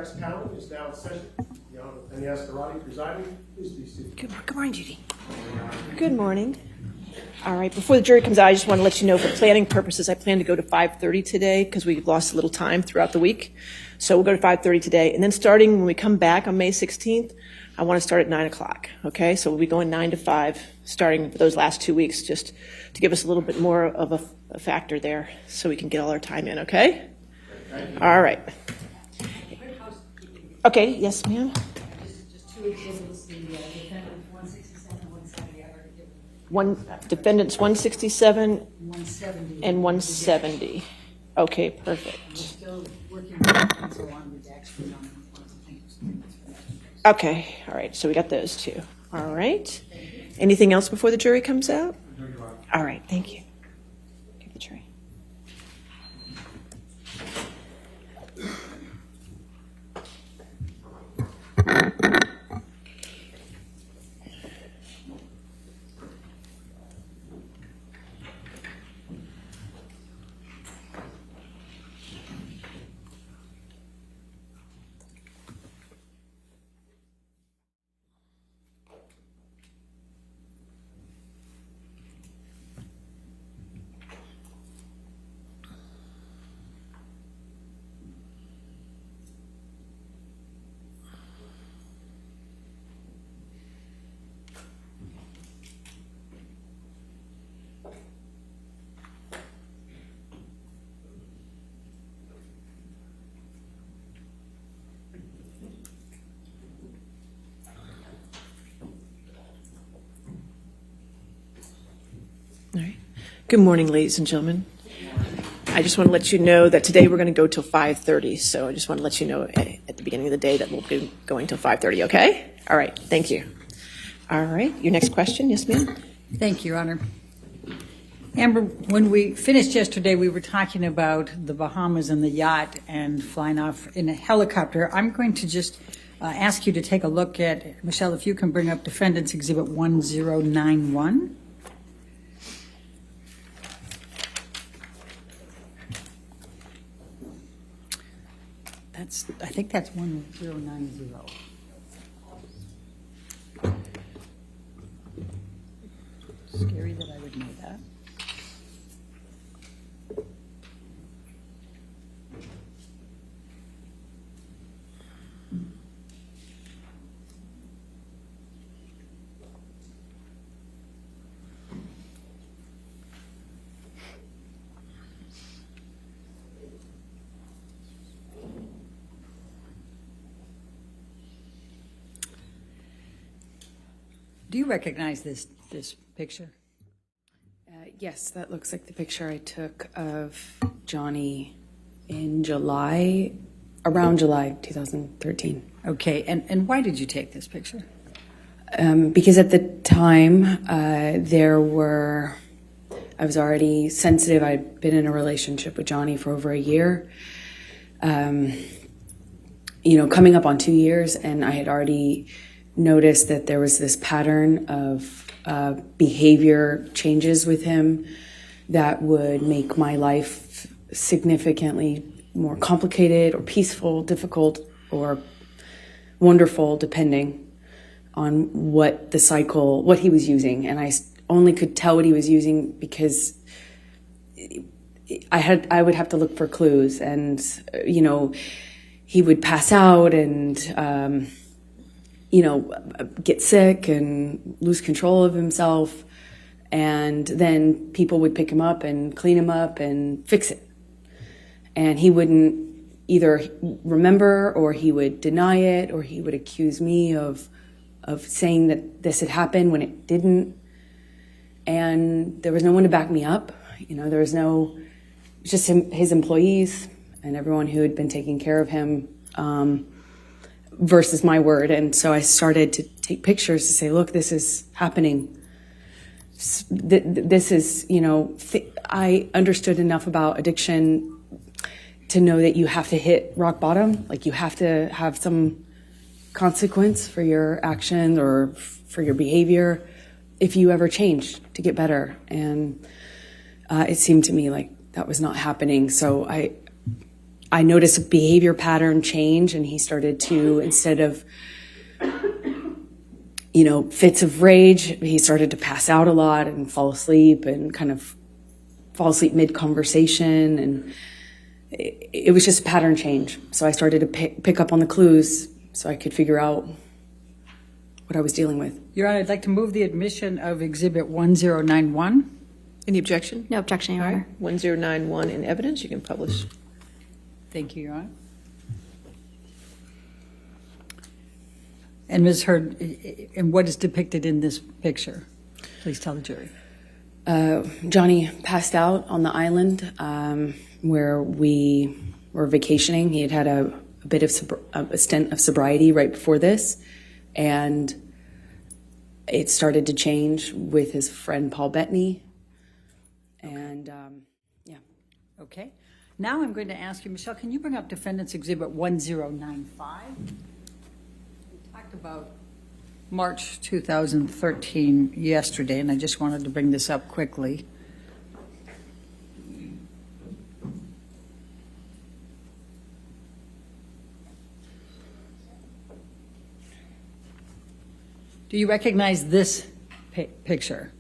next panel is now in session. The Honorable Penny Ascarati presiding. Please be seated. Good morning, Judy. Good morning. All right, before the jury comes out, I just want to let you know for planning purposes, I plan to go to 5:30 today because we lost a little time throughout the week. So we'll go to 5:30 today. And then starting when we come back on May 16th, I want to start at 9 o'clock, okay? So we'll be going 9 to 5, starting for those last 2 weeks, just to give us a little bit more of a factor there so we can get all our time in, okay? All right. Okay, yes, ma'am? Just two exhibits, the defendant 167 and 170. I already given One defendants 167 170. and 170. Okay, perfect. We're still working with counsel on redactions on one of the plaintiff's statements for that. Okay, all right, so we got those two. All right. Anything else before the jury comes out? All right, thank you. Give the tray. All right. Good morning, ladies and gentlemen. I just want to let you know that today we're going to go till 5:30. So I just want to let you know at the beginning of the day that we'll be going till 5:30, okay? All right. Thank you. All right. Your next question. Yes, ma'am? Thank you, Your Honor. Amber, when we finished yesterday, we were talking about the Bahamas and the yacht and flying off in a helicopter. I'm going to just ask you to take a look at, Michelle, if you can bring up Defendant's Exhibit 1091. I think that's 1090. Scary that I would know that. Do you recognize this picture? Yes, that looks like the picture I took of Johnny in July, around July 2013. Okay, and why did you take this picture? Because at the time, I was already sensitive. I'd been in a relationship with Johnny for over a year, coming up on 2 years, and I had already noticed that there was this pattern of behavior changes with him that would make my life significantly more complicated or peaceful, difficult, or wonderful, depending on what he was using. And I only could tell what he was using because I would have to look for clues, and, he would pass out and, get sick and lose control of himself. And then people would pick him up and clean him up and fix it. And he wouldn't either remember, or he would deny it, or he would accuse me of saying that this had happened when it didn't. And there was no one to back me up. There was just his employees and everyone who had been taking care of him, versus my word. And so I started to take pictures to say, look, this is happening. This is, I understood enough about addiction to know that you have to hit rock bottom. Like, you have to have some consequence for your action or for your behavior if you ever change to get better. And it seemed to me like that was not happening. So I I noticed a behavior pattern change, and he started to, instead of, fits of rage, he started to pass out a lot and fall asleep and kind of fall asleep mid-conversation. And it was just a pattern change. So I started to pick up on the clues so I could figure out what I was dealing with. Your Honor, I'd like to move the admission of Exhibit 1091. Any objection? No objection, Your All right, Honor. 1091 in evidence, you can publish. Thank you, Your Honor. And Ms. Hurd, and what is depicted in this picture? Please tell the jury. Johnny passed out on the island where we were vacationing. He had a bit of a stint of sobriety right before this, and it started to change with his friend Paul Bettany. And yeah. Okay. Now I'm going to ask you, Michelle, can you bring up Defendant's Exhibit 1095? We talked about March 2013 yesterday, and I just wanted to bring this up quickly. Do you recognize this picture?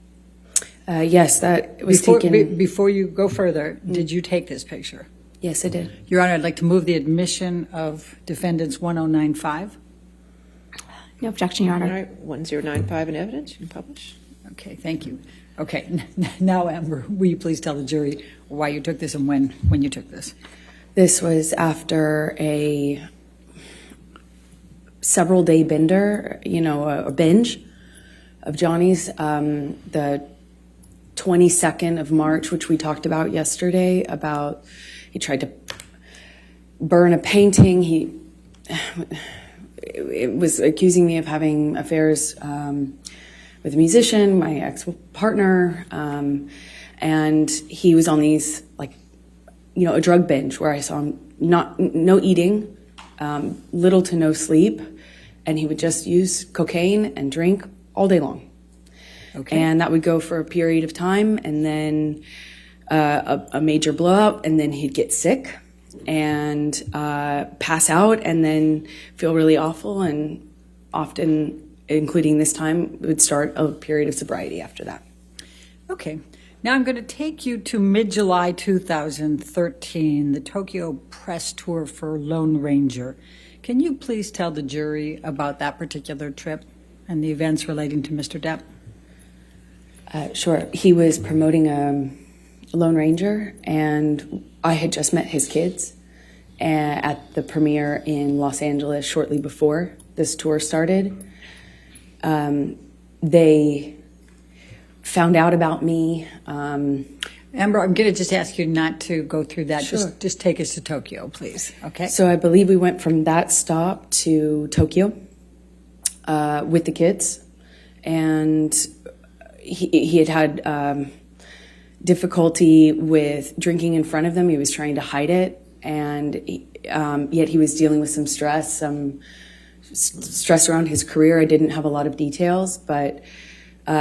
Yes, that was taken. Before you go further, did you take this picture? Yes, I did. Your Honor, I'd like to move the admission of Defendant's 1095. No objection, Your All Honor. right, 1095 in evidence, you can publish. Okay, thank you. Okay, now, Amber, will you please tell the jury why you took this and when you took this? This was after a several-day bender, a binge of Johnny's. The 22nd of March, which we talked about yesterday, about he tried to burn a painting. It was accusing me of having affairs with a musician, my ex-partner, and he was on these, a drug binge where I saw him no eating, little to no sleep, and he would just use cocaine and drink all day long. Okay. And that would go for a period of time, and then a major blowout, and then he'd get sick and pass out, and then feel really awful, and often, including this time, would start a period of sobriety after that. Okay. Now I'm going to take you to mid-July 2013, the Tokyo press tour for Lone Ranger. Can you please tell the jury about that particular trip and the events relating to Mr. Depp? Sure. He was promoting Lone Ranger, and I had just met his kids at the premiere in Los Angeles shortly before this tour started. They found out about me. Amber, I'm going to just ask you not to go through that. Sure. Just take us to Tokyo, please. Okay. So I believe we went from that stop to Tokyo with the kids, and he had difficulty with drinking in front of them. He was trying to hide it, and yet he was dealing with some stress around his career. I didn't have a lot of details, but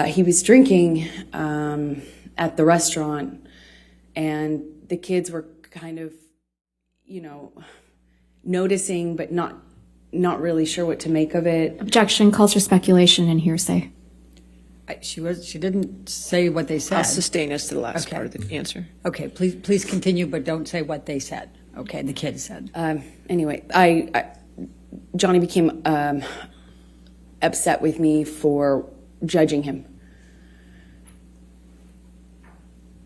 he was drinking at the restaurant, and the kids were kind of, noticing, but not really sure what to make of it. Objection calls for speculation and hearsay. She didn't say what they said. I'll sustain us to the last Okay. part of the answer. Okay, please continue, but don't say what they said. Okay, the kids said. Anyway, Johnny became upset with me for judging him.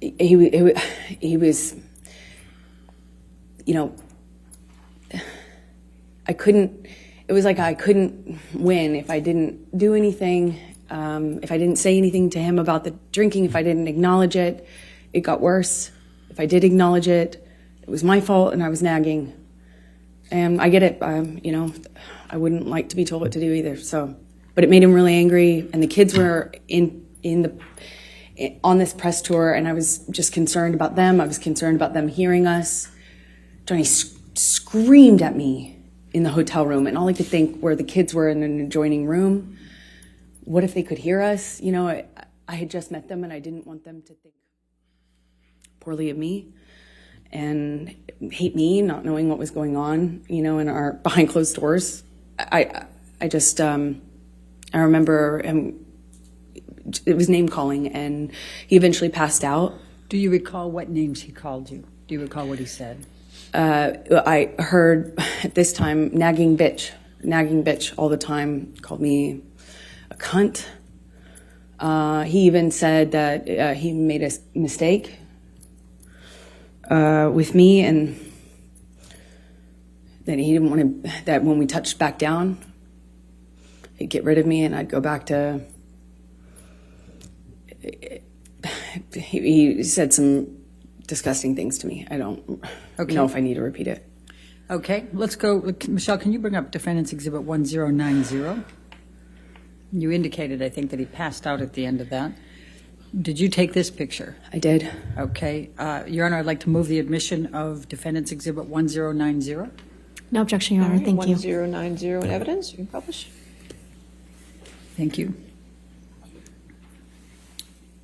He was, it was like I couldn't win if I didn't do anything, if I didn't say anything to him about the drinking, if I didn't acknowledge it, it got worse. If I did acknowledge it, it was my fault and I was nagging. And I get it, I wouldn't like to be told what to do either, but it made him really angry, and the kids were on this press tour, and I was just concerned about them. I was concerned about them hearing us. Johnny screamed at me in the hotel room, and all I could think were the kids were in an adjoining room. What if they could hear us? I had just met them, and I didn't want them to think poorly of me. and hate me, not knowing what was going on, in our behind closed doors. I remember it was name calling, and he eventually passed out. Do you recall what names he called you? Do you recall what he said? I heard at this time nagging bitch all the time. Called me a cunt. He even said that he made a mistake with me, and that he didn't want to, that when we touched back down, he'd get rid of me and I'd go back to, he said some disgusting things to me. I don't know if I need to repeat it. Okay, let's go. Michelle, can you bring up Defendant's Exhibit 1090? You indicated, I think, that he passed out at the end of that. Did you take this picture? I did. Okay. Your Honor, I'd like to move the admission of Defendant's Exhibit 1090. No objection, Your Honor. Thank you. 1090 in evidence. You can publish. Thank you.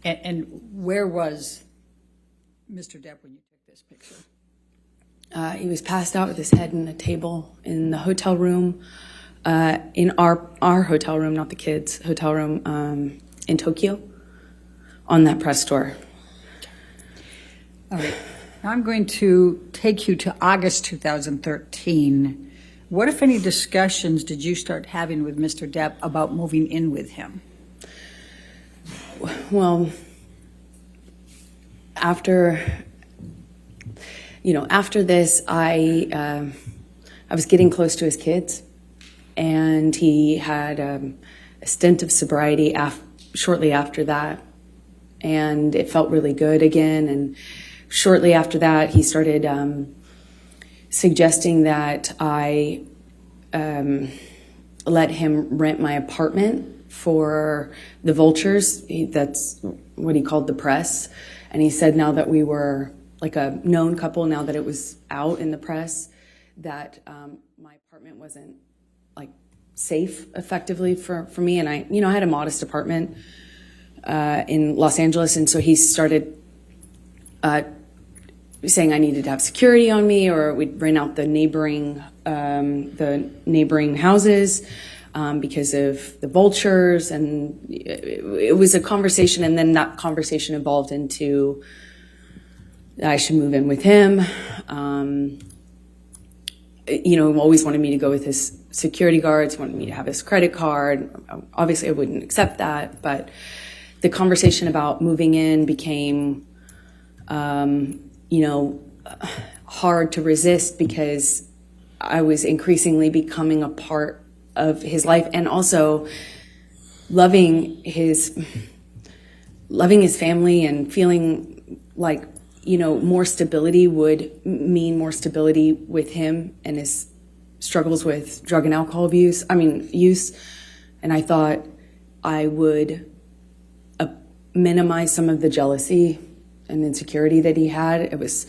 And where was Mr. Depp when you took this picture? He was passed out with his head in a table in the hotel room, in our hotel room, not the kids' hotel room, in Tokyo, on that press tour. All right. Now I'm going to take you to August 2013. What, if any, discussions did you start having with Mr. Depp about moving in with him? Well, after this, I was getting close to his kids, and he had a stint of sobriety shortly after that, and it felt really good again. And shortly after that, he started suggesting that I let him rent my apartment for the vultures. That's what he called the press. And he said now that we were like a known couple, now that it was out in the press, that my apartment wasn't like safe effectively for me. And I had a modest apartment in Los Angeles. And so he started saying I needed to have security on me, or we'd rent out the neighboring houses because of the vultures. And it was a conversation, and then that conversation evolved into I should move in with him. Always wanted me to go with his security guards, wanted me to have his credit card. Obviously, I wouldn't accept that, but the conversation about moving in became, hard to resist, because I was increasingly becoming a part of his life, and also loving his family, and feeling like, more stability would mean more stability with him and his struggles with drug and alcohol use. And I thought I would minimize some of the jealousy and insecurity that he had. It was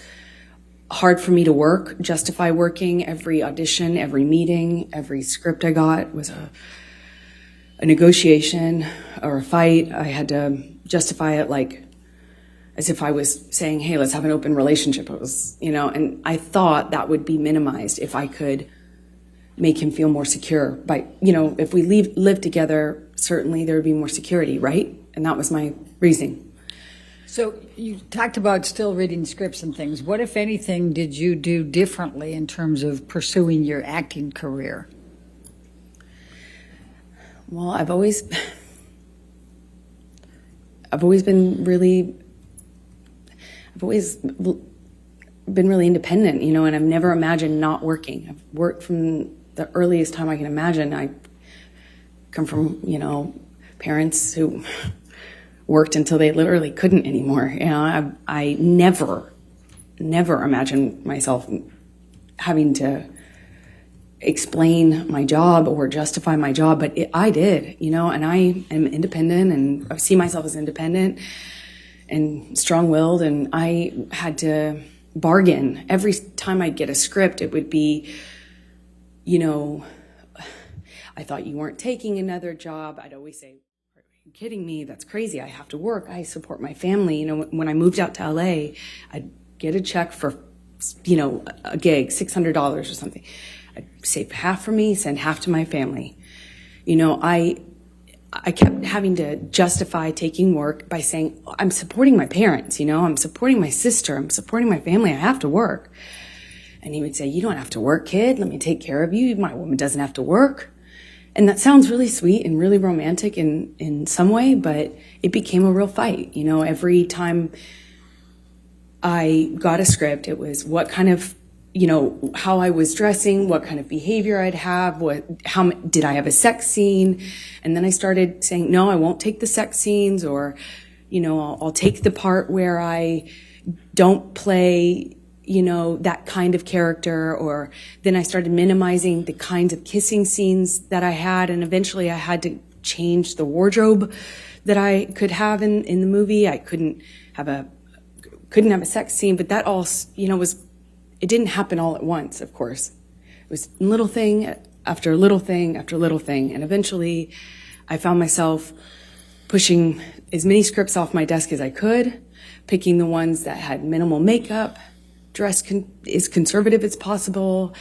hard for me to justify working. Every audition, every meeting, every script I got was a negotiation or a fight. I had to justify it like as if I was saying, hey, let's have an open relationship. It was, and I thought that would be minimized if I could make him feel more secure. But, if we live together, certainly there would be more security, right? And that was my reasoning. So you talked about still reading scripts and things. What, if anything, did you do differently in terms of pursuing your acting career? Well, I've always been really independent, and I've never imagined not working. I've worked from the earliest time I can imagine. I come from, parents who worked until they literally couldn't anymore. I never imagined myself having to explain my job or justify my job, but I did, and I am independent, and I see myself as independent and strong-willed, and I had to bargain. Every time I'd get a script, it would be, I thought you weren't taking another job. I'd always say, are you kidding me? That's crazy. I have to work. I support my family. When I moved out to LA, I'd get a check for a gig, $600 or something. I'd save half for me, send half to my family. I kept having to justify taking work by saying, I'm supporting my parents, I'm supporting my sister, I'm supporting my family, I have to work. And he would say, you don't have to work, kid, let me take care of you, my woman doesn't have to work. And that sounds really sweet and really romantic in some way, but it became a real fight. Every time I got a script, it was what kind of, how I was dressing, what kind of behavior I'd have, how did I have a sex scene? And then I started saying, no, I won't take the sex scenes, or, I'll take the part where I don't play, that kind of character, or then I started minimizing the kinds of kissing scenes that I had, and eventually I had to change the wardrobe that I could have in the movie. I couldn't have a sex scene, but that all, it didn't happen all at once, of course. It was little thing after little thing after little thing, and eventually I found myself pushing as many scripts off my desk as I could, picking the ones that had minimal makeup, dressed as conservative as possible,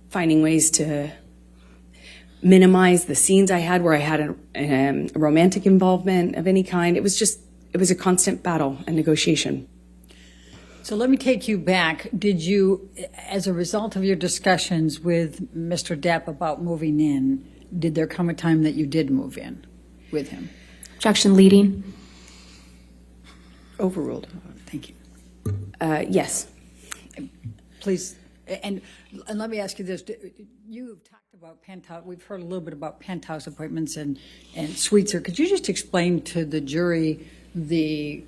finding ways to minimize the scenes I had where I had a romantic involvement of any kind. It was a constant battle and negotiation. So let me take you back. Did you, as a result of your discussions with Mr. Depp about moving in, did there come a time that you did move in with him? Objection leading. Overruled. Thank you. Yes. Please, and let me ask you this. You've talked about penthouse, we've heard a little bit about penthouse appointments and suites. Could you just explain to the jury the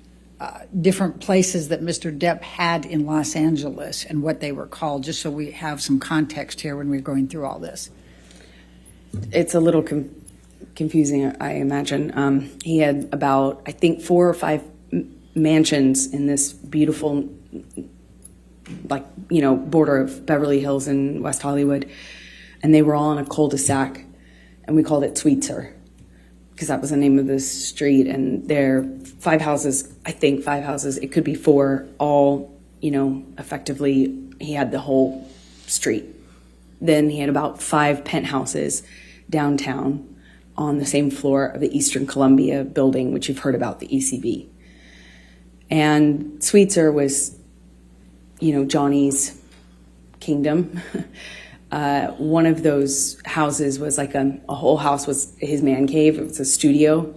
different places that Mr. Depp had in Los Angeles and what they were called, just so we have some context here when we're going through all this? It's a little confusing, I imagine. He had about, I think, 4 or 5 mansions in this beautiful, border of Beverly Hills and West Hollywood, and they were all on a cul-de-sac, and we called it Sweetser, because that was the name of the street. And there are 5 houses, I think 5 houses, it could be 4, all, effectively, he had the whole street. Then he had about 5 penthouses downtown on the same floor of the Eastern Columbia building, which you've heard about, the ECB. And Sweetser was, Johnny's kingdom. One of those houses was like a whole house was his man cave. It was a studio,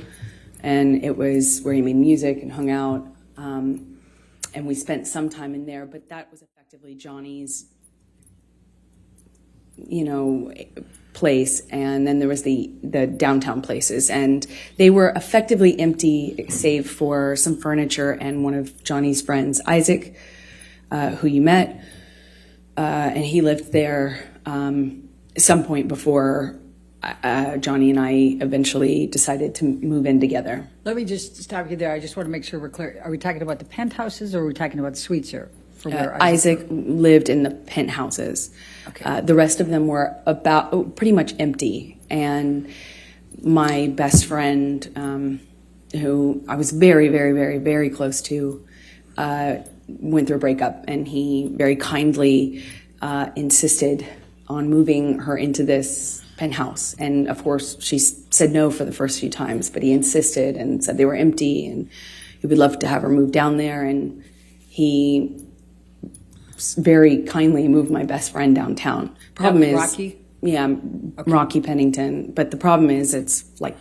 and it was where he made music and hung out. And we spent some time in there, but that was effectively Johnny's, place. And then there was the downtown places, and they were effectively empty save for some furniture and one of Johnny's friends, Isaac, who you met, and he lived there some point before Johnny and I eventually decided to move in together. Let me just stop you there. I just want to make sure we're clear. Are we talking about the penthouses, or are we talking about suites here? Isaac lived in the penthouses. Okay. The rest of them were pretty much empty. And my best friend, who I was very, very, very, very close to, went through a breakup, and he very kindly insisted on moving her into this penthouse. And of course, she said no for the first few times, but he insisted and said they were empty, and he would love to have her move down there. And he very kindly moved my best friend downtown. Problem is, Rocky? Yeah, okay. Rocky Pennington. But the problem is it's like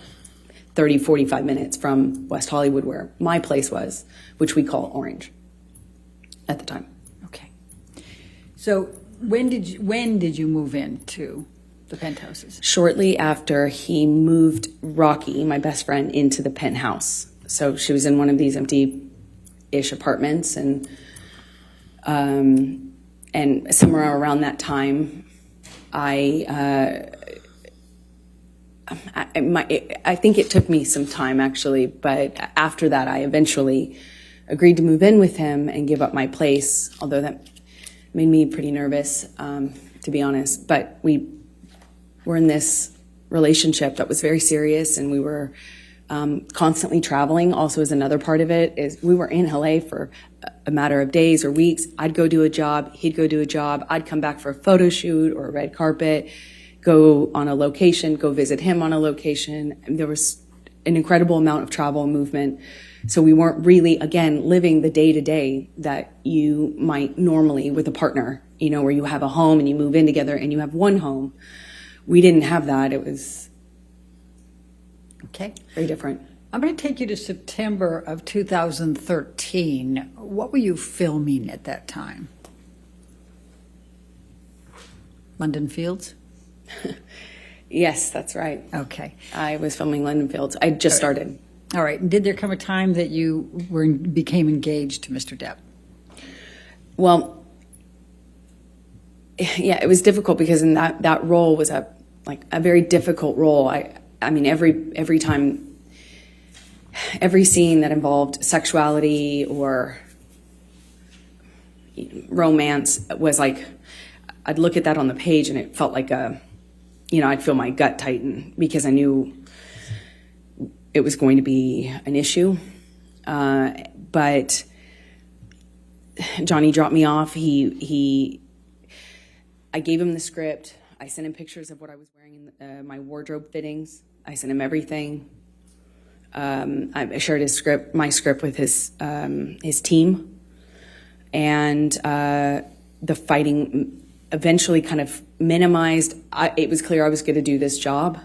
30, 45 minutes from West Hollywood, where my place was, which we call Orange at the time. Okay. So when did you move into the penthouses? Shortly after he moved Rocky, my best friend, into the penthouse. So she was in one of these empty-ish apartments, and somewhere around that time, I think it took me some time, actually, but after that, I eventually agreed to move in with him and give up my place, although that made me pretty nervous, to be honest. But we were in this relationship that was very serious, and we were Constantly traveling also is another part of it. Is we were in LA for a matter of days or weeks. I'd go do a job, he'd go do a job. I'd come back for a photo shoot or a red carpet, go on a location, go visit him on a location. And there was an incredible amount of travel and movement. So we weren't really, again, living the day-to-day that you might normally with a partner, where you have a home and you move in together and you have one home. We didn't have that. It was Okay. very different. I'm going to take you to September of 2013. What were you filming at that time? London Fields? Yes, that's right. Okay. I was filming London Fields. I just started. All right. And did there come a time that you became engaged to Mr. Depp? Well, yeah, it was difficult because in that role was a very difficult role. I mean, every time, every scene that involved sexuality or romance was like, I'd look at that on the page and it felt like I'd feel my gut tighten because I knew it was going to be an issue. But Johnny dropped me off. I gave him the script. I sent him pictures of what I was wearing in my wardrobe fittings. I sent him everything. I shared my script with his team, and the fighting eventually kind of minimized. It was clear I was going to do this job,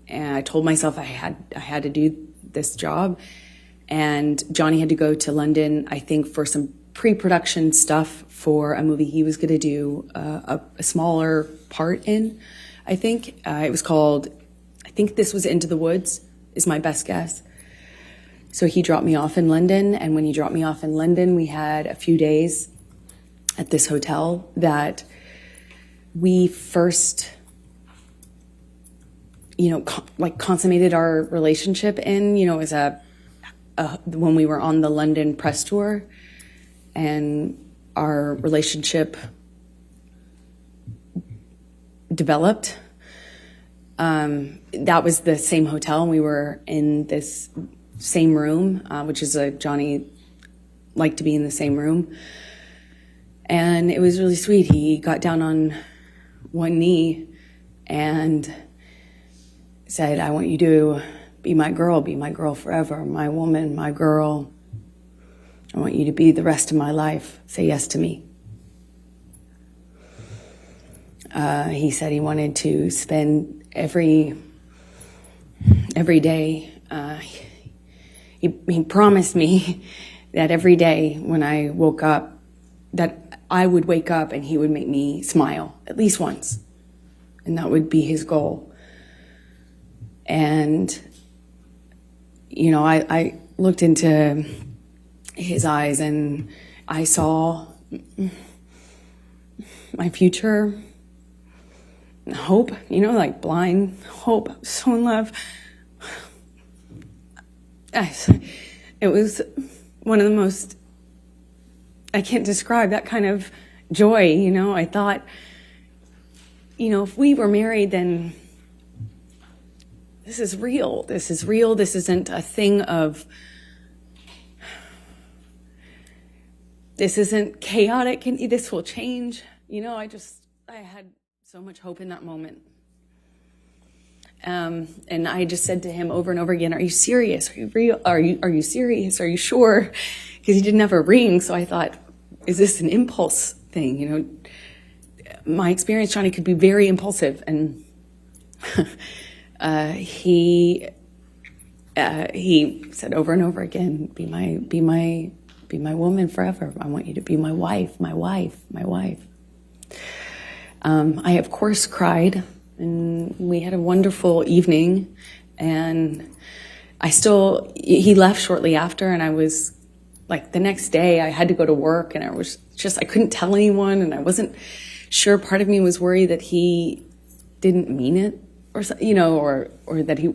and I told myself I had to do this job. And Johnny had to go to London, I think, for some pre-production stuff for a movie he was going to do a smaller part in. I think it was called. I think this was Into the Woods, is my best guess. So he dropped me off in London, and when he dropped me off in London, we had a few days at this hotel that we first, consummated our relationship in, as when we were on the London press tour, and our relationship developed. That was the same hotel, and we were in this same room, which is Johnny liked to be in the same room. And it was really sweet. He got down on one knee and said, "I want you to be my girl forever, my woman, my girl. I want you to be the rest of my life. Say yes to me." He said he wanted to spend every day. He promised me that every day when I woke up, that I would wake up and he would make me smile at least once, and that would be his goal. And I looked into his eyes and I saw my future. Hope, like blind hope. I was so in love. It was one of the most, I can't describe that kind of joy, I thought, if we were married, then this is real. This is real. This isn't a thing of, this isn't chaotic and this will change. I had so much hope in that moment. And I just said to him over and over again, "Are you serious? Are you real? Are you serious? Are you sure?" Because he didn't have a ring. So I thought, is this an impulse thing? My experience, Johnny, could be very impulsive. And he said over and over again, be my woman forever. I want you to be my wife, my wife, my wife. I, of course, cried, and we had a wonderful evening, and he left shortly after, and I was, the next day I had to go to work, and I couldn't tell anyone, and I wasn't sure. Part of me was worried that he didn't mean it, or that he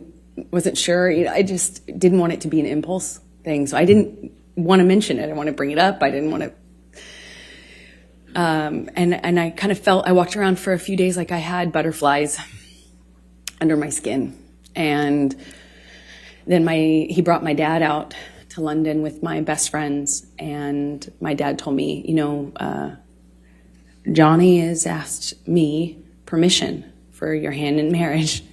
wasn't sure. I just didn't want it to be an impulse thing, so I didn't want to mention it. I want to bring it up. I didn't want to. And I kind of I walked around for a few days like I had butterflies under my skin. And then he brought my dad out to London with my best friends, and my dad told me, Johnny has asked me permission for your hand in marriage.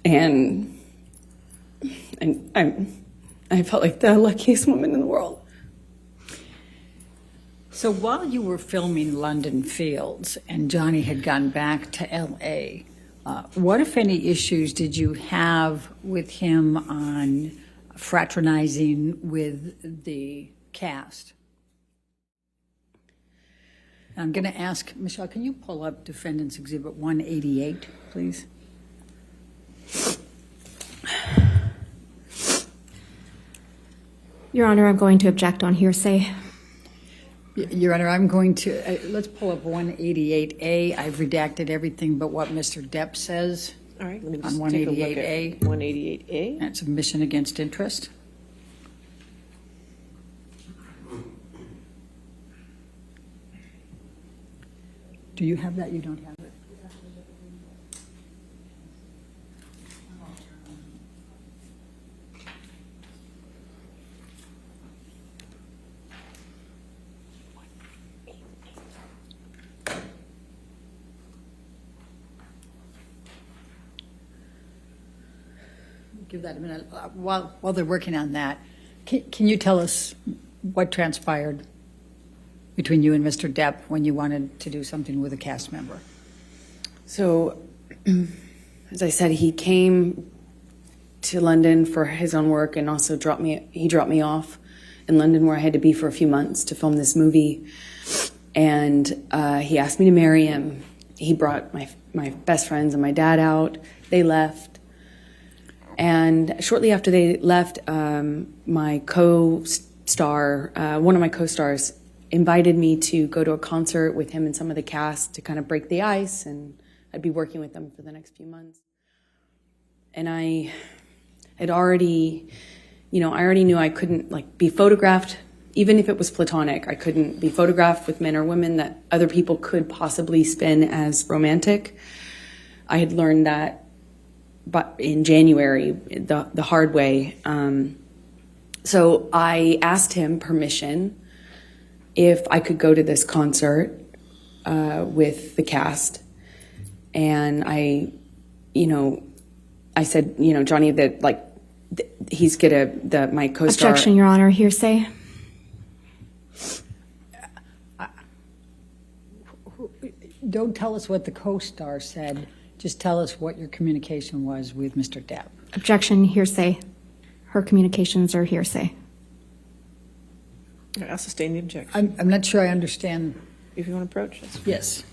And I felt like the luckiest woman in the world. So while you were filming London Fields and Johnny had gone back to L.A., what, if any, issues did you have with him on fraternizing with the cast? I'm going to ask, Michelle, can you pull up Defendant's Exhibit 188, please? Your Honor, I'm going to object on hearsay. Your Honor, I'm going to, let's pull up 188A. I've redacted everything but what Mr. Depp says. All right, let me On just take a look 188A. at 188A. That's submission against interest. Do you have that? You don't have it? Give that a minute. While they're working on that, can you tell us what transpired between you and Mr. Depp when you wanted to do something with a cast member? So, as I said, he came to London for his own work, and also dropped me off in London, where I had to be for a few months to film this movie. And he asked me to marry him. He brought my best friends and my dad out. They left. And shortly after they left, my co-star, one of my co-stars, invited me to go to a concert with him and some of the cast to kind of break the ice, and I'd be working with them for the next few months. And I had already, I already knew I couldn't be photographed, even if it was platonic. I couldn't be photographed with men or women that other people could possibly spin as romantic. I had learned that but in January, the hard way. So I asked him permission if I could go to this concert with the cast. And I said, Johnny, that he's my co-star. Objection, Your Honor, hearsay. Don't tell us what the co-star said. Just tell us what your communication was with Mr. Depp. Objection, hearsay. Her communications are hearsay. I'll sustain the objection. I'm not sure I understand. If you want to approach this. Yes.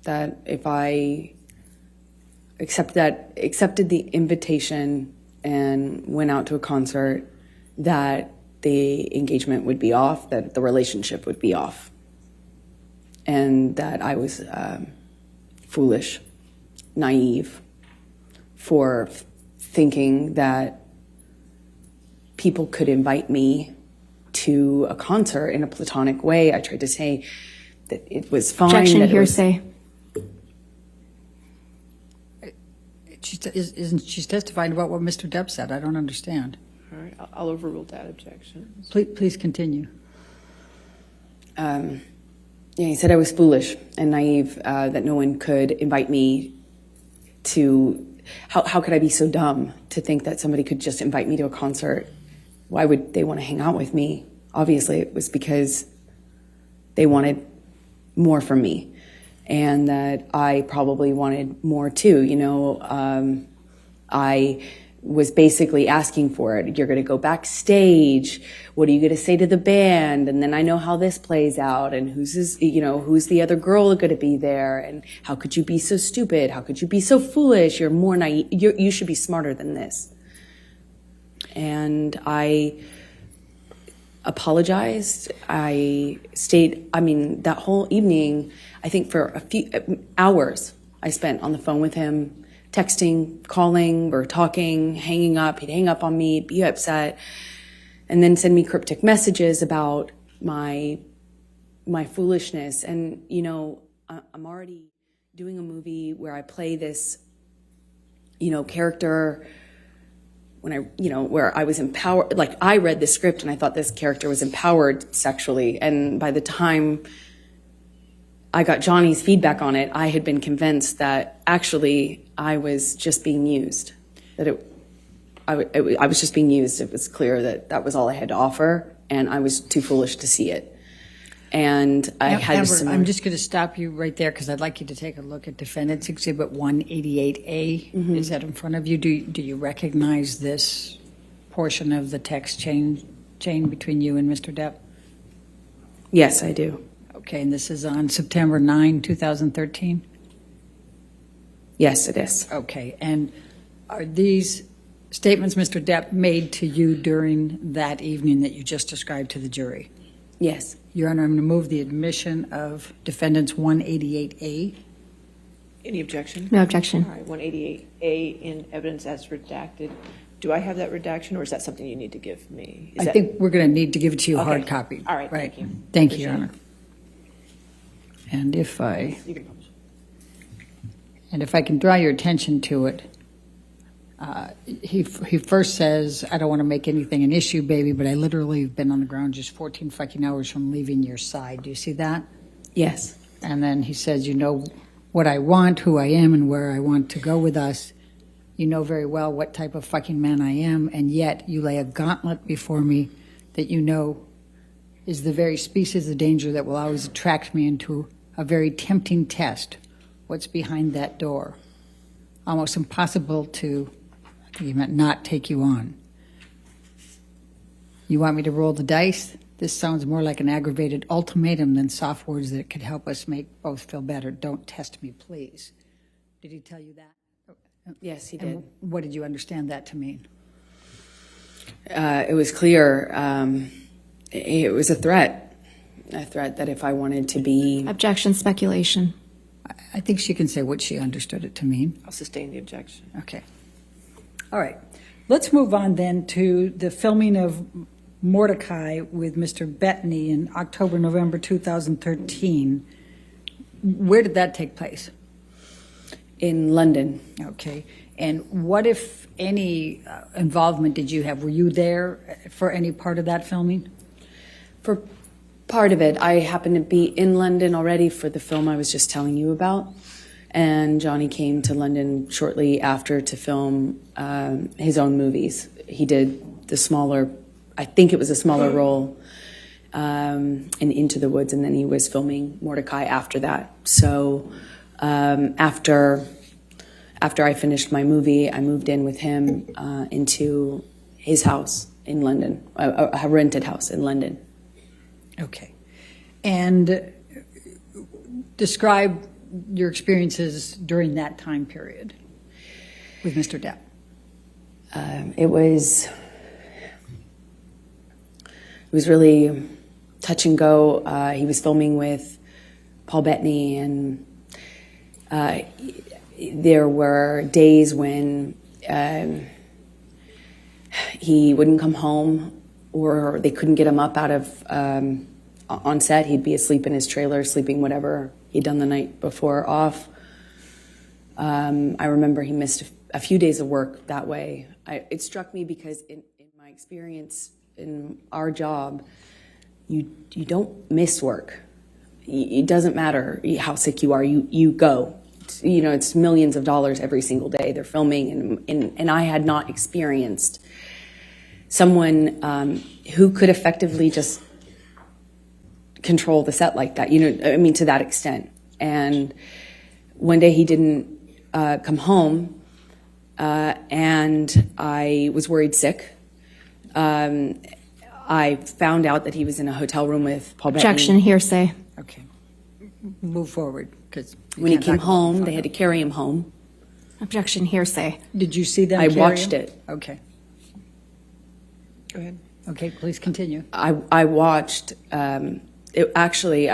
That if I accepted the invitation and went out to a concert, that the engagement would be off, that the relationship would be off, and that I was foolish, naive, for thinking that people could invite me to a concert in a platonic way. I tried to say that it was fine. Objection, that it was- hearsay. She's testifying about what Mr. Depp said. I don't understand. All right, I'll overrule that objection. Please continue. Yeah, he said I was foolish and naive, that no one could invite me to. How could I be so dumb to think that somebody could just invite me to a concert? Why would they want to hang out with me? Obviously, it was because they wanted more from me, and that I probably wanted more too. I was basically asking for it. You're going to go backstage. What are you going to say to the band? And then I know how this plays out, and who's the other girl going to be there? And how could you be so stupid? How could you be so foolish? You're more naive. You should be smarter than this. And I apologized. That whole evening, I think for a few hours, I spent on the phone with him, texting, calling, or talking, hanging up. He'd hang up on me, be upset, and then send me cryptic messages about my foolishness. And, I'm already doing a movie where I play this, character where I was empowered. Like, I read the script and I thought this character was empowered sexually. And by the time I got Johnny's feedback on it, I had been convinced that actually I was just being used. I was just being used. It was clear that was all I had to offer, and I was too foolish to see it. And I had Amber, I'm just going to stop you right there because I'd like you to take a look at Defendant's Exhibit 188A. Mm-hmm. Is that in front of you? Do you recognize this portion of the text chain between you and Mr. Depp? Yes, I do. Okay, and this is on September 9, 2013? Yes, it is. Okay, and are these statements Mr. Depp made to you during that evening that you just described to the jury? Yes. Your Honor, I'm going to move the admission of Defendant's 188A. Any objection? No objection. All right, 188A in evidence as redacted. Do I have that redaction, or is that something you need to give me? I think we're going to need to give it to you Okay. hard copy. All right, thank you. Thank you, Your Appreciate Honor. And You can publish. if I can draw your attention to it, he first says, I don't want to make anything an issue, baby, but I literally have been on the ground just 14 fucking hours from leaving your side. Do you see that? Yes. And then he says, you know what I want, who I am, and where I want to go with us. You know very well what type of fucking man I am, and yet you lay a gauntlet before me that you know is the very species of danger that will always attract me into a very tempting test. What's behind that door? Almost impossible to, I think he meant not take you on. You want me to roll the dice? This sounds more like an aggravated ultimatum than soft words that could help us make both feel better. Don't test me, please. Did he tell you that? Yes, he did. And what did you understand that to mean? It was clear. It was a threat that if I wanted to be. Objection, speculation. I think she can say what she understood it to mean. I'll sustain the objection. Okay. All right. Let's move on then to the filming of Mordecai with Mr. Bettany in October, November 2013. Where did that take place? In London. Okay. And what, if any, involvement did you have? Were you there for any part of that filming? For part of it, I happened to be in London already for the film I was just telling you about. And Johnny came to London shortly after to film his own movies. He did the smaller, I think it was a smaller role in Into the Woods, and then he was filming Mordecai after that. So after I finished my movie, I moved in with him into his house in London, a rented house in London. Okay. And describe your experiences during that time period with Mr. Depp. It was really touch and go. He was filming with Paul Bettany, and there were days when he wouldn't come home, or they couldn't get him up out of on set. He'd be asleep in his trailer, sleeping whatever he'd done the night before off. I remember he missed a few days of work that way. It struck me because in my experience in our job, you don't miss work. It doesn't matter how sick you are, you go. It's millions of dollars every single day they're filming, and I had not experienced someone who could effectively just control the set like that, to that extent. And one day he didn't come home, and I was worried sick. I found out that he was in a hotel room with Paul Bettany. Objection, hearsay. Okay. Move forward, because When he came home, they had to carry him home. Objection, hearsay. Did you see them? I carry watched him? it. Okay. Go ahead. Okay, please continue. I watched. I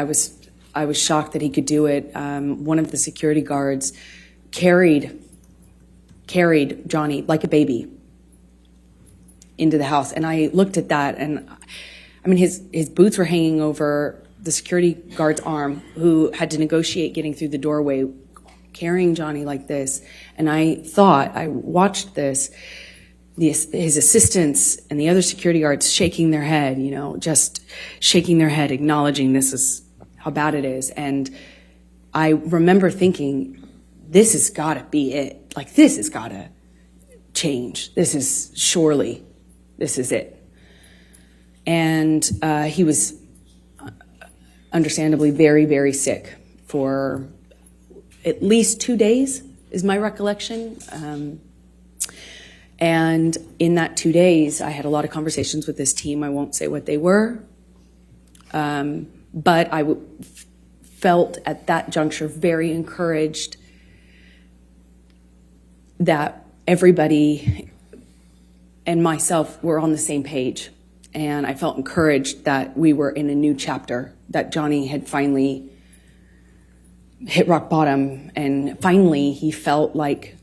was shocked that he could do it. One of the security guards carried Johnny like a baby into the house, and I looked at that, and his boots were hanging over the security guard's arm, who had to negotiate getting through the doorway, carrying Johnny like this. And I watched this. His assistants and the other security guards shaking their head, just shaking their head, acknowledging this is how bad it is. And I remember thinking, this has got to be it. Like, this has got to change. This is it. And he was understandably very, very sick for at least 2 days, is my recollection. And in that 2 days, I had a lot of conversations with this team. I won't say what they were. But I felt at that juncture very encouraged that everybody and myself were on the same page. And I felt encouraged that we were in a new chapter, that Johnny had finally hit rock bottom, and finally he felt like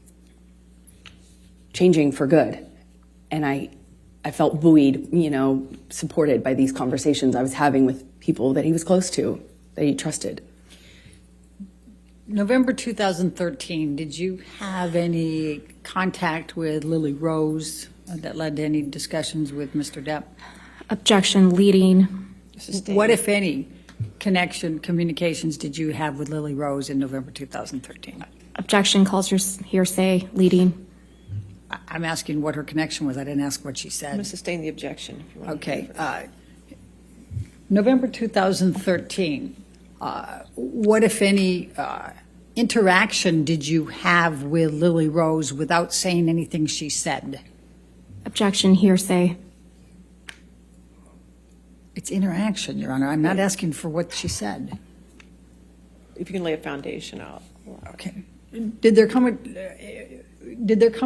changing for good. And I felt buoyed, supported by these conversations I was having with people that he was close to, that he trusted. November 2013, did you have any contact with Lily Rose that led to any discussions with Mr. Depp? Objection, leading. Sustained. What, if any, communications did you have with Lily Rose in November 2013? Objection, calls hearsay, leading. I'm asking what her connection was. I didn't ask what she I'm going to said. sustain the objection. If you want. Okay. November 2013, what, if any, interaction did you have with Lily Rose without saying anything she said? Objection, hearsay. It's interaction, Your Honor. I'm not asking for what she said. If you can lay a foundation out. Okay. Did there come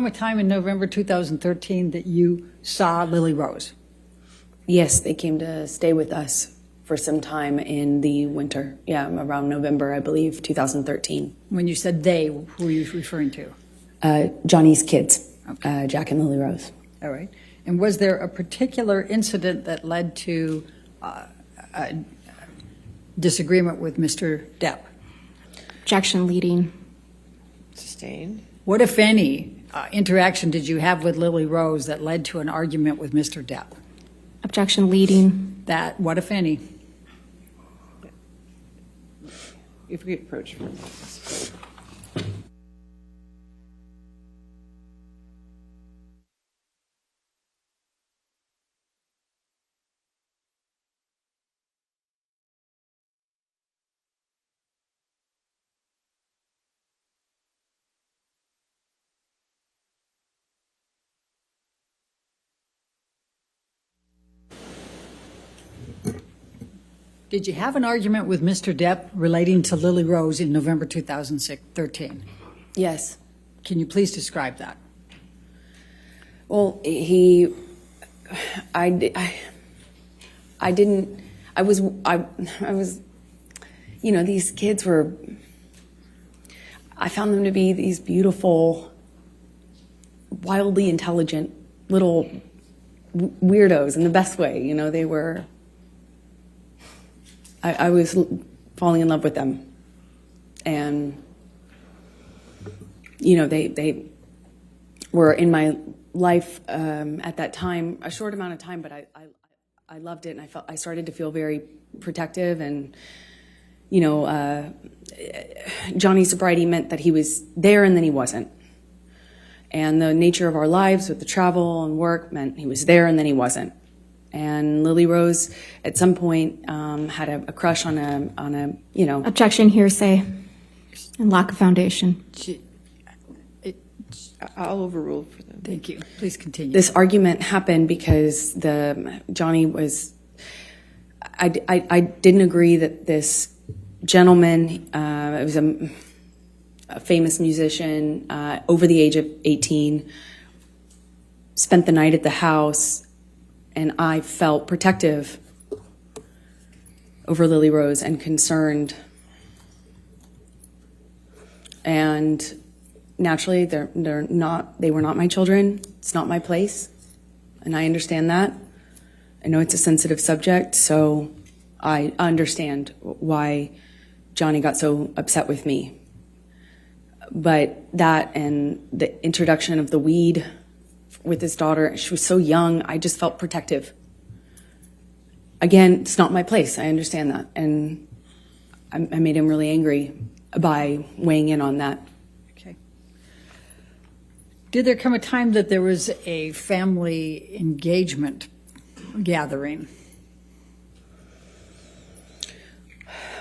a time in November 2013 that you saw Lily Rose? Yes, they came to stay with us for some time in the winter. Yeah, around November, I believe, 2013. When you said they, who were you referring to? Johnny's kids, Okay. Jack and Lily Rose. All right. And was there a particular incident that led to a disagreement with Mr. Depp? Objection, leading. Sustained. What, if any, interaction did you have with Lily Rose that led to an argument with Mr. Depp? Objection, leading. That, what, if any? If we approach from this. Did you have an argument with Mr. Depp relating to Lily Rose in November 2013? Yes. Can you please describe that? Well, I was, these kids were, I found them to be these beautiful, wildly intelligent little weirdos in the best way. They were, I was falling in love with them. And, they were in my life at that time, a short amount of time, but I loved it, and I started to feel very protective, and Johnny's sobriety meant that he was there and then he wasn't, and the nature of our lives with the travel and work meant he was there and then he wasn't. And Lily Rose at some point had a crush on a Objection, hearsay, and lack of foundation. I'll overrule for them. Thank you. Please continue. This argument happened because Johnny was. I didn't agree that this gentleman, it was a famous musician, over the age of 18, spent the night at the house, and I felt protective over Lily Rose and concerned. And naturally, they were not my children. It's not my place, and I understand that. I know it's a sensitive subject, so I understand why Johnny got so upset with me. But that and the introduction of the weed with his daughter, she was so young, I just felt protective. Again, it's not my place. I understand that, and I made him really angry by weighing in on that. Did there come a time that there was a family engagement gathering?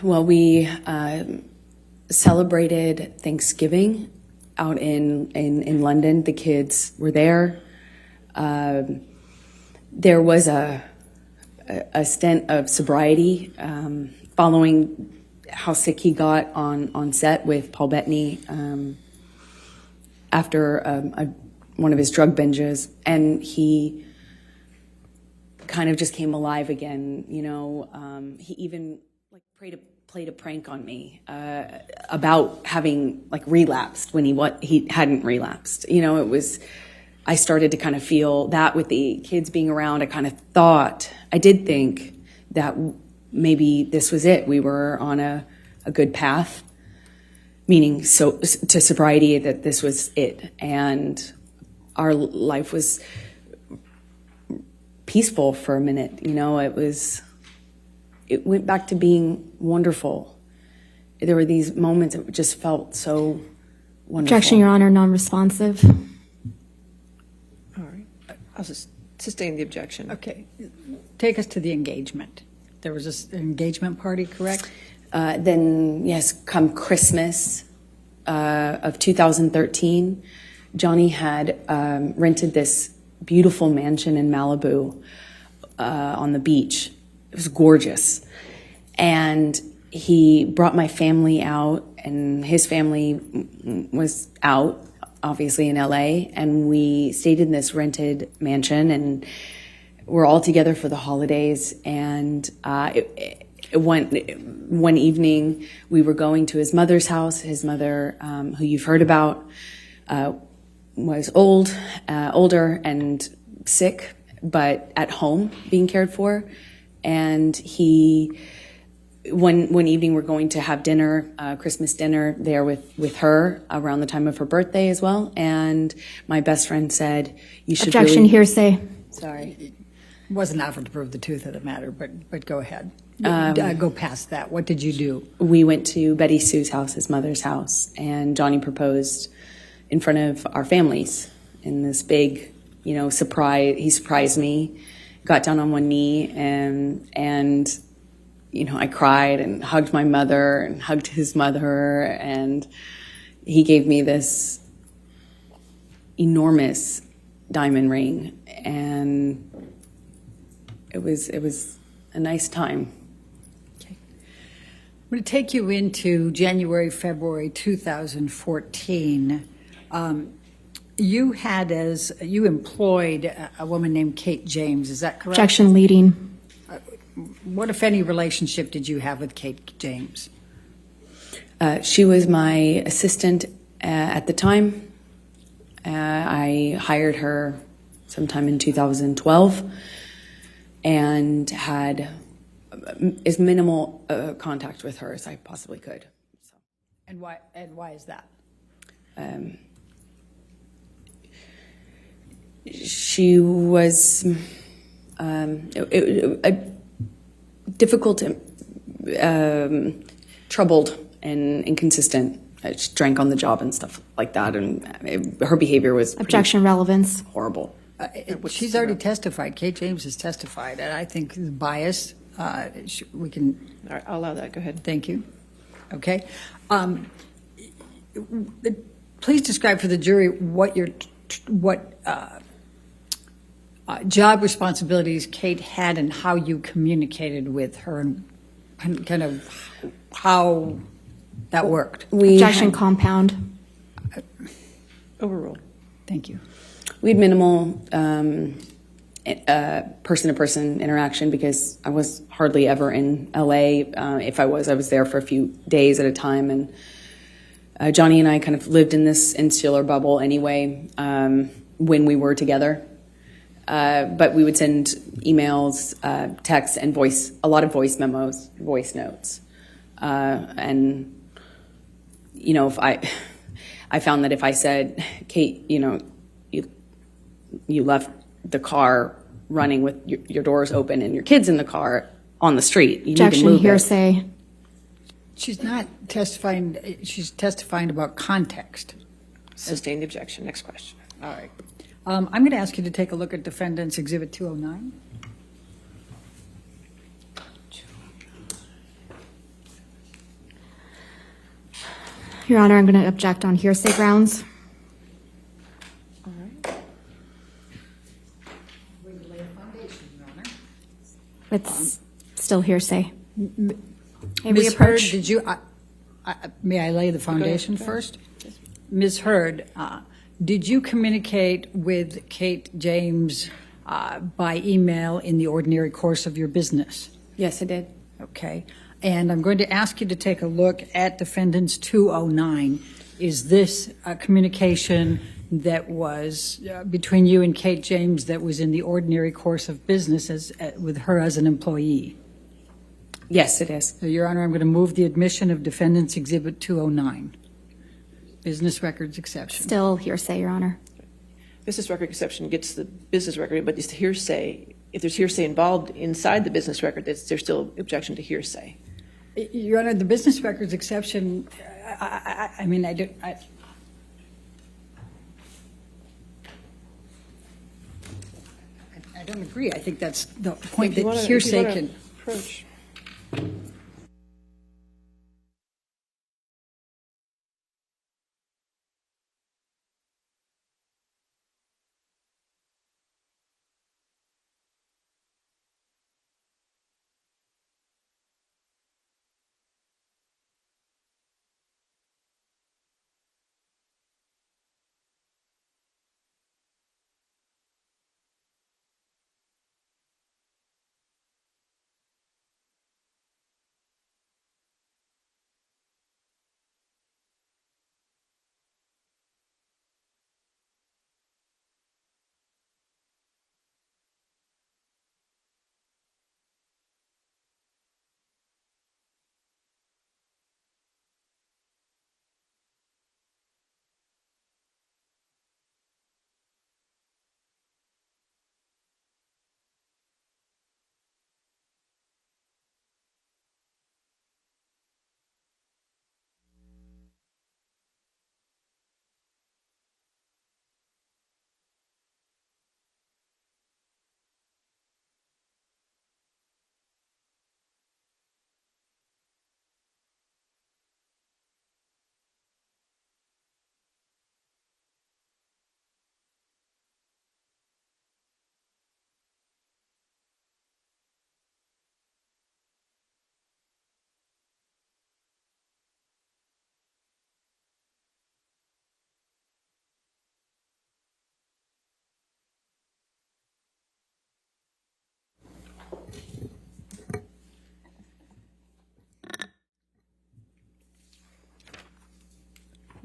Well, we celebrated Thanksgiving out in London. The kids were there. There was a stint of sobriety following how sick he got on set with Paul Bettany. After one of his drug binges, and he kind of just came alive again. He even played a prank on me about having relapsed when he hadn't relapsed. I started to kind of feel that with the kids being around. I did think that maybe this was it. We were on a good path. Meaning to sobriety, that this was it, and our life was peaceful for a minute. It went back to being wonderful. There were these moments that just felt so wonderful. Objection, Your Honor, non-responsive. All right. I'll just sustain the objection. Okay. Take us to the engagement. There was an engagement party, correct? Then, yes, come Christmas of 2013, Johnny had rented this beautiful mansion in Malibu on the beach. It was gorgeous. And he brought my family out, and his family was out, obviously, in LA. And we stayed in this rented mansion, and we're all together for the holidays. And one evening, we were going to his mother's house. His mother, who you've heard about, was older and sick, but at home being cared for. And one evening, we're going to have dinner, Christmas dinner there with her around the time of her birthday as well. And my best friend said, "You should." Objection, really... hearsay. Sorry. Wasn't offered to prove the truth of the matter, but go ahead. Go past that. What did you do? We went to Betty Sue's house, his mother's house, and Johnny proposed in front of our families in this big, surprise. He surprised me, got down on one knee, and I cried and hugged my mother and hugged his mother, and he gave me this enormous diamond ring, and it was a nice time. I'm going to take you into January, February 2014. You employed a woman named Kate James, is that correct? Objection leading. What, if any, relationship did you have with Kate James? She was my assistant at the time. I hired her sometime in 2012 and had as minimal contact with her as I possibly could. So. And why is that? She was difficult, troubled, and inconsistent. She drank on the job and stuff like that, and her behavior was pretty Objection relevance. horrible. She's already testified. Kate James has testified, and I think the bias, we can. All right, I'll allow that. Go ahead. Thank you. Okay. Please describe for the jury what job responsibilities Kate had and how you communicated with her and kind of how that worked. Objection compound. Overruled. Thank you. We had minimal person-to-person interaction because I was hardly ever in LA. If I was there for a few days at a time. And Johnny and I kind of lived in this insular bubble anyway when we were together. But we would send emails, texts, and a lot of voice memos, voice notes. And, you know, if I found that if I said, Kate, you know, you left the car running with your doors open and your kids in the car on the street. You need to Objection move hearsay. She's not testifying. She's testifying about context. Sustained objection. Next question. All right. I'm going to ask you to take a look at Defendant's Exhibit 209. Your Honor, I'm going to object on hearsay grounds. All right. It's still hearsay. May we Ms. Hurd, approach? did you? May I lay the foundation Go ahead. first? Ms. Hurd, did you communicate with Kate James by email in the ordinary course of your business? Yes, I did. Okay. And I'm going to ask you to take a look at Defendant's 209. Is this a communication that was between you and Kate James that was in the ordinary course of business with her as an employee? Yes, it is. So, Your Honor, I'm going to move the admission of Defendant's Exhibit 209. Business records exception. Still hearsay, Your Honor. Business record exception gets the business record, but it's hearsay. If there's hearsay involved inside the business record, there's still objection to hearsay. Your Honor, the business records exception, I don't agree. I think that's the point If you that wanna- if you hearsay wanna can. approach.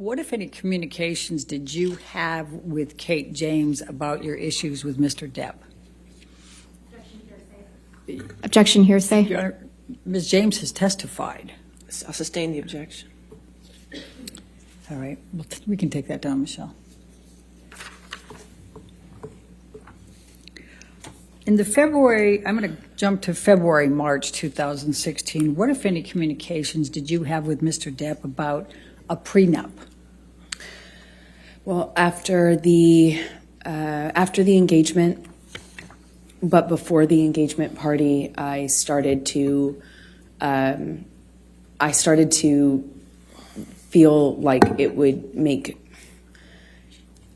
What, if any, communications did you have with Kate James about your issues with Mr. Depp? Objection hearsay. Your Honor, Ms. James has testified. I'll sustain the objection. All right, well, we can take that down, Michelle. In the February, I'm going to jump to February, March 2016. What, if any, communications did you have with Mr. Depp about a prenup? Well, after the engagement, but before the engagement party, I started to feel like it would make,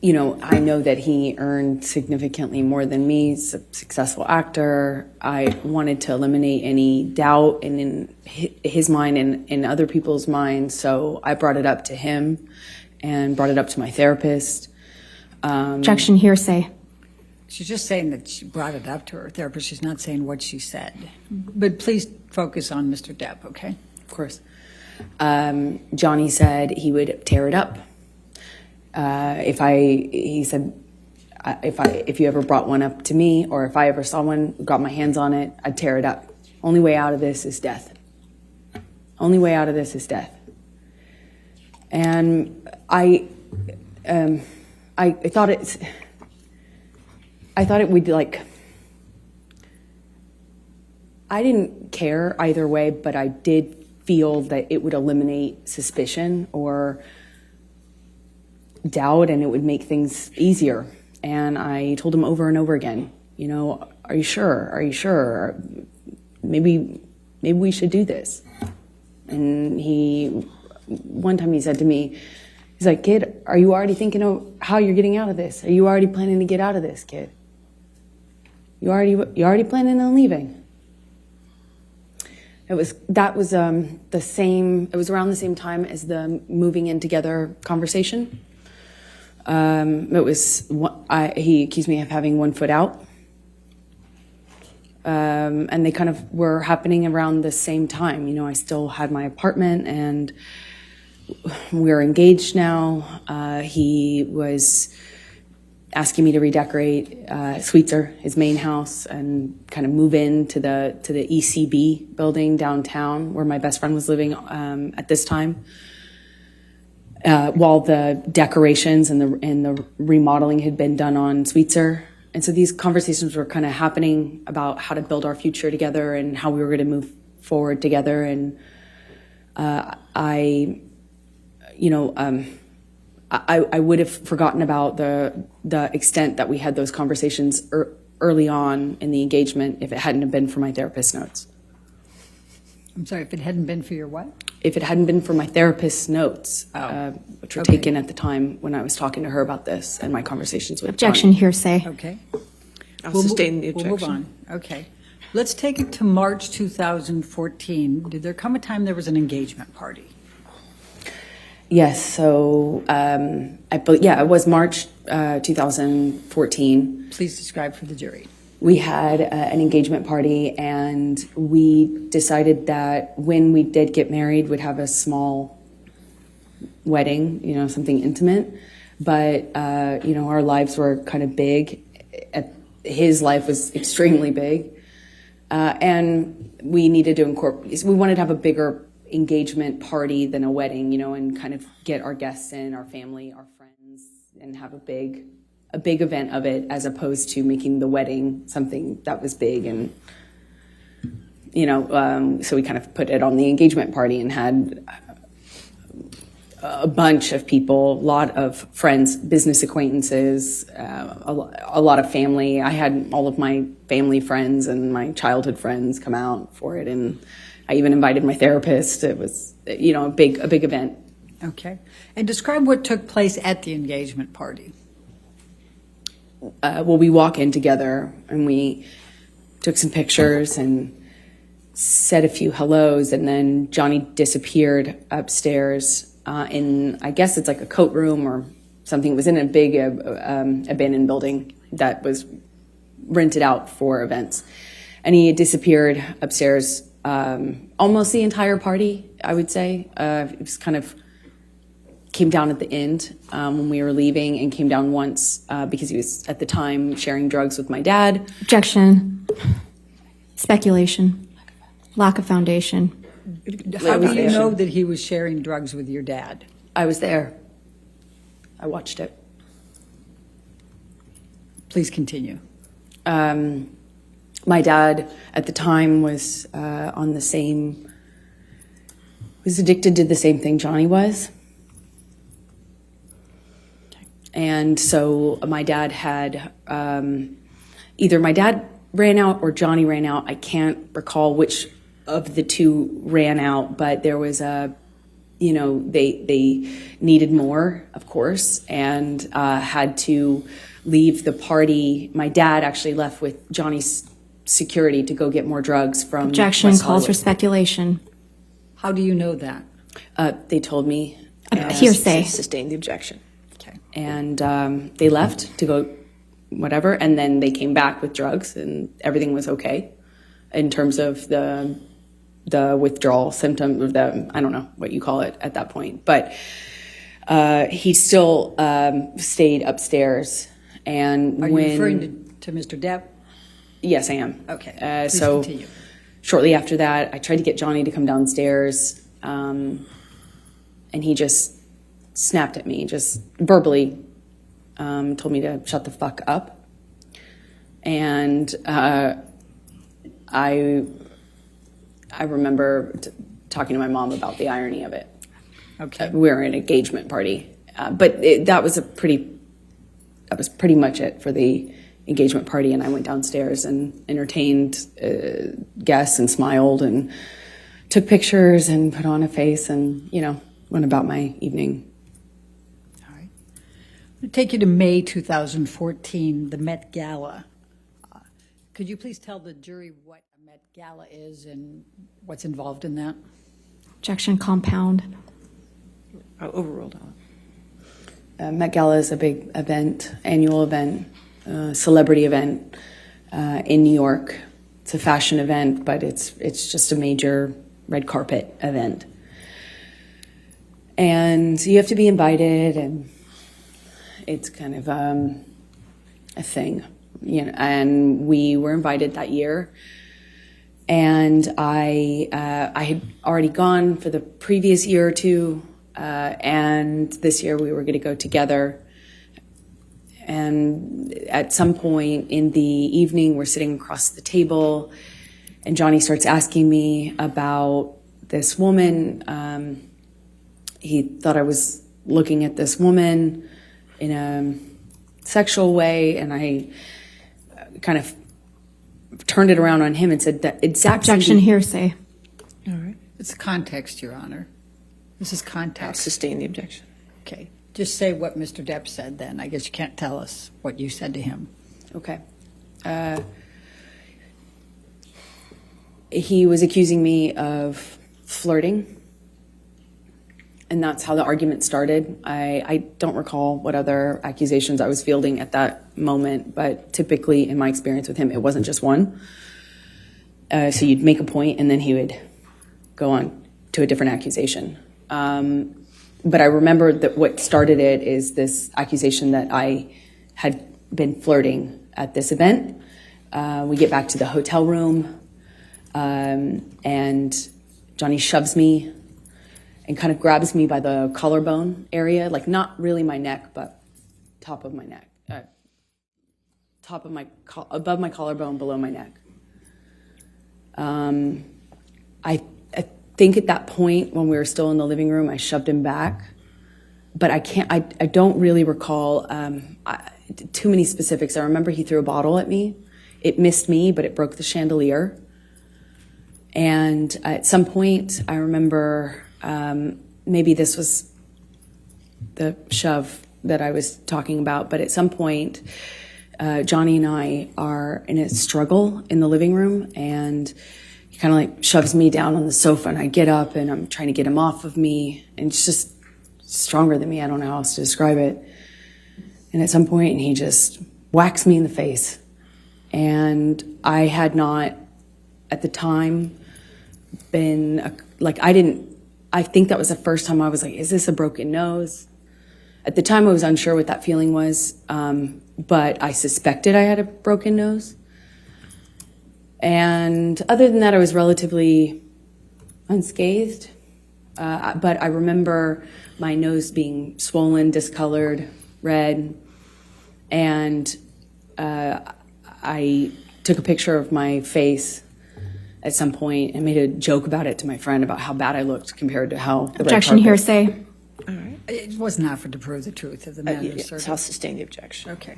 I know that he earned significantly more than me. He's a successful actor. I wanted to eliminate any doubt in his mind and in other people's minds. So I brought it up to him and brought it up to my therapist. Objection hearsay. She's just saying that she brought it up to her therapist. She's not saying what she said. But please focus on Mr. Depp, okay? Of course. Johnny said he would tear it up. He said, if you ever brought one up to me, or if I ever saw one, got my hands on it, I'd tear it up. Only way out of this is death. Only way out of this is death. And I thought it would, like, I didn't care either way, but I did feel that it would eliminate suspicion or doubt, and it would make things easier. And I told him over and over again, are you sure? Are you sure? Maybe we should do this. And one time he said to me, he's like, kid, are you already thinking of how you're getting out of this? Are you already planning to get out of this, kid? You already planning on leaving? It was around the same time as the moving in together conversation. He accused me of having 1 foot out. And they kind of were happening around the same time. I still had my apartment and we're engaged now. He was asking me to redecorate Sweetser, his main house, and kind of move into the ECB building downtown where my best friend was living at this time. While the decorations and the remodeling had been done on Sweetser. And so these conversations were kind of happening about how to build our future together and how we were going to move forward together. And I would have forgotten about the extent that we had those conversations early on in the engagement if it hadn't have been for my therapist's notes. I'm sorry, if it hadn't been for your what? If it hadn't been for my therapist's notes, which were Okay. taken at the time when I was talking to her about this and my conversations with Objection Johnny. hearsay. Okay. I'll sustain the We'll move objection. on. Okay. Let's take it to March 2014. Did there come a time there was an engagement party? Yes, so it was March 2014. Please describe for the jury. We had an engagement party, and we decided that when we did get married, we'd have a small wedding, something intimate. But, our lives were kind of big. His life was extremely big. And we needed to we wanted to have a bigger engagement party than a wedding, and kind of get our guests in, our family, our friends, and have a big event of it, as opposed to making the wedding something that was big. And so we kind of put it on the engagement party and had a bunch of people, a lot of friends, business acquaintances, a lot of family. I had all of my family friends and my childhood friends come out for it, and I even invited my therapist. It was, a big event. Okay. And describe what took place at the engagement party. We walk in together and we took some pictures and said a few hellos, and then Johnny disappeared upstairs in, I guess it's like a coat room or something. It was in a big abandoned building that was rented out for events. And he had disappeared upstairs almost the entire party, I would say. It was kind of came down at the end when we were leaving, and came down once because he was at the time sharing drugs with my dad. Objection. Speculation. Lack of foundation. How do you know that he was sharing drugs with your dad? I was there. I watched it. Please continue. My dad at the time was was addicted to the same thing Johnny was. And so my dad had, either my dad ran out or Johnny ran out. I can't recall which of the two ran out, but there was they needed more, of course, and had to leave the party. My dad actually left with Johnny's security to go get more drugs from Objection. West Calls for Hollywood. speculation. How do you know that? They told me. Hearsay. Sustain the objection. Okay. And they left to go whatever, and then they came back with drugs, and everything was okay in terms of the withdrawal symptom of I don't know what you call it at that point. But he still stayed upstairs. And Are you referring to Mr. Depp? Yes, I am. Okay. Please So continue. shortly after that, I tried to get Johnny to come downstairs, and he just snapped at me, just verbally told me to shut the fuck up. And I remember talking to my mom about the irony of it. Okay. We were at an engagement party, but that was pretty much it for the engagement party. And I went downstairs and entertained guests and smiled and took pictures and put on a face and went about my evening. All right. I'm going to take you to May 2014, the Met Gala. Could you please tell the jury what a Met Gala is and what's involved in that? Objection. Compound. Overruled. Met Gala is a big event, annual event, celebrity event in New York. It's a fashion event, but it's just a major red carpet event. And you have to be invited, and it's kind of a thing, and we were invited that year. And I had already gone for the previous year or two, and this year we were going to go together. And at some point in the evening, we're sitting across the table, and Johnny starts asking me about this woman. He thought I was looking at this woman in a sexual way, and I kind of turned it around on him and said that exact same Objection. Hearsay. All right. It's context, Your Honor. This is context. Sustain the objection. Okay. Just say what Mr. Depp said then. I guess you can't tell us what you said to him. Okay. He was accusing me of flirting, and that's how the argument started. I don't recall what other accusations I was fielding at that moment, but typically in my experience with him, it wasn't just one. So you'd make a point, and then he would go on to a different accusation. But I remember that what started it is this accusation that I had been flirting at this event. We get back to the hotel room, and Johnny shoves me and kind of grabs me by the collarbone area, like not really my neck, but top of my neck, above my collarbone, below my neck. I think at that point, when we were still in the living room, I shoved him back, but I don't really recall too many specifics. I remember he threw a bottle at me. It missed me, but it broke the chandelier. And at some point, I remember maybe this was the shove that I was talking about, but at some point, Johnny and I are in a struggle in the living room, and he kind of like shoves me down on the sofa, and I get up and I'm trying to get him off of me, and it's just stronger than me. I don't know how else to describe it. And at some point, he just whacks me in the face. And I had not, at the time, been, I I think that was the first time I was like, is this a broken nose? At the time, I was unsure what that feeling was, but I suspected I had a broken nose. And other than that, I was relatively unscathed. But I remember my nose being swollen, discolored, red. And I took a picture of my face at some point and made a joke about it to my friend about how bad I looked compared to how the red Objection, carpet. hearsay. It wasn't offered to prove the truth of the matter, Yes, sir. I'll sustain the objection. Okay.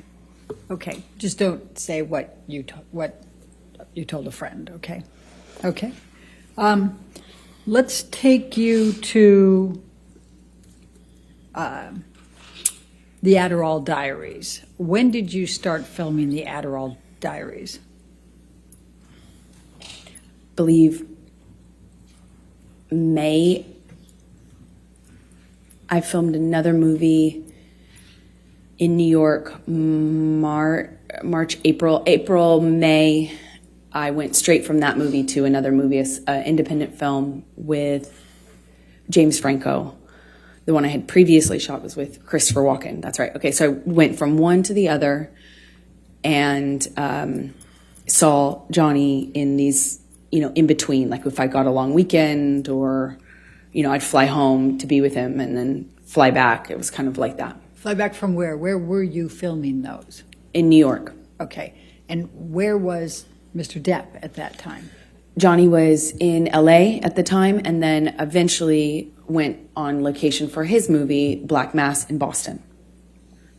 Okay. Just don't say what you told a friend, okay? Okay. Let's take you to the Adderall Diaries. When did you start filming the Adderall Diaries? Believe May. I filmed another movie in New York, March, April, May. I went straight from that movie to another movie, an independent film with James Franco. The one I had previously shot was with Christopher Walken. That's right. Okay, so I went from one to the other and saw Johnny in these, in between. Like if I got a long weekend or, I'd fly home to be with him and then fly back. It was kind of like that. Fly back from where? Where were you filming those? In New York. Okay. And where was Mr. Depp at that time? Johnny was in LA at the time and then eventually went on location for his movie, Black Mass, in Boston.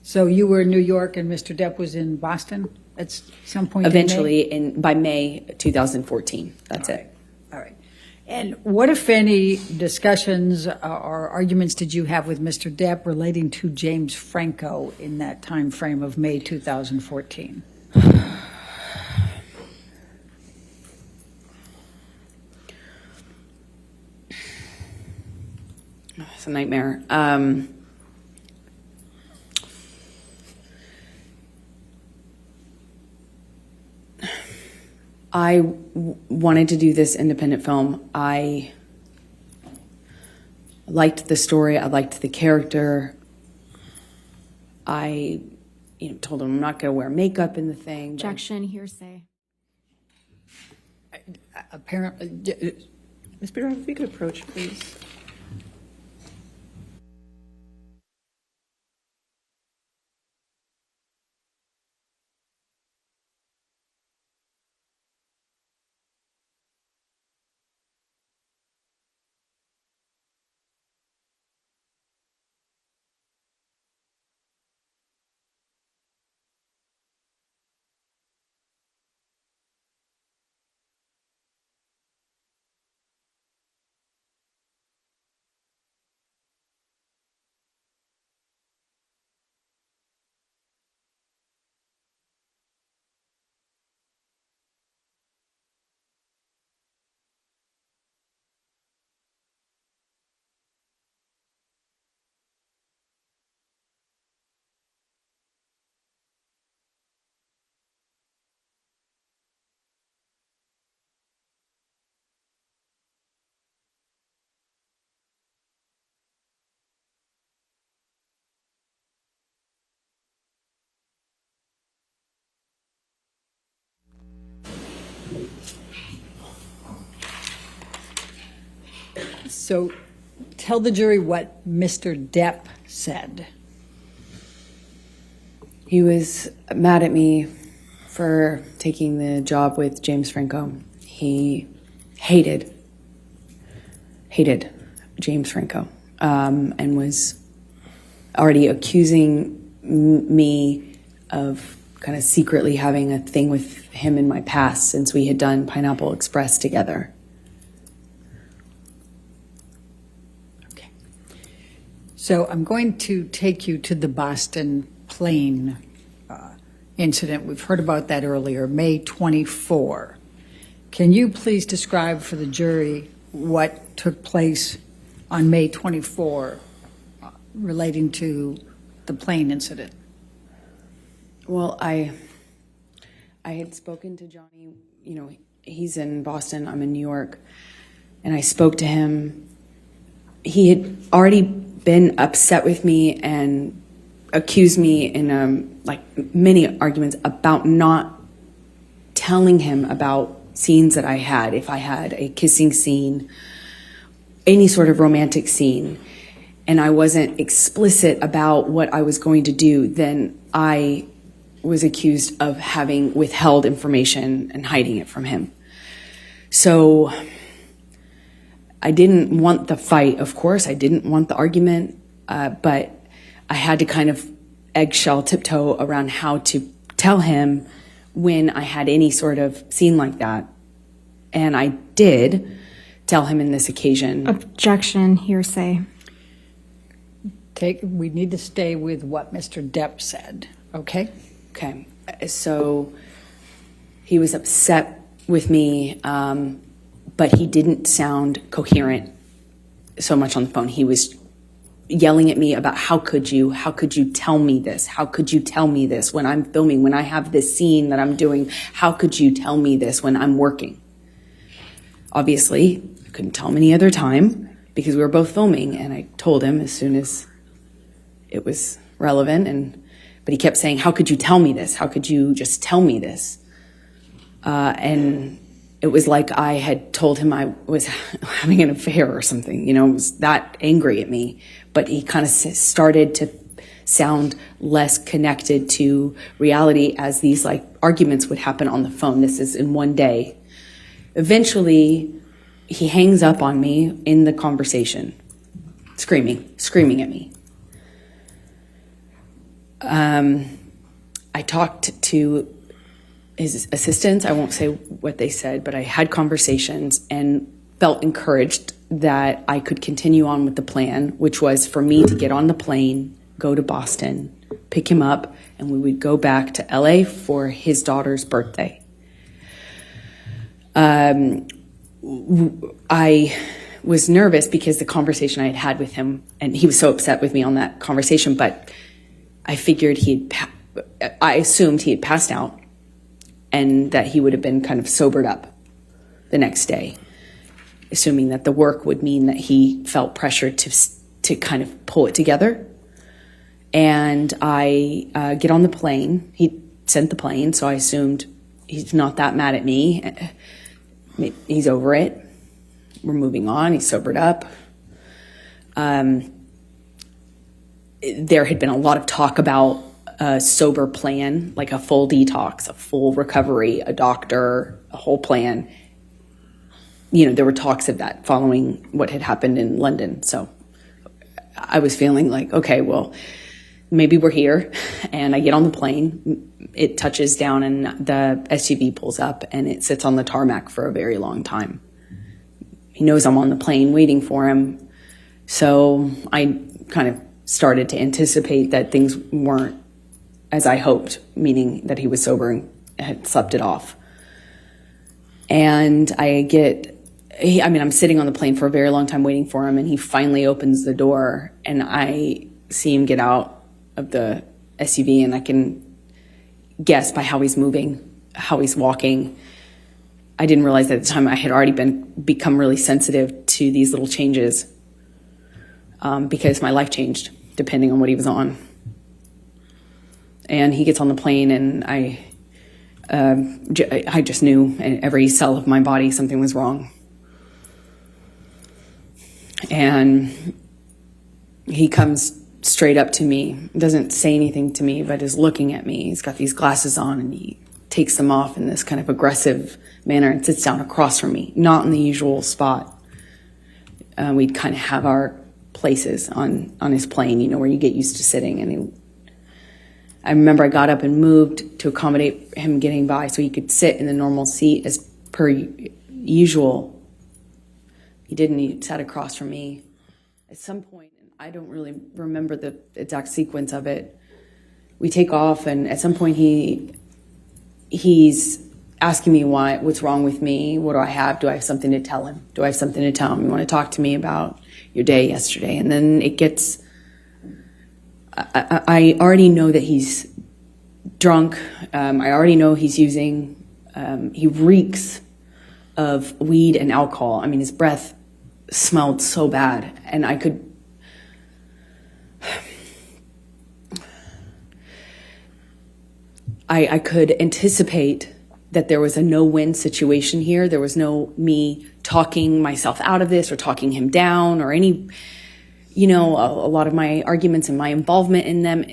So you were in New York and Mr. Depp was in Boston at some point? Eventually, by May 2014. That's it. All right. And what, if any, discussions or arguments did you have with Mr. Depp relating to James Franco in that time frame of May 2014? It's a nightmare. I wanted to do this independent film. I liked the story. I liked the character. I, told him I'm not going to wear makeup in the thing. Objection, hearsay. Apparently, Ms. Bureau, if you could approach, please. so tell the jury what Mr. Depp said. He was mad at me for taking the job with James Franco. He hated James Franco, and was already accusing me of kind of secretly having a thing with him in my past since we had done Pineapple Express together. Okay. So I'm going to take you to the Boston plane incident. We've heard about that earlier, May 24. Can you please describe for the jury what took place on May 24 relating to the plane incident? Well, I had spoken to Johnny, he's in Boston, I'm in New York, and I spoke to him he had already been upset with me and accused me in like many arguments about not telling him about scenes that I had. If I had a kissing scene, any sort of romantic scene, and I wasn't explicit about what I was going to do, then I was accused of having withheld information and hiding it from him. So I didn't want the fight, of course. I didn't want the argument, but I had to kind of eggshell tiptoe around how to tell him when I had any sort of scene like that. And I did tell him in this occasion. Objection, hearsay. We need to stay with what Mr. Depp said, okay? Okay, so he was upset with me, but he didn't sound coherent so much on the phone. He was yelling at me about how could you tell me this? How could you tell me this when I'm filming, when I have this scene that I'm doing? How could you tell me this when I'm working? Obviously, I couldn't tell him any other time because we were both filming, and I told him as soon as it was relevant, but he kept saying, how could you tell me this? How could you just tell me this? And it was like I had told him I was having an affair or something, it was that angry at me. But he kind of started to sound less connected to reality as these like arguments would happen on the phone. This is in one day. Eventually, he hangs up on me in the conversation, screaming at me. I talked to his assistants. I won't say what they said, but I had conversations and felt encouraged that I could continue on with the plan, which was for me to get on the plane, go to Boston, pick him up, and we would go back to LA for his daughter's birthday. I was nervous because the conversation I had with him, and he was so upset with me on that conversation, but I figured I assumed he had passed out and that he would have been kind of sobered up the next day, assuming that the work would mean that he felt pressured to kind of pull it together. And I get on the plane. He sent the plane, so I assumed he's not that mad at me. He's over it. We're moving on. He's sobered up. There had been a lot of talk about a sober plan, like a full detox, a full recovery, a doctor, a whole plan. There were talks of that following what had happened in London. So I was feeling like, okay, well, maybe we're here. And I get on the plane. It touches down and the SUV pulls up and it sits on the tarmac for a very long time. He knows I'm on the plane waiting for him. So I kind of started to anticipate that things weren't as I hoped, meaning that he was sober and had slept it off. And I'm sitting on the plane for a very long time waiting for him, and he finally opens the door, and I see him get out of the SUV, and I can guess by how he's moving, how he's walking. I didn't realize at the time I had already become really sensitive to these little changes because my life changed depending on what he was on. And he gets on the plane, and I just knew in every cell of my body something was wrong. And he comes straight up to me, doesn't say anything to me, but is looking at me. He's got these glasses on, and he takes them off in this kind of aggressive manner and sits down across from me, not in the usual spot. We'd kind of have our places on his plane, where you get used to sitting. And I remember I got up and moved to accommodate him getting by so he could sit in the normal seat as per usual. He didn't. He sat across from me. At some point, and I don't really remember the exact sequence of it, we take off, and at some point he's asking me what's wrong with me. What do I have? Do I have something to tell him? You want to talk to me about your day yesterday? And then it gets, I already know that he's drunk. I already know he's using, he reeks of weed and alcohol. His breath smelled so bad, and I could anticipate that there was a no-win situation here. There was no me talking myself out of this or talking him down or any, a lot of my arguments and my involvement in them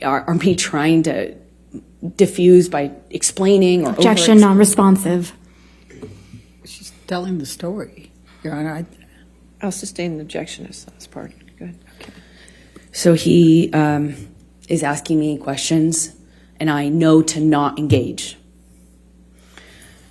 are me trying to diffuse by explaining or Objection, non-responsive. She's telling the story, Your Honor. I'll sustain the objection as part. Go ahead. Okay. So he is asking me questions, and I know to not engage.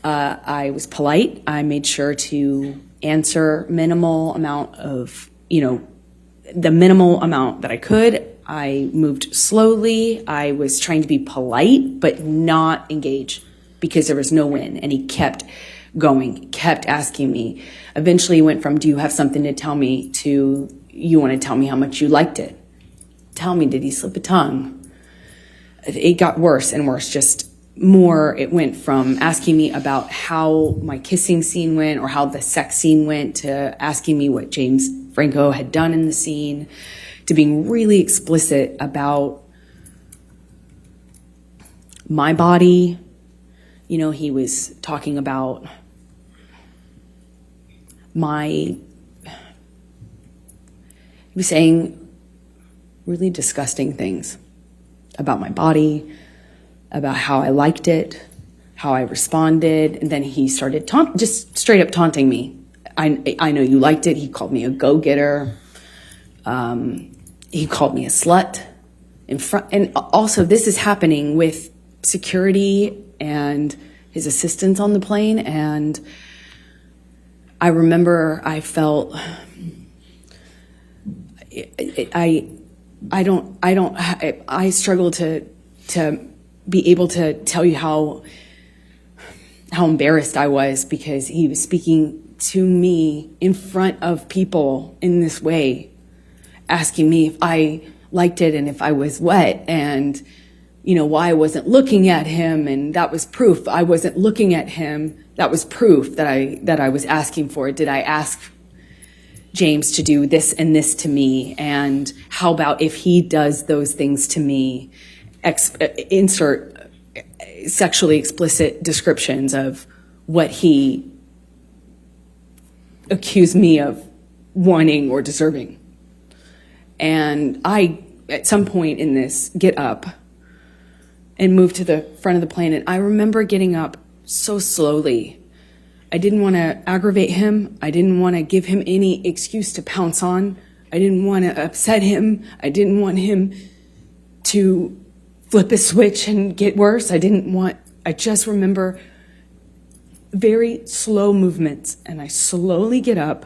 I was polite. I made sure to answer minimal amount of, the minimal amount that I could. I moved slowly. I was trying to be polite, but not engage because there was no win. And he kept going, kept asking me. Eventually he went from, do you have something to tell me, to, you want to tell me how much you liked it? Tell me, did he slip a tongue? It got worse and worse, just more. It went from asking me about how my kissing scene went or how the sex scene went to asking me what James Franco had done in the scene, to being really explicit about my body. He was talking about he was saying really disgusting things about my body, about how I liked it, how I responded, and then he started just straight up taunting me. I know you liked it. He called me a go-getter. He called me a slut in front. And also, this is happening with security and his assistants on the plane. And I remember I felt I struggle to be able to tell you how embarrassed I was, because he was speaking to me in front of people in this way, asking me if I liked it and if I was wet, and why I wasn't looking at him, and that was proof I wasn't looking at him. That was proof that I was asking for it. Did I ask James to do this and this to me? And how about if he does those things to me? Insert sexually explicit descriptions of what he accused me of wanting or deserving. And I, at some point in this, get up and move to the front of the plane. And I remember getting up so slowly. I didn't want to aggravate him. I didn't want to give him any excuse to pounce on. I didn't want to upset him. I didn't want him to flip a switch and get worse. I just remember very slow movements, and I slowly get up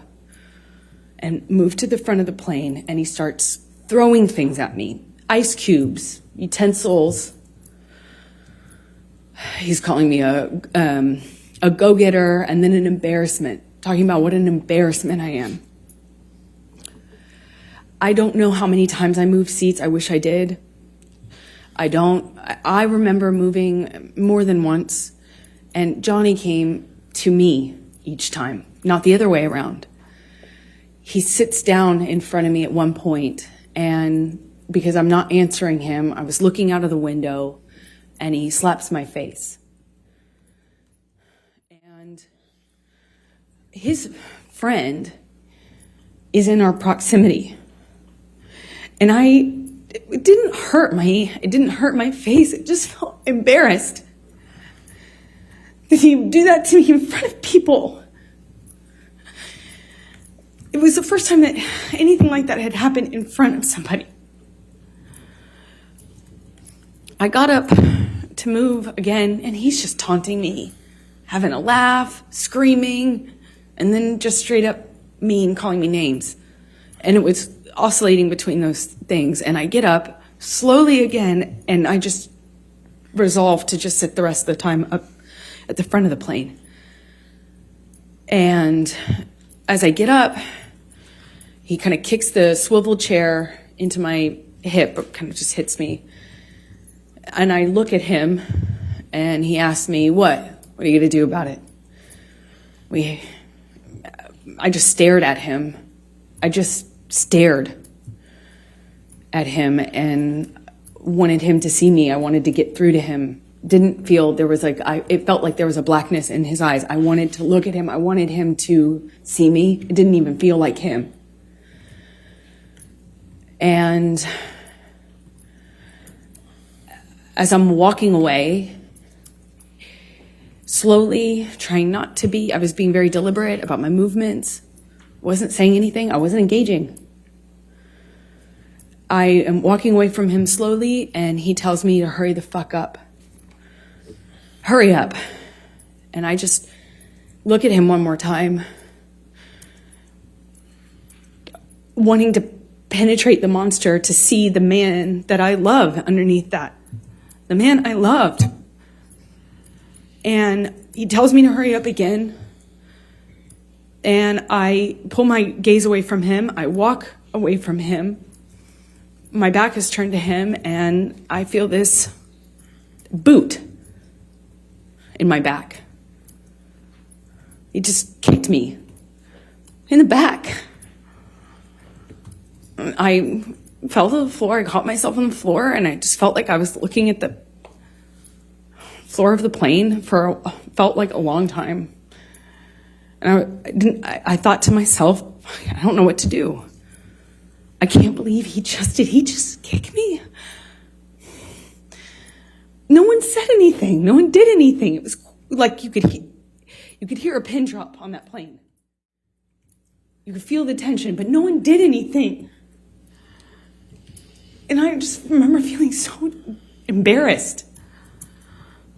and move to the front of the plane, and he starts throwing things at me. Ice cubes, utensils. He's calling me a go-getter, and then an embarrassment, talking about what an embarrassment I am. I don't know how many times I moved seats. I wish I did. I remember moving more than once, and Johnny came to me each time, not the other way around. He sits down in front of me at one point, and because I'm not answering him, I was looking out of the window, and he slaps my face. And his friend is in our proximity. And it didn't hurt my face. It just felt embarrassed that he would do that to me in front of people. It was the first time that anything like that had happened in front of somebody. I got up to move again, and he's just taunting me, having a laugh, screaming, and then just straight up mean, calling me names. And it was oscillating between those things. And I get up slowly again, and I just resolve to just sit the rest of the time up at the front of the plane. And as I get up, he kind of kicks the swivel chair into my hip, kind of just hits me. And I look at him, and he asks me, what are you going to do about it? I just stared at him. I just stared at him and wanted him to see me. I wanted to get through to him. Didn't feel there was it felt like there was a blackness in his eyes. I wanted to look at him. I wanted him to see me. It didn't even feel like him. And as I'm walking away, slowly, trying not to be, I was being very deliberate about my movements, wasn't saying anything, I wasn't engaging. I am walking away from him slowly, and he tells me to hurry the fuck up. Hurry up. And I just look at him one more time, wanting to penetrate the monster to see the man that I love underneath that. The man I loved. And he tells me to hurry up again. And I pull my gaze away from him. I walk away from him. My back is turned to him, and I feel this boot in my back. He just kicked me in the back. I fell to the floor. I caught myself on the floor, and I just felt like I was looking at the floor of the plane felt like a long time. And I thought to myself, I don't know what to do. I can't believe he just kicked me. No one said anything. No one did anything. It was like you could hear a pin drop on that plane. You could feel the tension, but no one did anything. And I just remember feeling so embarrassed.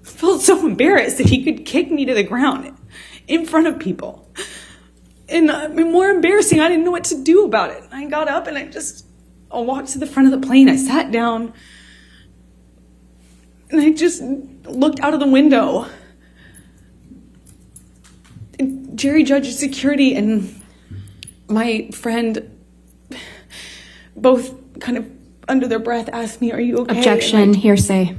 I felt so embarrassed that he could kick me to the ground in front of people. And more embarrassing, I didn't know what to do about it. I got up and I walked to the front of the plane. I sat down and I just looked out of the window. And Jerry Judge Security and my friend both kind of under their breath asked me, "Are you okay?" Objection, hearsay.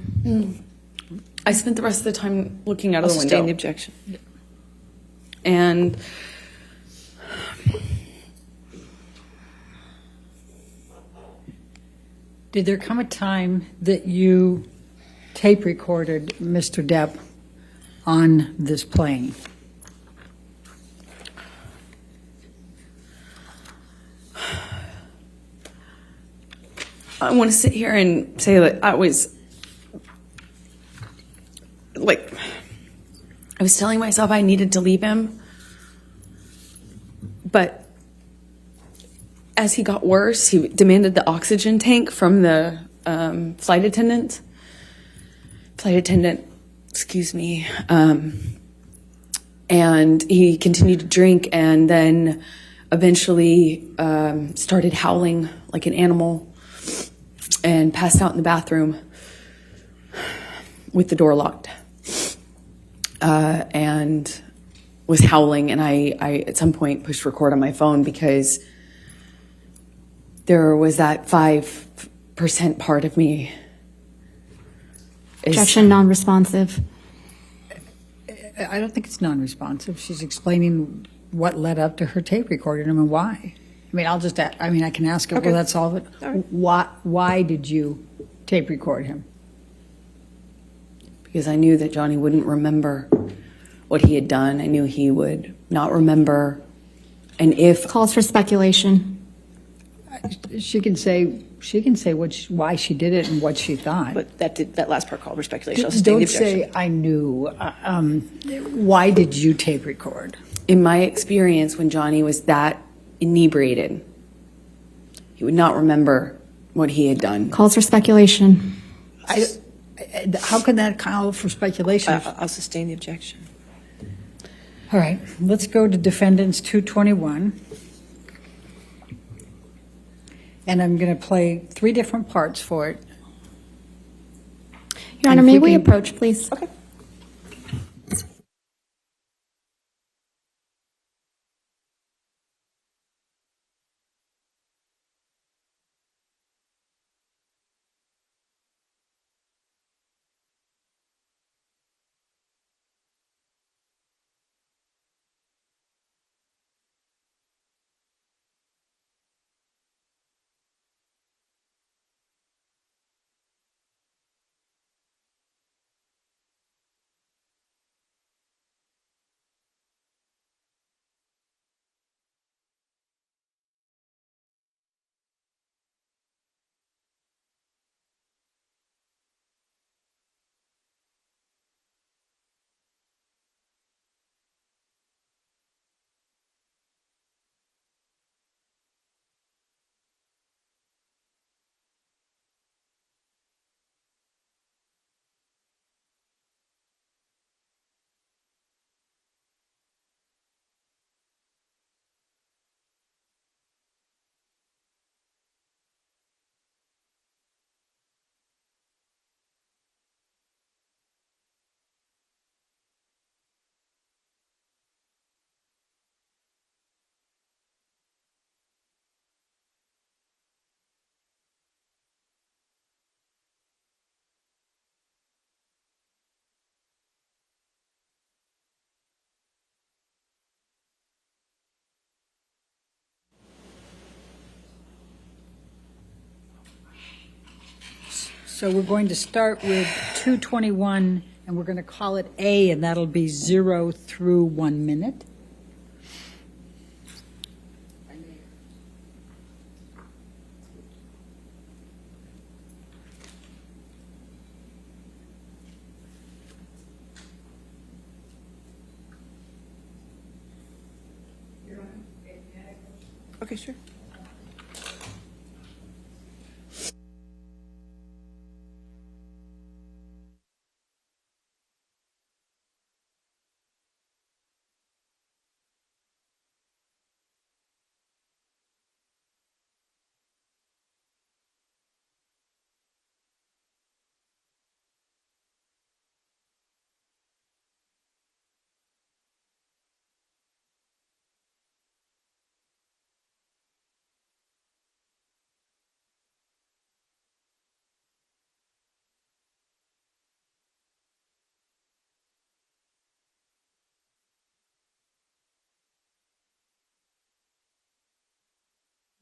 I spent the rest of the time looking out of the window. Sustain the objection. And Did there come a time that you tape recorded Mr. Depp on this plane? I want to sit here and say that I was telling myself I needed to leave him. But as he got worse, he demanded the oxygen tank from the flight attendant, excuse me. And he continued to drink and then eventually started howling like an animal and passed out in the bathroom with the door locked. And was howling, and I at some point pushed record on my phone because there was that 5% part of me. Objection, non-responsive. I don't think it's non-responsive. She's explaining what led up to her tape recording him and why. I mean, I can ask her, Okay. will that solve it? All right. Why did you tape record him? Because I knew that Johnny wouldn't remember what he had done. I knew he would not remember. And if Calls for speculation. She can say why she did it and what she thought. But that last part called for speculation. I'll sustain the Don't objection. say I knew. Why did you tape record? in my experience, when Johnny was that inebriated, he would not remember what he had done. Calls for speculation. How can that call for speculation? I'll sustain the objection. All right, let's go to defendants 221. And I'm going to play 3 different parts for it. Your Honor, And may if we we can- approach, please? Okay. So we're going to start with 221, and we're going to call it A, and that'll be 0 through 1 minute. Okay, sure.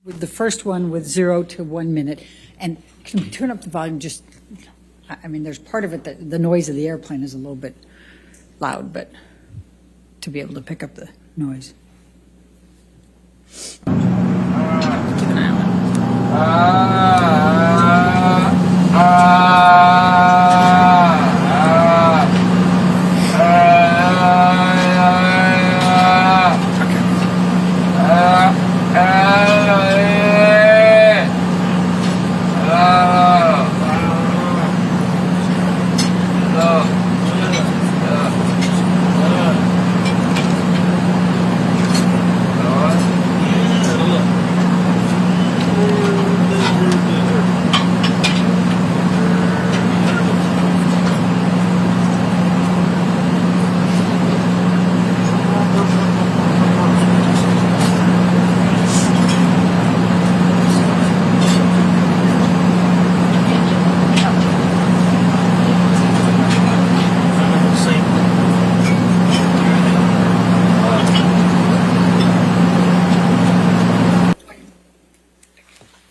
With the first one with 0 to 1 minute. And can we turn up the volume just, I mean, there's part of it that the noise of the airplane is a little bit loud, but to be able to pick up the noise. Keep an eye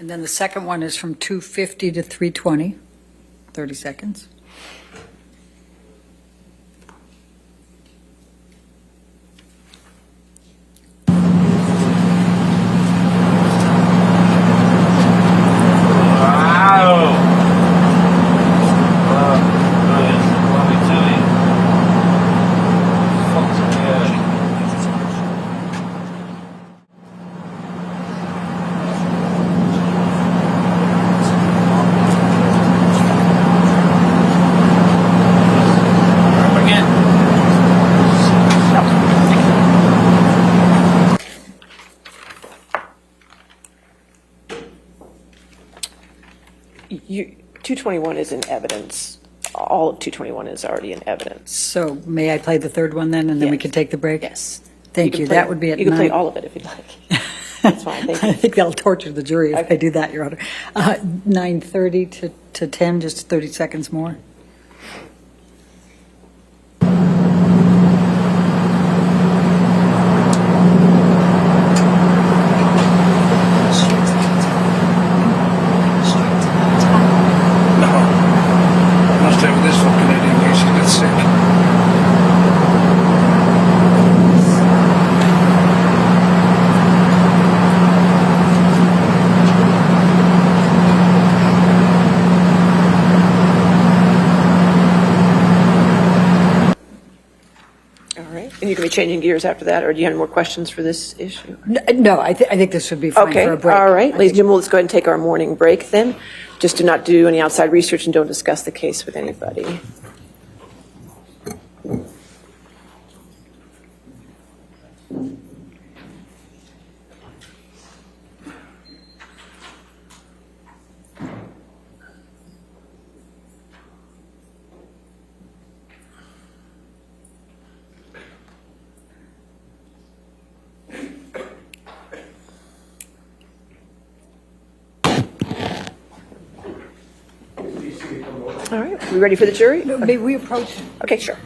And then the second one is from 250 to 320, 30 seconds. You, 221 is in evidence. All of 221 is already in evidence. So may I play the third one then, and then we Yes. can take the break? Yes. Thank can you. play- That would be at You can play 9. all of it if you'd like. That's fine, thank I you. think that'll torture the jury if I Okay. do that, Your Honor. 9:30 to 10, just 30 seconds more. Must have this fucking idiot in case he gets sick. All right, and you can be changing gears after that, or do you have any more questions for this issue? No, I think this would be fine Okay, for a break. all right. Ladies and gentlemen, let's go ahead and take our morning break then. Just do not do any outside research and don't discuss the case with anybody. All right, we ready for the jury? May we approach? Okay, sure.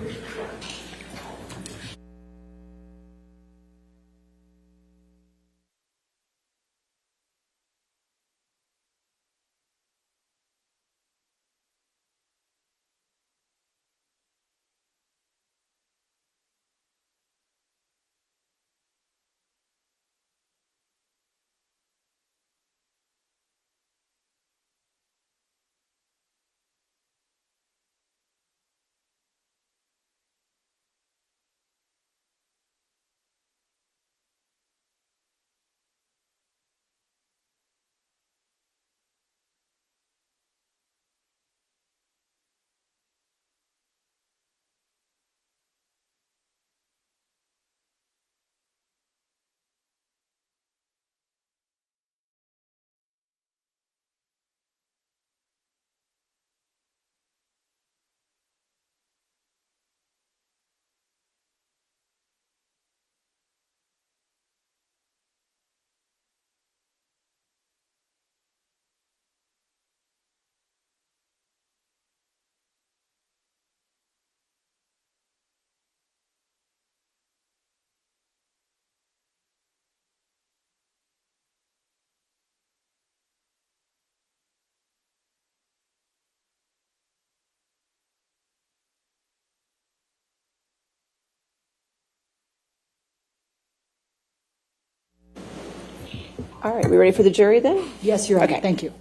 All right, we ready for the jury then? Yes, Your Honor, Okay. thank you.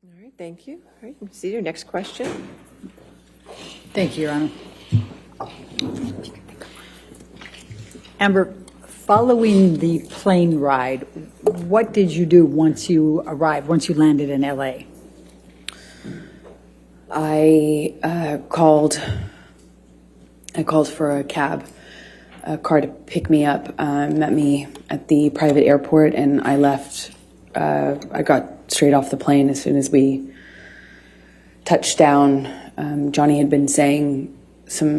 All right, thank you. All right, see your next question. Thank you, Your Honor. Amber, following the plane ride, what did you do once you arrived, once you landed in LA? I called for a car to pick me up, met me at the private airport, and I left. I got straight off the plane as soon as we touched down. Johnny had been saying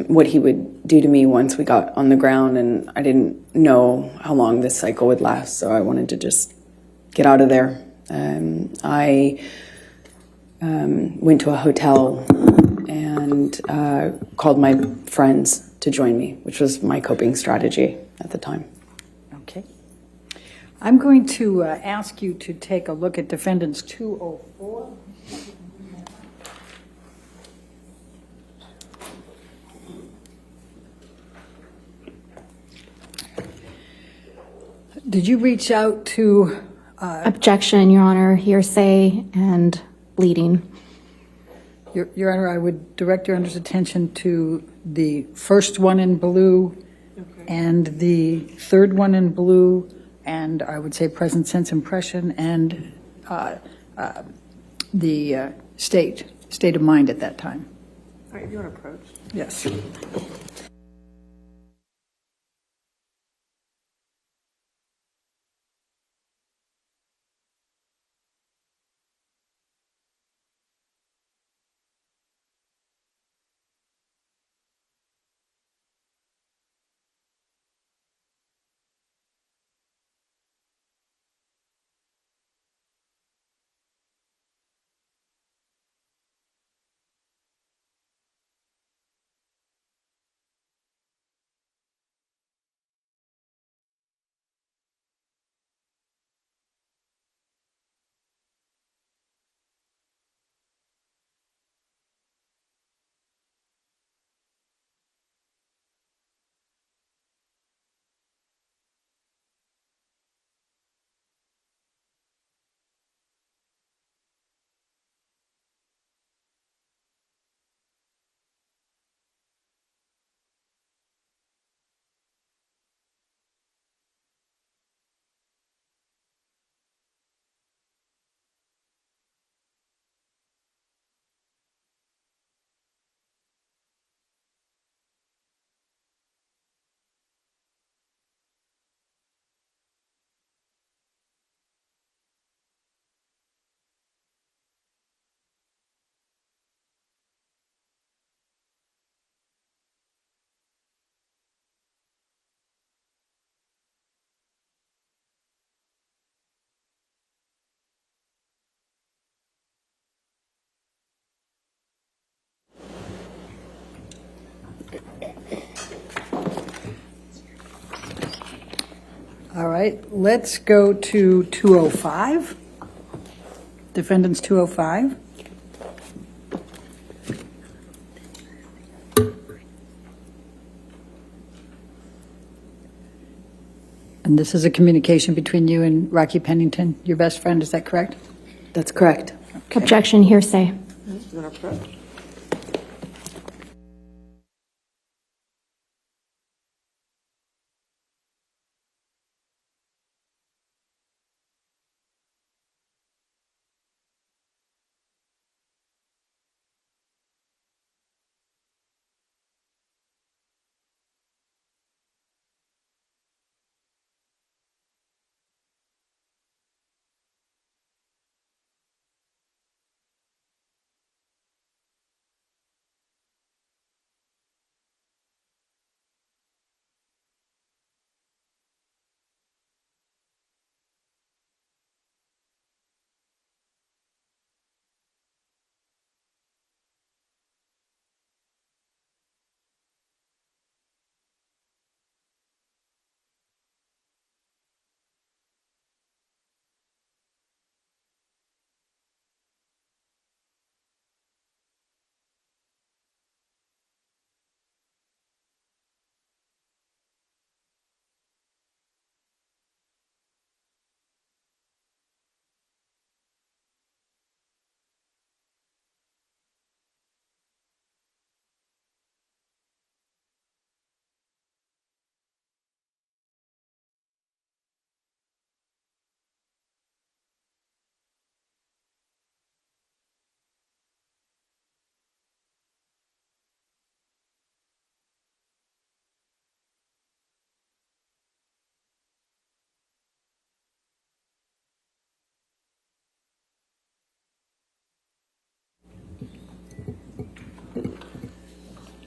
what he would do to me once we got on the ground, and I didn't know how long this cycle would last, so I wanted to just get out of there. I went to a hotel and called my friends to join me, which was my coping strategy at the time. Okay. I'm going to ask you to take a look at Defendants 204. Did you reach out to... Objection, Your Honor, hearsay and bleeding. Your Honor, I would direct Your Honor's attention to the first one in blue and the third one in blue, and I would say present sense impression and the state of mind at that time. All right, you want to approach? Yes. All right, let's go to 205. Defendants 205. And this is a communication between you and Rocky Pennington, your best friend, is that correct? That's correct. Objection, hearsay. You want to approach?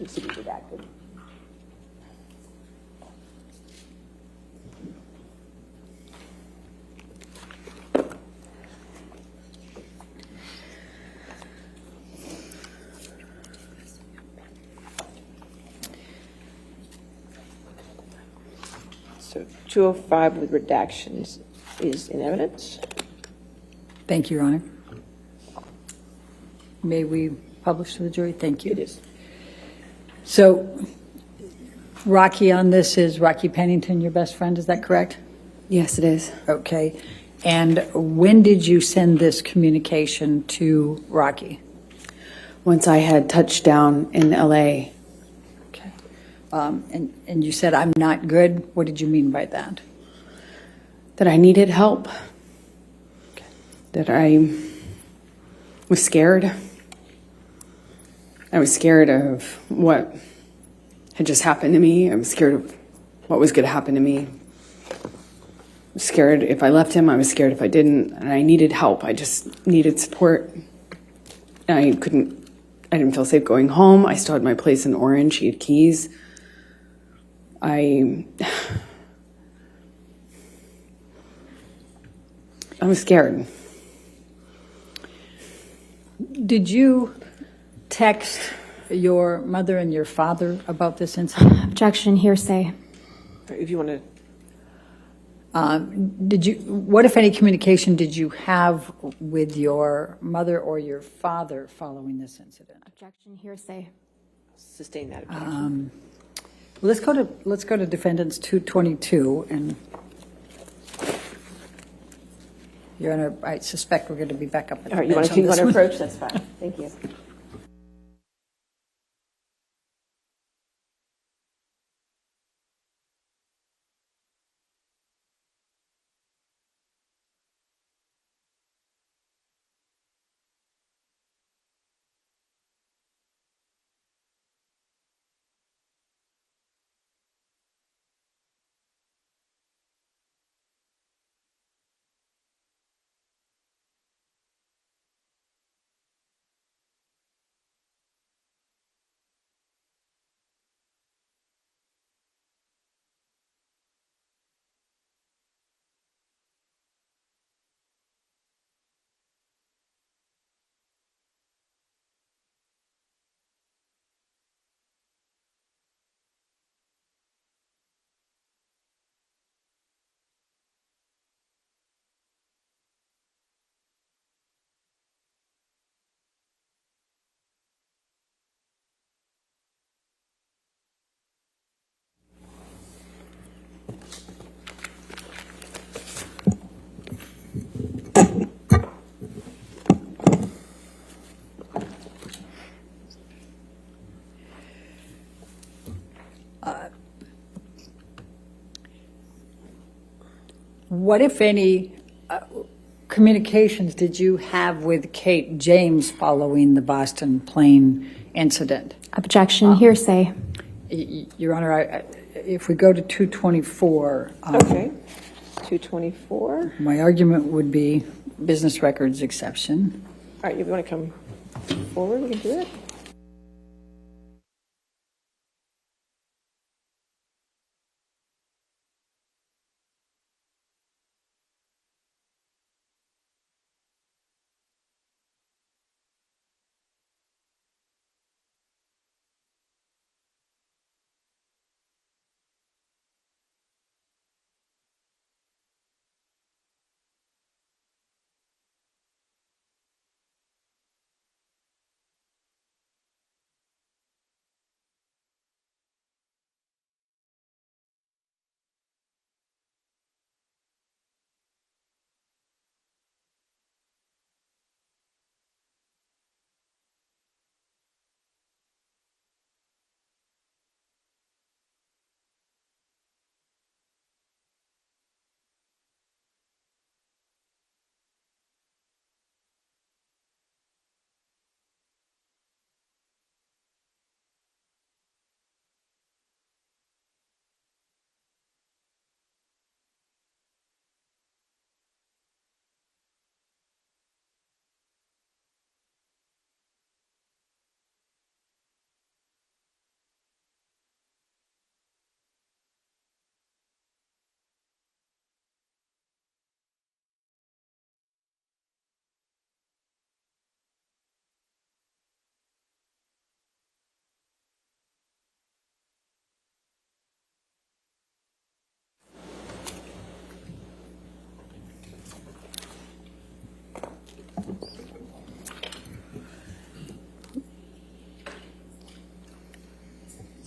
needs to be redacted. So 205 with redactions is in evidence. Thank you, Your Honor. May we publish to the jury? Thank you. It is. So, Rocky on this is Rocky Pennington, your best friend, is that correct? Yes, it is. Okay. And when did you send this communication to Rocky? Once I had touched down in LA, Okay. And you said, I'm not good. What did you mean by that? that I needed help, that I was scared. I was scared of what had just happened to me. I was scared of what was going to happen to me. I was scared if I left him. I was scared if I didn't. And I needed help. I just needed support. And I didn't feel safe going home. I still had my place in Orange. He had keys. I was scared. Did you text your mother and your father about this incident? Objection, hearsay. If you want to, What, if any, communication did you have with your mother or your father following this incident? Objection, hearsay. sustain that objection. Let's go to defendants 222, and Your Honor, I suspect we're going to be back up at the All right, you want bench on this to one. approach? That's fine. Thank you. What, if any, communications did you have with Kate James following the Boston plane incident? Objection, hearsay. Your Honor, if we go to 224, Okay. 224. my argument would be business records exception. All right, you want to come forward? We can do it.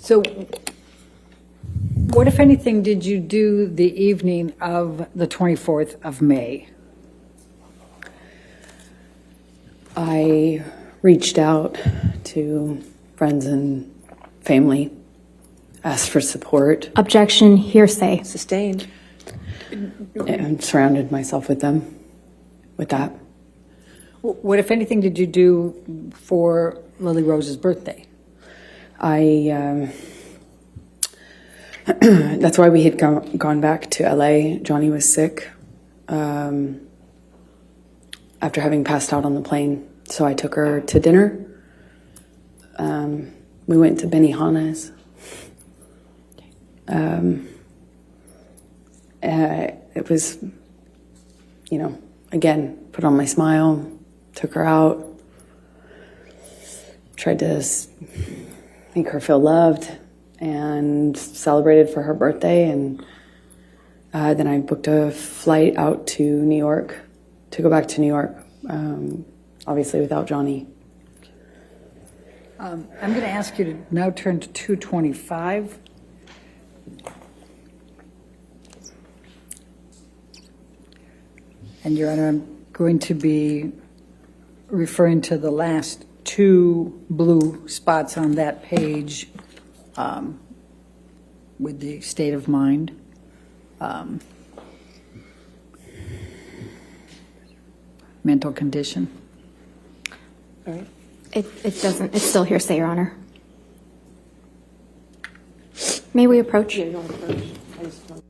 So what, if anything, did you do the evening of the 24th of May? I reached out to friends and family, asked for support, Objection, hearsay. Sustained. and surrounded myself with them with that. What, if anything, did you do for Lily Rose's birthday? That's why we had gone back to LA. Johnny was sick after having passed out on the plane. So I took her to dinner. We went to Benihana's. It was, again, put on my smile, took her out, tried to make her feel loved, and celebrated for her birthday. And then I booked a flight out to New York to go back to New York, obviously without Johnny. I'm going to ask you to now turn to 225. And, Your Honor, I'm going to be referring to the last two blue spots on that page with the state of mind. Mental condition. All right. It doesn't, it's still hearsay, Your Honor. May we approach? Yeah, you don't approach. I just want-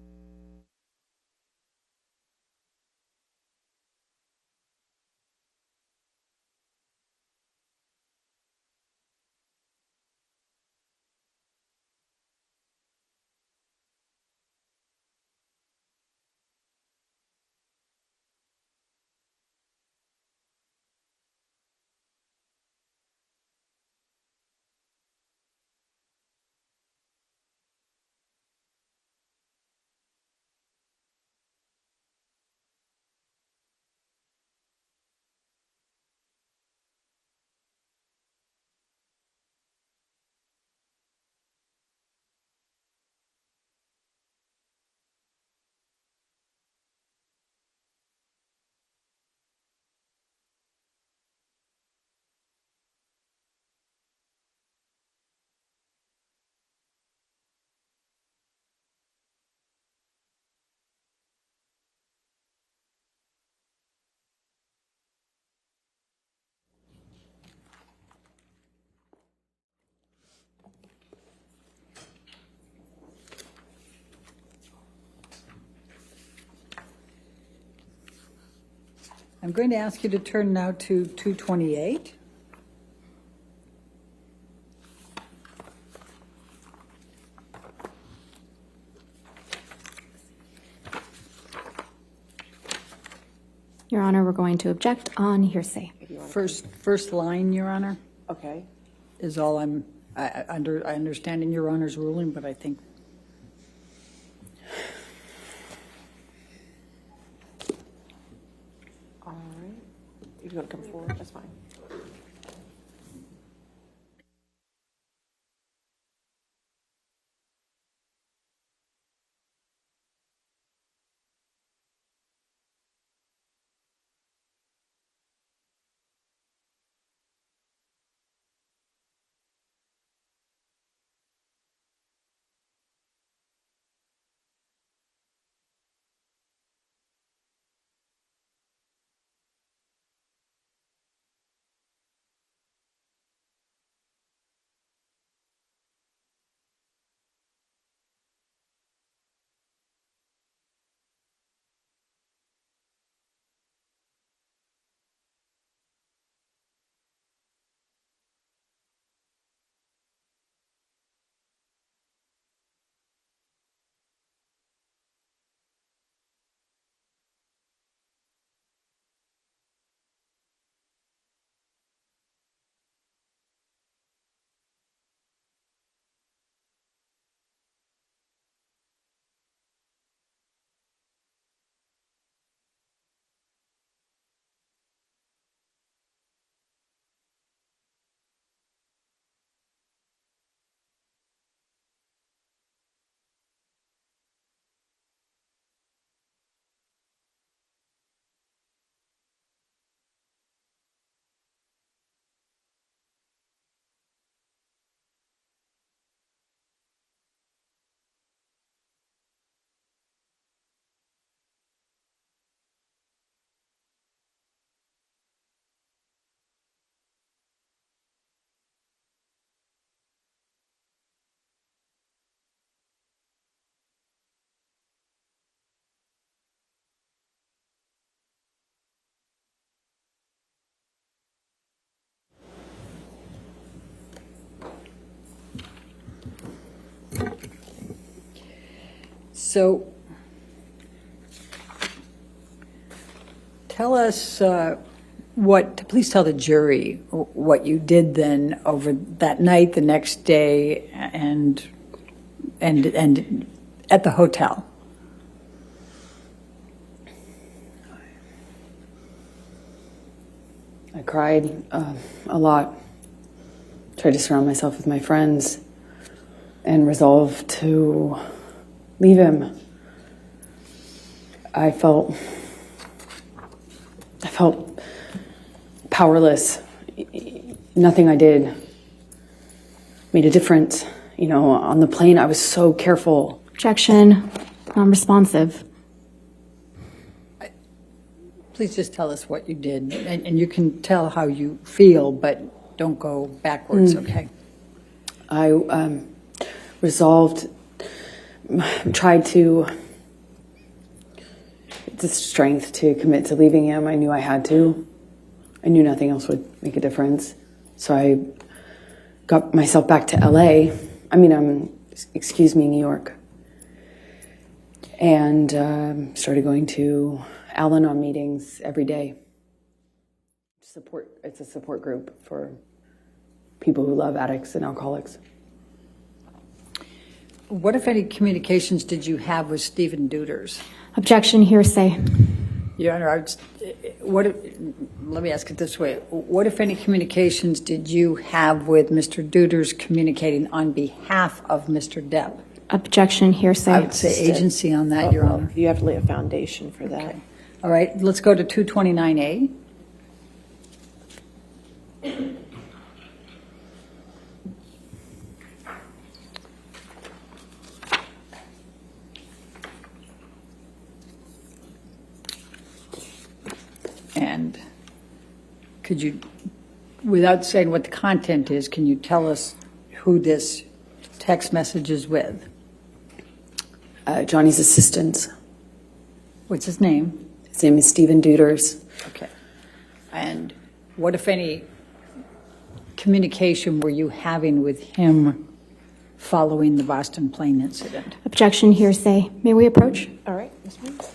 I'm going to ask you to turn now to 228. Your Honor, we're going to object on hearsay. First line, Your Honor, Okay. is all I understand in Your Honor's ruling, but I think All right. If you want to come forward, that's fine. So tell us please tell the jury what you did then over that night, the next day, and at the hotel. I cried a lot, tried to surround myself with my friends, and resolved to leave him. I felt powerless. Nothing I did made a difference. You know, on the plane, I was so careful. Objection, non-responsive. Please just tell us what you did, and you can tell how you feel, but don't go backwards, okay? I resolved, tried to, the strength to commit to leaving him. I knew I had to. I knew nothing else would make a difference. So I got myself back to LA. New York. And started going to Al-Anon meetings every day. It's a support group for people who love addicts and alcoholics. What, if any, communications did you have with Stephen Duders? Objection, hearsay. Your Honor, let me ask it this way. What, if any, communications did you have with Mr. Duders communicating on behalf of Mr. Depp? Objection, hearsay. I would say agency on that, Your Honor. You have to lay a foundation for that. Okay. All right, let's go to 229A. And could you, without saying what the content is, can you tell us who this text message is with? Johnny's assistants. What's his name? His name is Stephen Duders. Okay. And what, if any, communication were you having with him following the Boston plane incident? Objection, hearsay. May we approach? All right, Ms. Mills?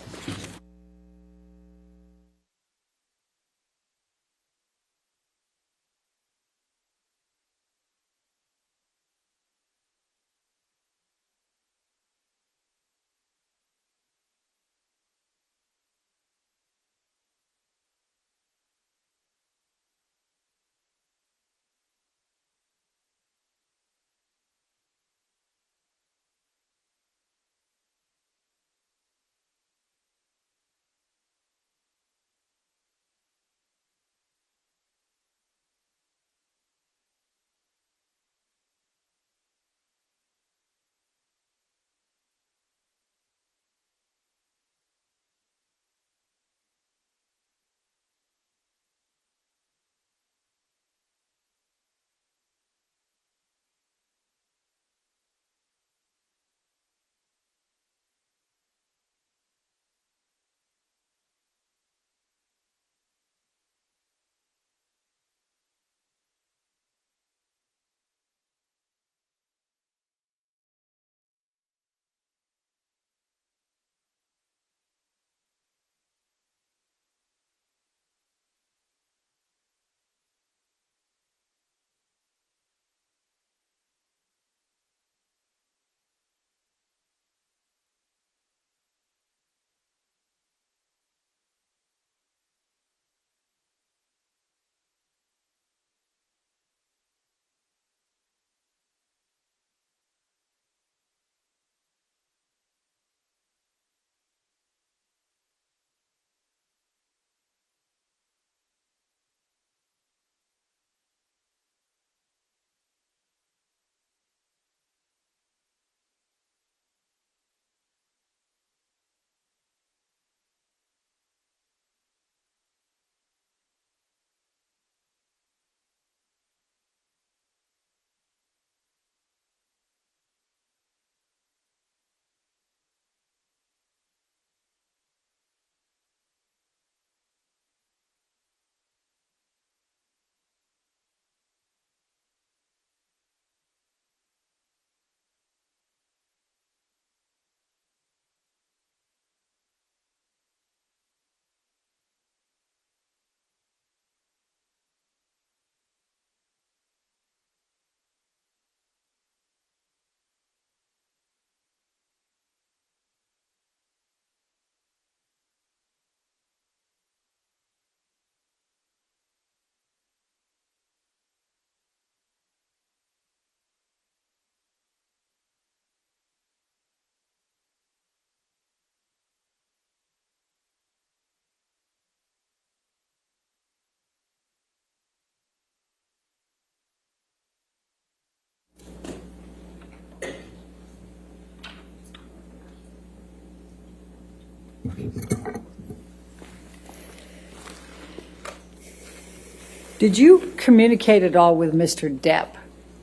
Did you communicate at all with Mr. Depp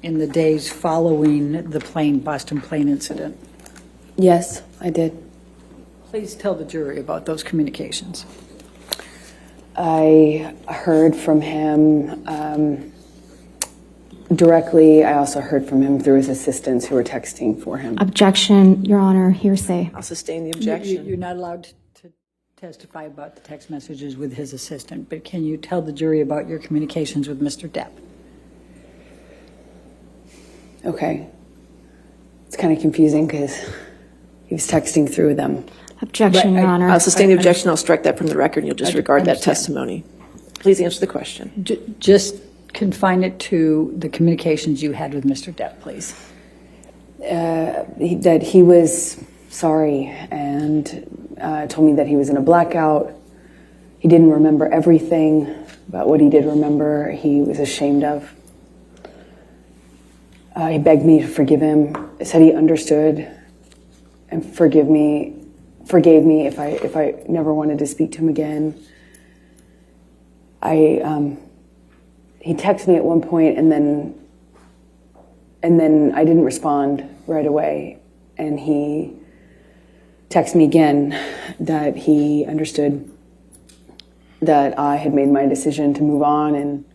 in the days following the Boston plane incident? Yes, I did. Please tell the jury about those communications. I heard from him directly. I also heard from him through his assistants who were texting for him. Objection, Your Honor, hearsay. I'll sustain the objection. You're not allowed to testify about the text messages with his assistant, but can you tell the jury about your communications with Mr. Depp? Okay. It's kind of confusing because he was texting through them. Objection, Your Honor. I'll sustain the objection. I'll strike that from the record, and you'll disregard that understand. testimony. Please answer the question. Just confine it to the communications you had with Mr. Depp, please. That he was sorry and told me that he was in a blackout. He didn't remember everything, but what he did remember, he was ashamed of. He begged me to forgive him. Said he understood and forgave me if I never wanted to speak to him again. He texted me at one point and then I didn't respond right away, and he texted me again that he understood that I had made my decision to move on and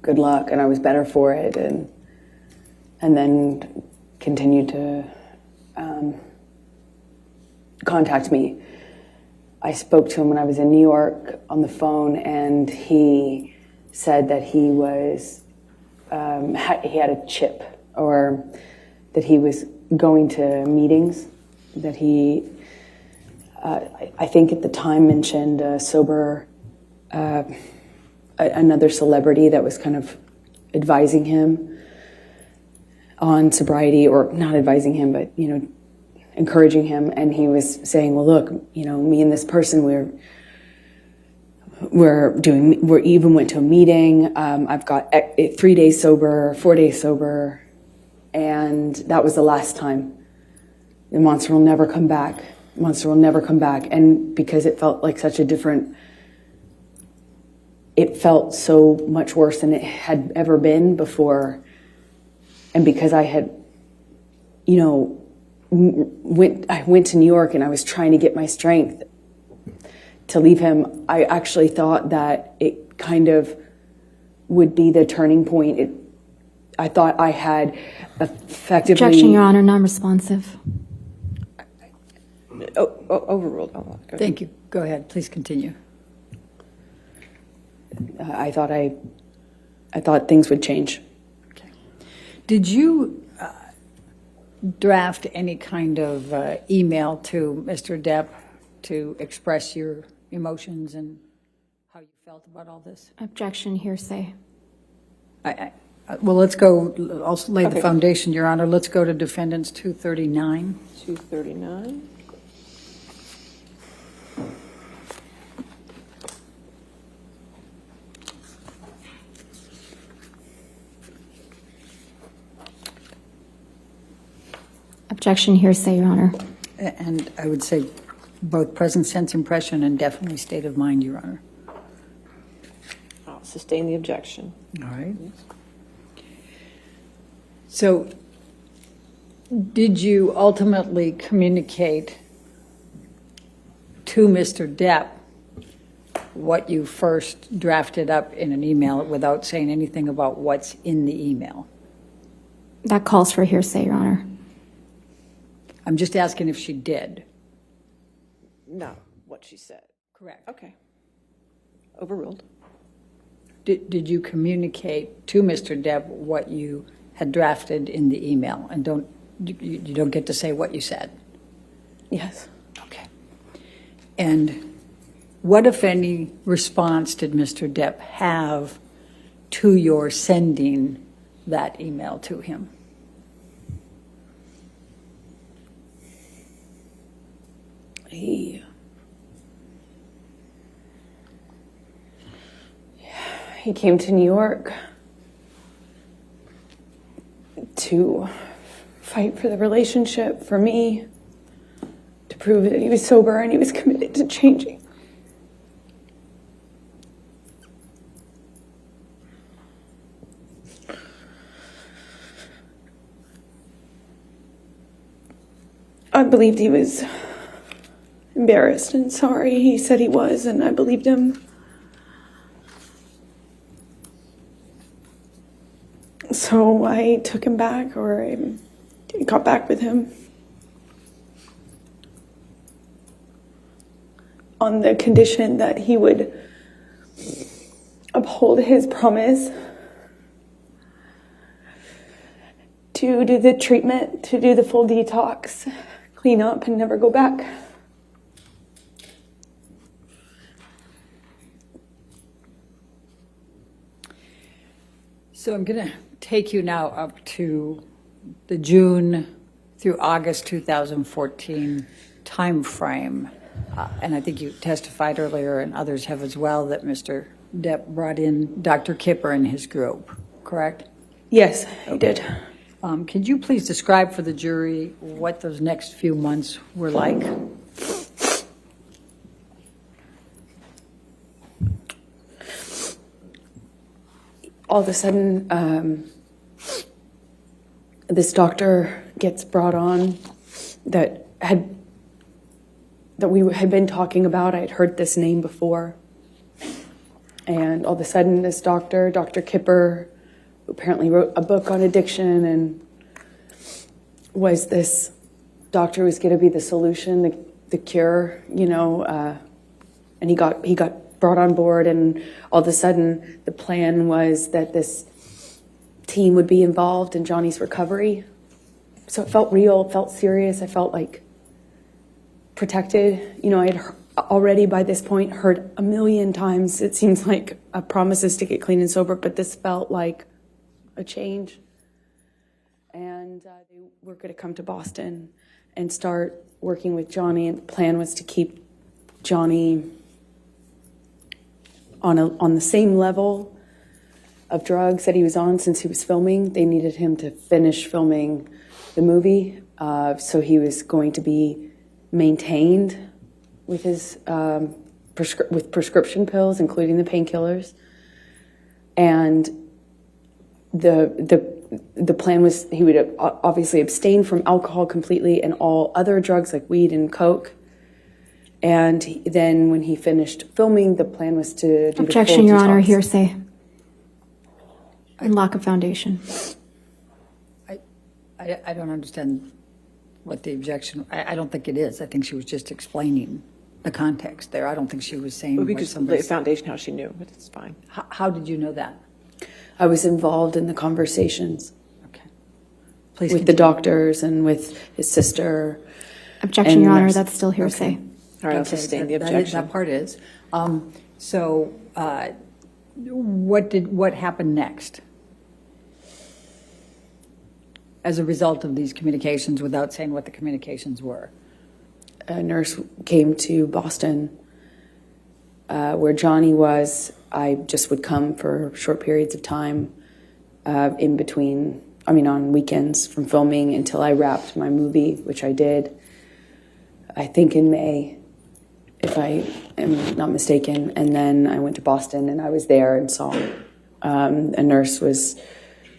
good luck and I was better for it, and then continued to contact me. I spoke to him when I was in New York on the phone, and he said that he was he had a chip, or that he was going to meetings, that he I think at the time mentioned another celebrity that was kind of advising him on sobriety, or not advising him, but encouraging him. And he was saying, well, look, me and this person, we even went to a meeting. I've got 3 days sober, 4 days sober, and that was the last time. The monster will never come back. Monster will never come back. And because it felt like it felt so much worse than it had ever been before. And because I had, I went to New York and I was trying to get my strength to leave him, I actually thought that it kind of would be the turning point. I thought I had effectively... Objection, Your Honor, non-responsive. Overruled. Oh, go Thank you. Go ahead. Please continue. I thought things would change. Okay. Did you draft any kind of email to Mr. Depp to express your emotions and how you felt about all this? Objection, hearsay. Well, let's go. I'll lay the foundation, Your Honor. Let's go to Defendants 239. 239. Objection, hearsay, Your Honor. And I would say both present sense impression and definitely state of mind, Your Honor. I'll sustain the objection. All right. So did you ultimately communicate to Mr. Depp what you first drafted up in an email without saying anything about what's in the email? That calls for hearsay, Your Honor. I'm just asking if she did. No, what she said. Correct. Okay. Overruled. Did you communicate to Mr. Depp what you had drafted in the email? And you don't get to say what you said. Yes. Okay. And what, if any, response did Mr. Depp have to your sending that email to him? He came to New York to fight for the relationship, for me, to prove that he was sober and he was committed to changing. I believed he was embarrassed and sorry. He said he was, and I believed him. So I took him back, or I got back with him on the condition that he would uphold his promise to do the treatment, to do the full detox, clean up, and never go back. So I'm going to take you now up to the June through August 2014 time frame. And I think you testified earlier, and others have as well, that Mr. Depp brought in Dr. Kipper and his group, correct? Yes, I did. Could you please describe for the jury what those next few months were like? All of a sudden, this doctor gets brought on that we had been talking about. I had heard this name before. And all of a sudden, this doctor, Dr. Kipper, who apparently wrote a book on addiction and was this doctor was going to be the solution, the cure, and he got brought on board, and all of a sudden the plan was that this team would be involved in Johnny's recovery. So it felt real, it felt serious, I felt like protected. I had already by this point heard a million times, it seems like, promises to get clean and sober, but this felt like a change. And they were going to come to Boston and start working with Johnny, and the plan was to keep Johnny on the same level of drugs that he was on since he was filming. They needed him to finish filming the movie, so he was going to be maintained with his with prescription pills, including the painkillers. And the plan was he would obviously abstain from alcohol completely and all other drugs like weed and coke. And then when he finished filming, the plan was to do Objection, the full Your Honor, detox. hearsay. And lack of foundation. I don't understand what the objection, I don't think it is. I think she was just explaining the context there. I don't think she was saying But we what could lay a somebody's. foundation how she knew, but it's fine. How did you know that? I was involved in the conversations Okay. Please with the continue. doctors and with his sister. Objection, And Your Honor, nurse. that's still hearsay. All right, I'll Okay, sustain the that objection. part is. So what happened next? As a result of these communications, without saying what the communications were? A nurse came to Boston where Johnny was. I just would come for short periods of time in between, on weekends from filming until I wrapped my movie, which I did, I think in May, if I am not mistaken. And then I went to Boston and I was there and saw a nurse was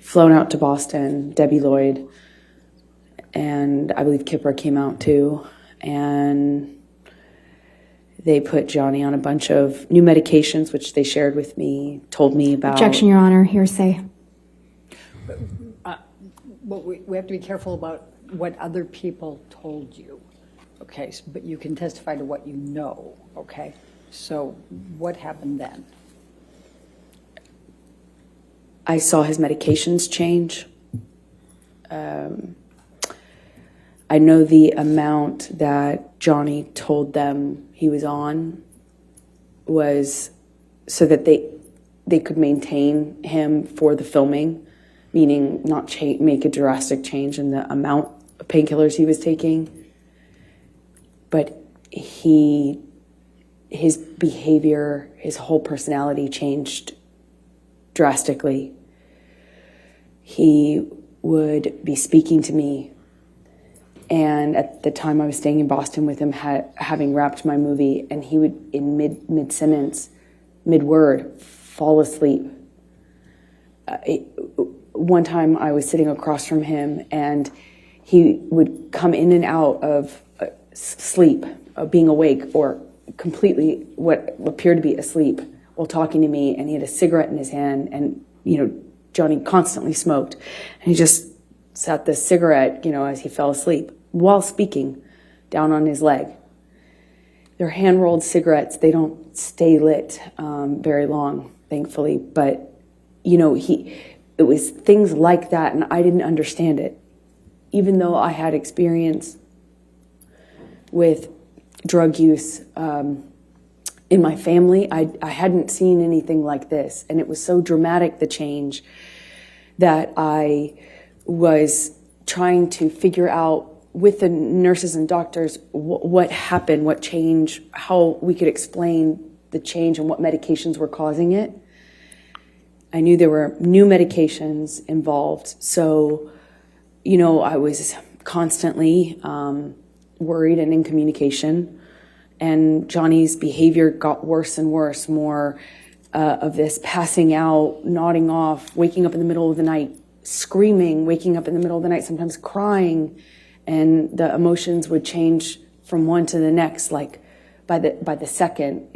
flown out to Boston, Debbie Lloyd, and I believe Kipper came out too. And they put Johnny on a bunch of new medications, which they shared with me, told me about. Objection, Your Honor, hearsay. Well, we have to be careful about what other people told you, okay? But you can testify to what you know, okay? So what happened then? I saw his medications change. I know the amount that Johnny told them he was on was so that they could maintain him for the filming, meaning not make a drastic change in the amount of painkillers he was taking. But his behavior, his whole personality changed drastically. He would be speaking to me And at the time I was staying in Boston with him, having wrapped my movie, and he would, in mid-sentence, mid-word, fall asleep. One time I was sitting across from him, and he would come in and out of sleep, being awake, or completely what appeared to be asleep while talking to me, and he had a cigarette in his hand, and, Johnny constantly smoked, and he just sat the cigarette, as he fell asleep, while speaking, down on his leg. They're hand-rolled cigarettes. They don't stay lit very long, thankfully, but, it was things like that, and I didn't understand it. Even though I had experience with drug use in my family, I hadn't seen anything like this. And it was so dramatic, the change, that I was trying to figure out with the nurses and doctors what happened, what changed, how we could explain the change and what medications were causing it. I knew there were new medications involved. So, I was constantly worried and in communication. And Johnny's behavior got worse and worse, more of this passing out, nodding off, waking up in the middle of the night, screaming, waking up in the middle of the night, sometimes crying. And the emotions would change from one to the next, like by the second.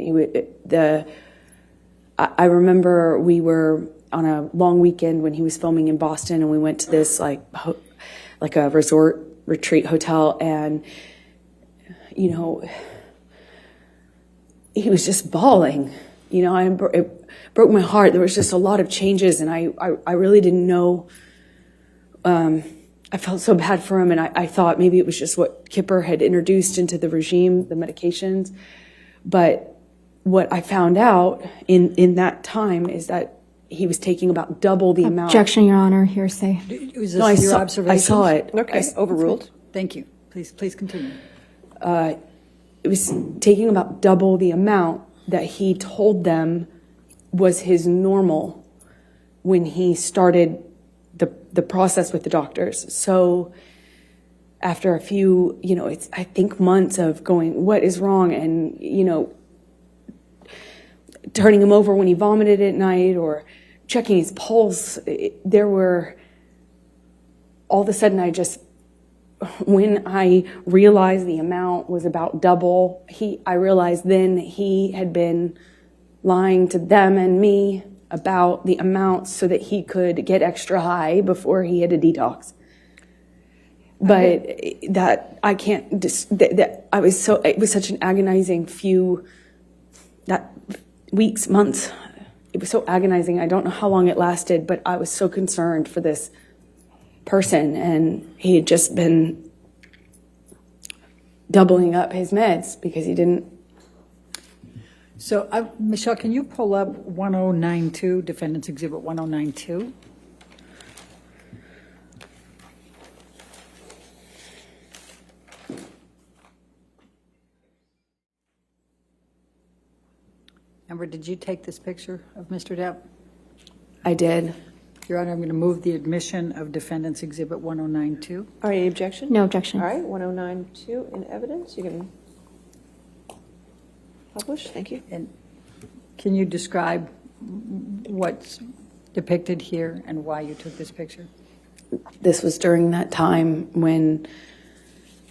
I remember we were on a long weekend when he was filming in Boston, and we went to this like a resort retreat hotel, and he was just bawling. It broke my heart. There was just a lot of changes, and I really didn't know. I felt so bad for him, and I thought maybe it was just what Kipper had introduced into the regime, the medications. But what I found out in that time is that he was taking about double the amount. Objection, Your Honor, hearsay. Was this No, your observation? I saw it. Okay, overruled. Thank you. Please continue. It was taking about double the amount that he told them was his normal when he started the process with the doctors. So after a few, I think months of going, what is wrong? And, turning him over when he vomited at night or checking his pulse, all of a sudden when I realized the amount was about double, I realized then he had been lying to them and me about the amount so that he could get extra high before he had a detox. But it was such an agonizing weeks, months. It was so agonizing. I don't know how long it lasted, but I was so concerned for this person, and he had just been doubling up his meds because he didn't. So, Michelle, can you pull up 1092, Defendant's Exhibit 1092? Amber, did you take this picture of Mr. Depp? I did. Your Honor, I'm going to move the admission of Defendant's Exhibit 1092. All right, any objection? No objection. All right, 1092 in evidence. You can publish. Thank you. And can you describe what's depicted here and why you took this picture? This was during that time when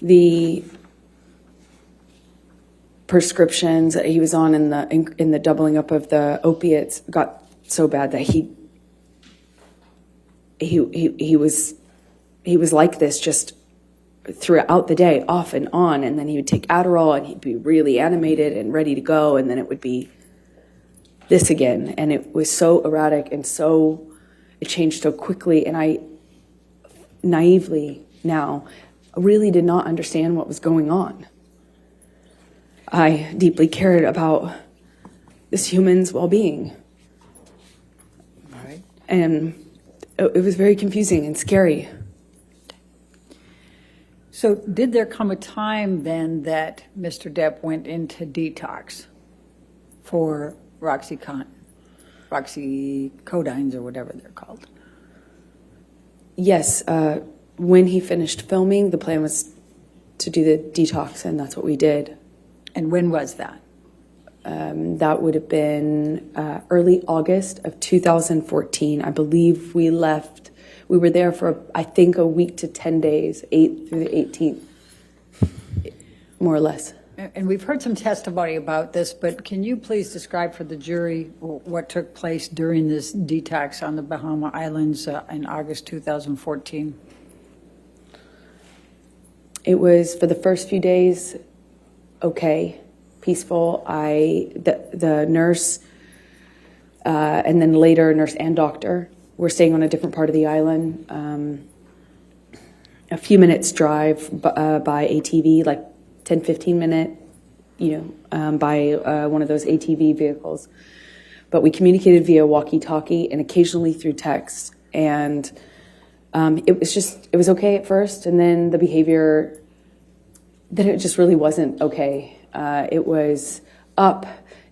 the prescriptions that he was on in the doubling up of the opiates got so bad that he was like this just throughout the day, off and on, and then he would take Adderall and he'd be really animated and ready to go, and then it would be this again, and it was so erratic and it changed so quickly, and I naively now really did not understand what was going on. I deeply cared about this human's well-being. All right. And it was very confusing and scary. So did there come a time then that Mr. Depp went into detox for oxycodines or whatever they're called? Yes, when he finished filming, the plan was to do the detox, and that's what we did. And when was that? That would have been early August of 2014. I believe we left. We were there for, I think, a week to 10 days, 8th through the 18th, more or less. And we've heard some testimony about this, but can you please describe for the jury what took place during this detox on the Bahama Islands in August 2014? It was, for the first few days, okay, peaceful. The nurse, and then later nurse and doctor were staying on a different part of the island, a few minutes drive by ATV, like 10, 15 minute, by one of those ATV vehicles. But we communicated via walkie-talkie and occasionally through text. And it was okay at first. And then the behavior, then it just really wasn't okay. It was up,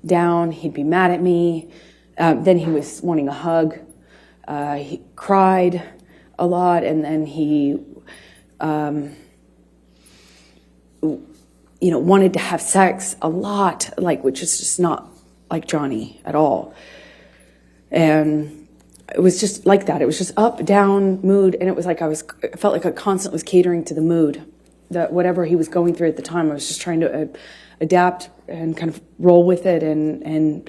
down, he'd be mad at me. Then he was wanting a hug. He cried a lot. And then he, wanted to have sex a lot, which is just not like Johnny at all. And it was just like that. It was just up, down, mood. And it was like I felt like I constantly was catering to the mood, that whatever he was going through at the time, I was just trying to adapt and kind of roll with it and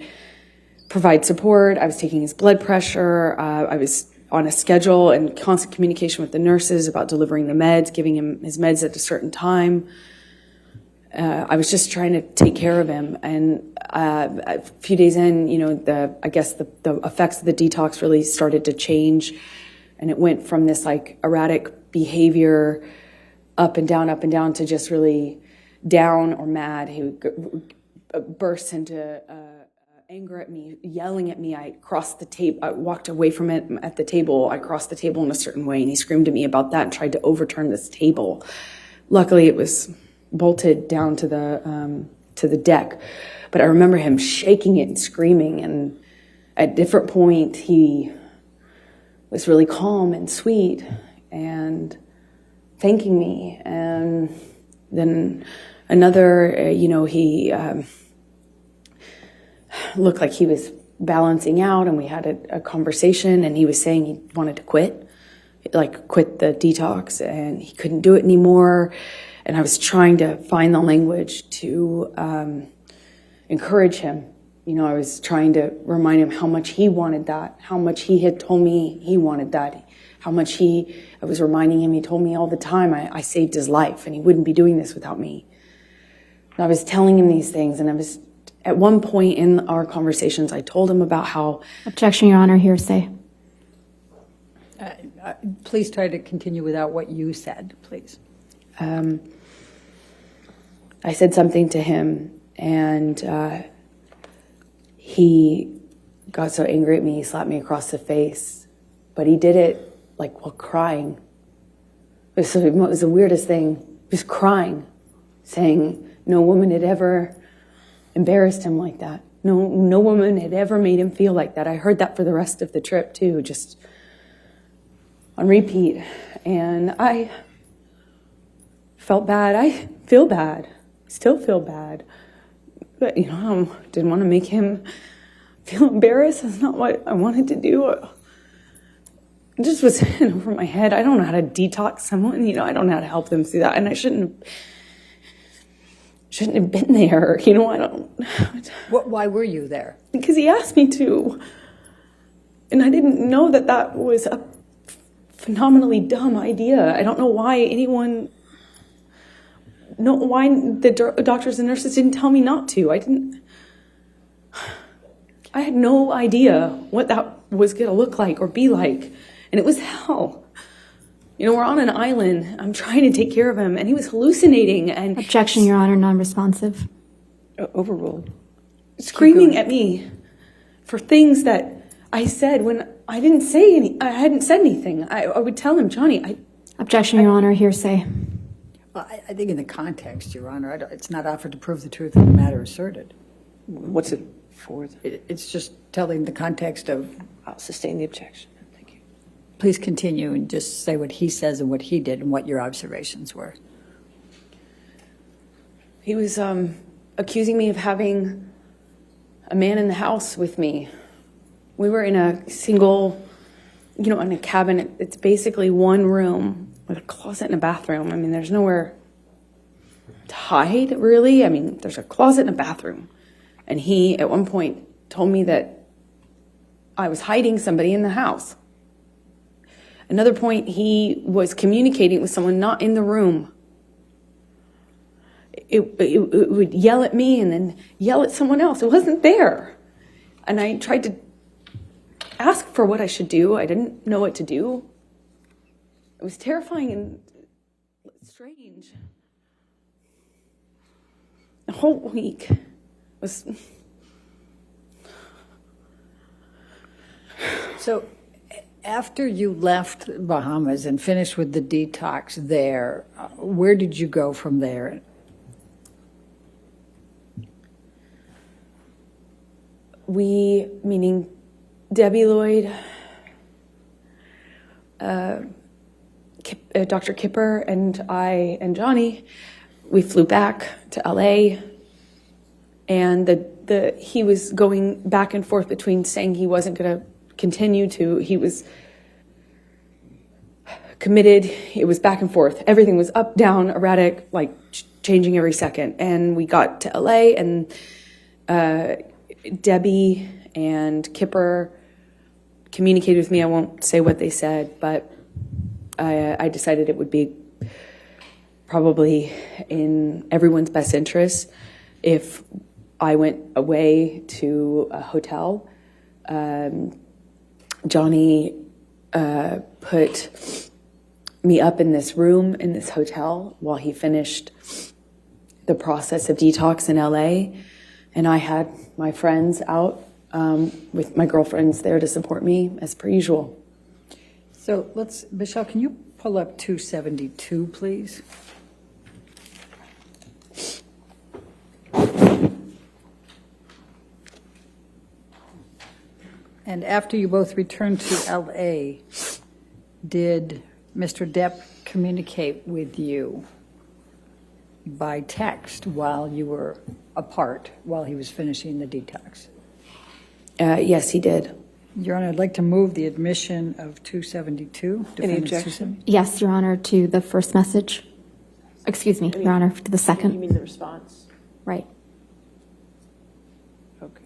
provide support. I was taking his blood pressure. I was on a schedule and constant communication with the nurses about delivering the meds, giving him his meds at a certain time. I was just trying to take care of him. And a few days in, I guess the effects of the detox really started to change. And it went from this erratic behavior up and down to just really down or mad. He would burst into anger at me, yelling at me. I crossed the table. I walked away from it at the table. I crossed the table in a certain way, and he screamed at me about that and tried to overturn this table. Luckily, it was bolted down to the deck, but I remember him shaking it and screaming. And at a different point, he was really calm and sweet and thanking me. And then another, he looked like he was balancing out, and we had a conversation, and he was saying he wanted to quit the detox, and he couldn't do it anymore. And I was trying to find the language to encourage him. I was trying to remind him how much he wanted that, how much he had told me he wanted that, how much I was reminding him, he told me all the time, I saved his life, and he wouldn't be doing this without me. And I was telling him these things, and at one point in our conversations, I told him about how... Objection, Your Honor, hearsay. Please try to continue without what you said, please. I said something to him, and he got so angry at me, he slapped me across the face. But he did it while crying. It was the weirdest thing. He was crying, saying no woman had ever embarrassed him like that. No woman had ever made him feel like that. I heard that for the rest of the trip too, just on repeat. And I felt bad. I feel bad. Still feel bad. But, I didn't want to make him feel embarrassed. That's not what I wanted to do. It just was in over my head. I don't know how to detox someone. I don't know how to help them through that. And I shouldn't have been there. I don't. Why were you there? Because he asked me to. And I didn't know that was a phenomenally dumb idea. I don't know why why the doctors and nurses didn't tell me not to. I had no idea what that was going to look like or be like. And it was hell. We're on an island. I'm trying to take care of him, and he was hallucinating and... Objection, Your Honor, non-responsive. Overruled. Screaming at me for things that I said when I didn't say any. I hadn't said anything. I would tell him, Johnny, Objection, Your Honor, hearsay. Well, I think in the context, Your Honor, it's not offered to prove the truth of the matter asserted. What's it for? It's just telling the context of... I'll sustain the objection. Thank you. Please continue and just say what he says and what he did and what your observations were. He was accusing me of having a man in the house with me. We were in a single, in a cabin. It's basically one room with a closet and a bathroom. I mean, there's nowhere to hide, really. I mean, there's a closet and a bathroom. And he, at one point, told me that I was hiding somebody in the house. Another point, he was communicating with someone not in the room. It would yell at me and then yell at someone else. It wasn't there. And I tried to ask for what I should do. I didn't know what to do. It was terrifying and strange. The whole week was... So after you left Bahamas and finished with the detox there, where did you go from there? We, meaning Debbie Lloyd, Dr. Kipper, and I and Johnny, we flew back to LA, and he was going back and forth between saying he wasn't going to continue to, he was committed. It was back and forth. Everything was up, down, erratic, like changing every second. And we got to LA, and Debbie and Kipper communicated with me. I won't say what they said, but I decided it would be probably in everyone's best interest if I went away to a hotel. Johnny put me up in this room in this hotel while he finished the process of detox in LA. And I had my friends out with my girlfriends there to support me as per usual. So Michelle, can you pull up 272, please? And after you both returned to LA, did Mr. Depp communicate with you by text while you were apart, while he was finishing the detox? Yes, he did. Your Honor, I'd like to move the admission of 272. Any Defendant's objection? 270. Yes, Your Honor, to the first message. Excuse me, Your Honor, to the You second. mean the response? Right. Okay.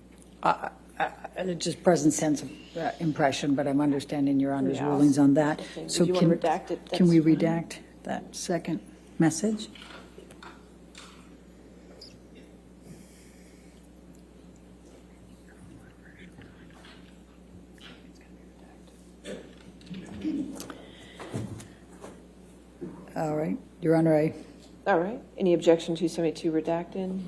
Just present sense of impression, but I'm understanding Your Honor's Yeah. rulings on that. Okay. So If you want to redact it, can we that's fine. redact that second message? All right, Your Honor, All right. Any objection to 272 redacted?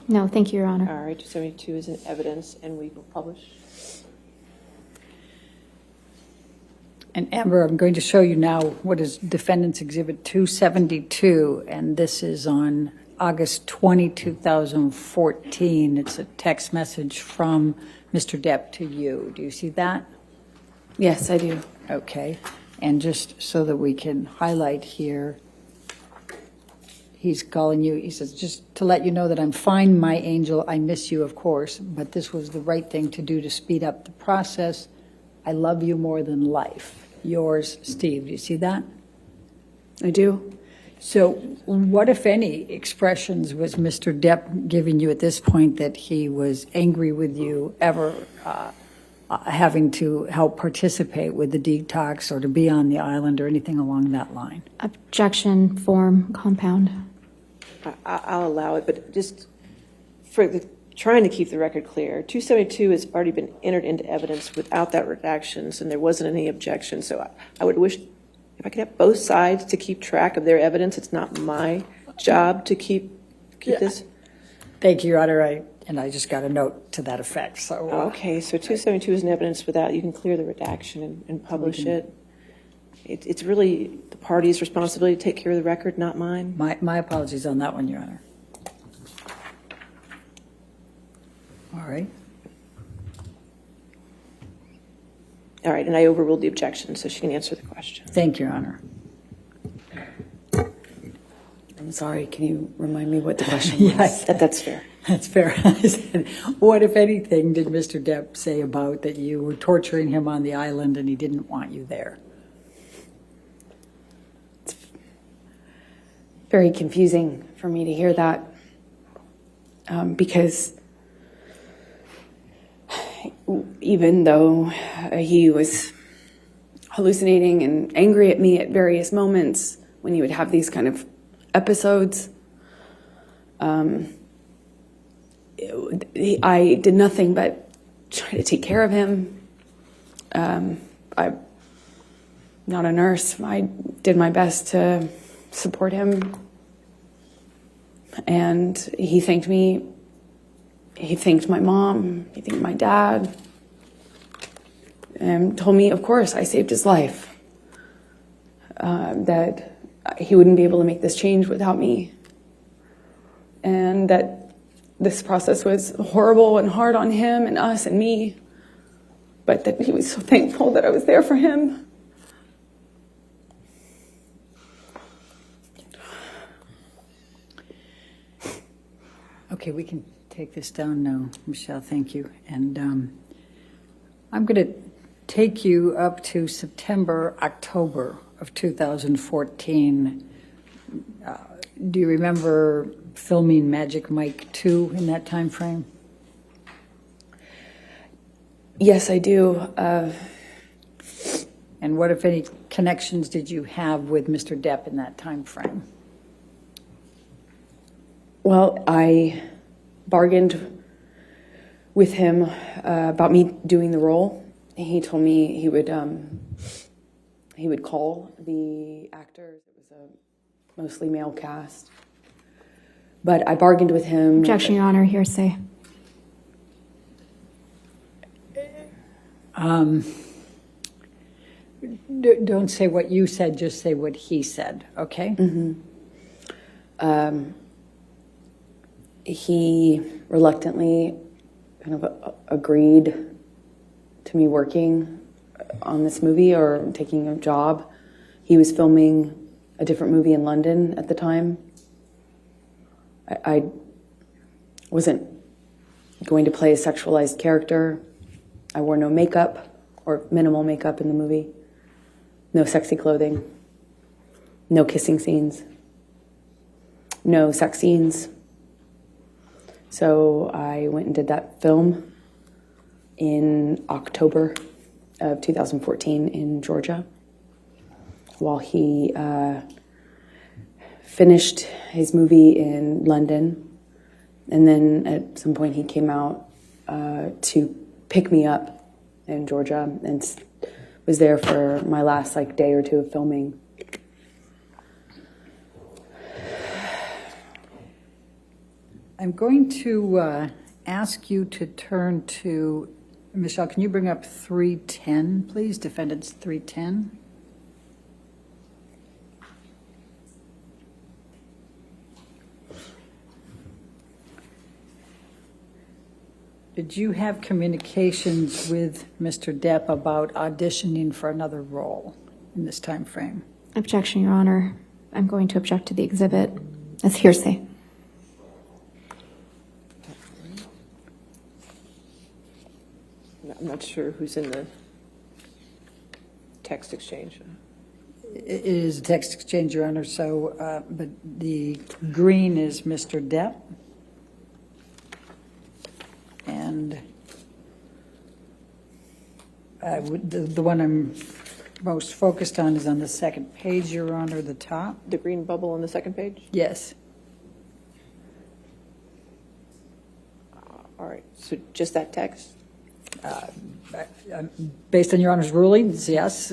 No, thank you, Your Honor. All right, 272 is in evidence, and we will publish. and Amber, I'm going to show you now what is Defendant's Exhibit 272, and this is on August 20, 2014. It's a text message from Mr. Depp to you. Do you see that? Yes, I do. Okay. And just so that we can highlight here, he's calling you, he says, just to let you know that I'm fine, my angel. I miss you, of course, but this was the right thing to do to speed up the process. I love you more than life. Yours, Steve. Do you see that? I do. So what, if any, expressions was Mr. Depp giving you at this point that he was angry with you ever having to help participate with the detox or to be on the island or anything along that line? Objection, form, compound. I'll allow it, but just for trying to keep the record clear, 272 has already been entered into evidence without that redactions, and there wasn't any objection. So I would wish if I could have both sides to keep track of their evidence. It's not my job to keep this. Thank you, Your Honor. And I just got a note to that effect. So Okay, so 272 is in evidence without, you can clear the redaction and publish it. It's really the party's responsibility to take care of the record, not mine. my apologies on that one, Your Honor. All right. All right, and I overruled the objection, so she can answer the question. Thank you, Your Honor. And sorry, can you remind me what the question was? Yes, That's fair. that's fair. I said, what, if anything, did Mr. Depp say about that you were torturing him on the island and he didn't want you there? Very confusing for me to hear that, because even though he was hallucinating and angry at me at various moments when he would have these kind of episodes, I did nothing but try to take care of him. I'm not a nurse. I did my best to support him. And he thanked me. He thanked my mom. He thanked my dad. And told me, of course, I saved his life. That he wouldn't be able to make this change without me. And that this process was horrible and hard on him and us and me. But that he was so thankful that I was there for him. Okay, we can take this down now, Michelle, thank you. And I'm going to take you up to September, October of 2014. Do you remember filming Magic Mike 2 in that time frame? Yes, I do. And what, if any, connections did you have with Mr. Depp in that time frame? Well, I bargained with him about me doing the role. He told me he would call the actors. It was a mostly male cast. But I bargained with him. Objection, Your Honor, hearsay. Don't say what you said, just say what he said, okay? He reluctantly kind of agreed to me working on this movie or taking a job. He was filming a different movie in London at the time. I wasn't going to play a sexualized character. I wore no makeup or minimal makeup in the movie. No sexy clothing. No kissing scenes. No sex scenes. So I went and did that film in October of 2014 in Georgia while he finished his movie in London. And then at some point he came out to pick me up in Georgia and was there for my last day or two of filming. I'm going to ask you to turn to, Michelle, can you bring up 310, please? Defendants 310. Did you have communications with Mr. Depp about auditioning for another role in this time frame? Objection, Your Honor. I'm going to object to the exhibit as hearsay. I'm not sure who's in the text exchange. It is a text exchange, Your Honor, so, but the green is Mr. Depp. And the one I'm most focused on is on the second page, Your Honor, the top. The green bubble on the second page? Yes. All right, so just that text? Based on Your Honor's rulings, yes.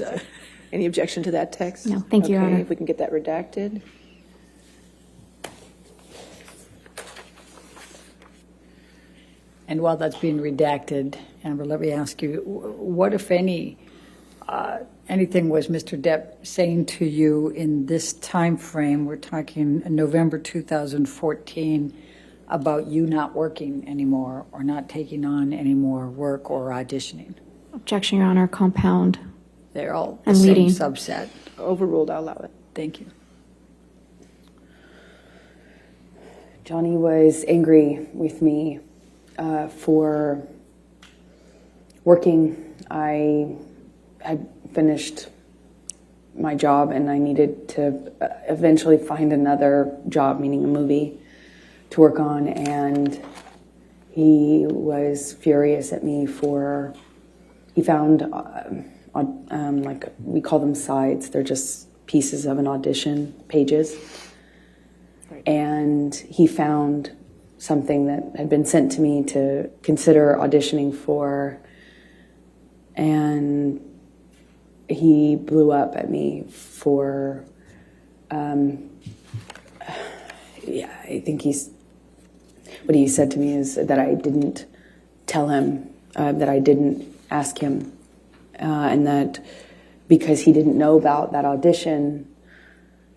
Any objection to that text? No, thank you, Your Okay, Honor. if we can get that redacted. And while that's being redacted, Amber, let me ask you, what, if any, anything was Mr. Depp saying to you in this time frame, we're talking November 2014, about you not working anymore or not taking on any more work or auditioning? Objection, Your Honor. Compound. They're all the I'm same leading. subset. Overruled, I'll allow it. Thank you. Johnny was angry with me for working. I had finished my job and I needed to eventually find another job, meaning a movie, to work on, and he was furious at me for, he found, like, we call them sides, they're just pieces of an audition, pages, and he found something that had been sent to me to consider auditioning for, and he blew up at me for, yeah, I think what he said to me is that I didn't tell him, that I didn't ask him, and that because he didn't know about that audition